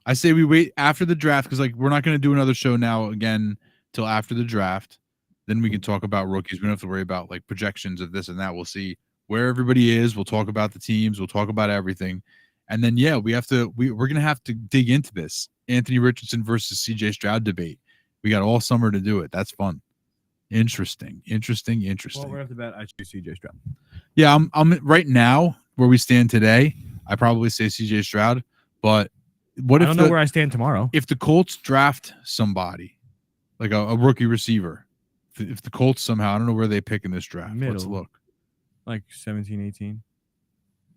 I say we wait after the draft because like we're not going to do another show now again till after the draft. Then we can talk about rookies. We don't have to worry about like projections of this and that. We'll see where everybody is. We'll talk about the teams. We'll talk about everything. And then, we're going to have to dig into this Anthony Richardson versus CJ Stroud debate. We got all summer to do it. That's fun. Interesting. Well, right off the bat, I choose CJ Stroud. Yeah, I'm right now where we stand today. I probably say CJ Stroud, but what I if don't know where I stand tomorrow. If the Colts draft somebody like a rookie receiver, if the Colts somehow, I don't know where they pick in this draft. Middle. Let's look. Like 17, 18.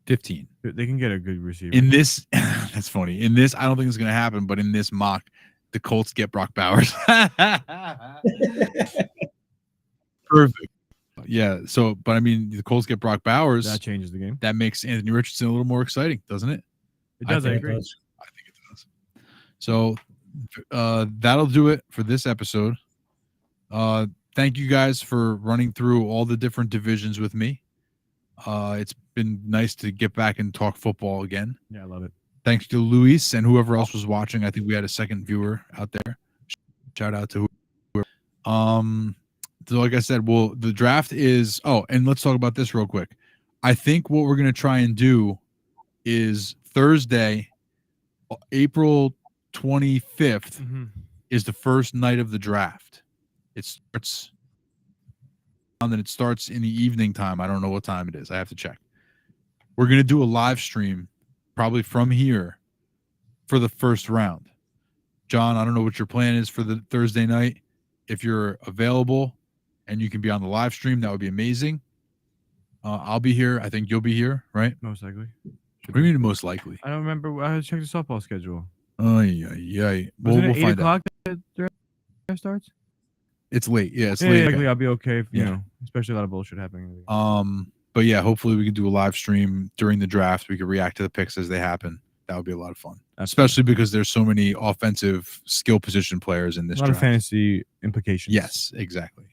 15. They can get a good receiver. In this, that's funny. In this, I don't think it's going to happen, but in this mock, the Colts get Brock Bowers. Perfect. Yeah. So, but I mean, the Colts get Brock Bowers. That changes the game. That makes Anthony Richardson a little more exciting, doesn't it? It does. I agree. I think it does. So, that'll do it for this episode. Thank you guys for running through all the different divisions with me. It's been nice to get back and talk football again. Yeah, I love it. Thanks to Luis and whoever else was watching. I think we had a second viewer out there. Shout out to whoever. So like I said, well, the draft is. Oh, and let's talk about this real quick. I think what we're gonna try and do is Thursday, April 25th, is the first night of the draft. It starts, and then it starts in the evening time. I don't know what time it is. I have to check. We're gonna do a live stream, probably from here, for the first round. John, I don't know what your plan is for the Thursday night. If you're available and you can be on the live stream, that would be amazing. I'll be here. I think you'll be here, right? Most likely. What do you mean most likely? I don't remember. I had to check the softball schedule. Oh, yeah. We'll 8 find o'clock out. that the draft starts? It's late. Yeah, it's late. Likely I'll be okay if, you know, especially a lot of bullshit happening. But yeah, hopefully we can do a live stream during the draft. We can react to the picks as they happen. That would be a lot of fun. Especially because there's so many offensive skill position players in this draft. A lot of fantasy implications. Yes, exactly.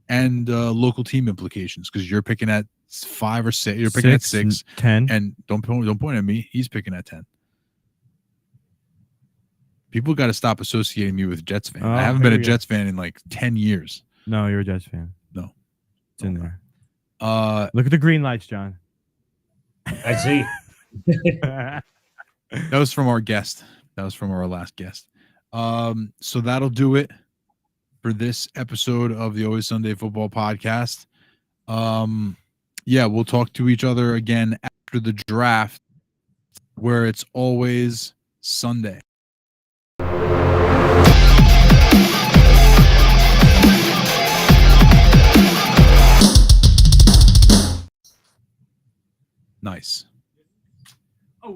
And local team implications, because you're picking at 5 or 6. You're picking at 6, 10. And don't point at me. He's picking at 10. People got to stop associating me with Jets fan. I haven't been a Jets fan in like 10 years. No, you're a Jets fan. No. It's in there. Look at the green lights, John. I see. That was from our guest. That was from our last guest. So that'll do it for this episode of the Always Sunday Football Podcast. Yeah, we'll talk to each other again after the draft, where it's always Sunday. Nice.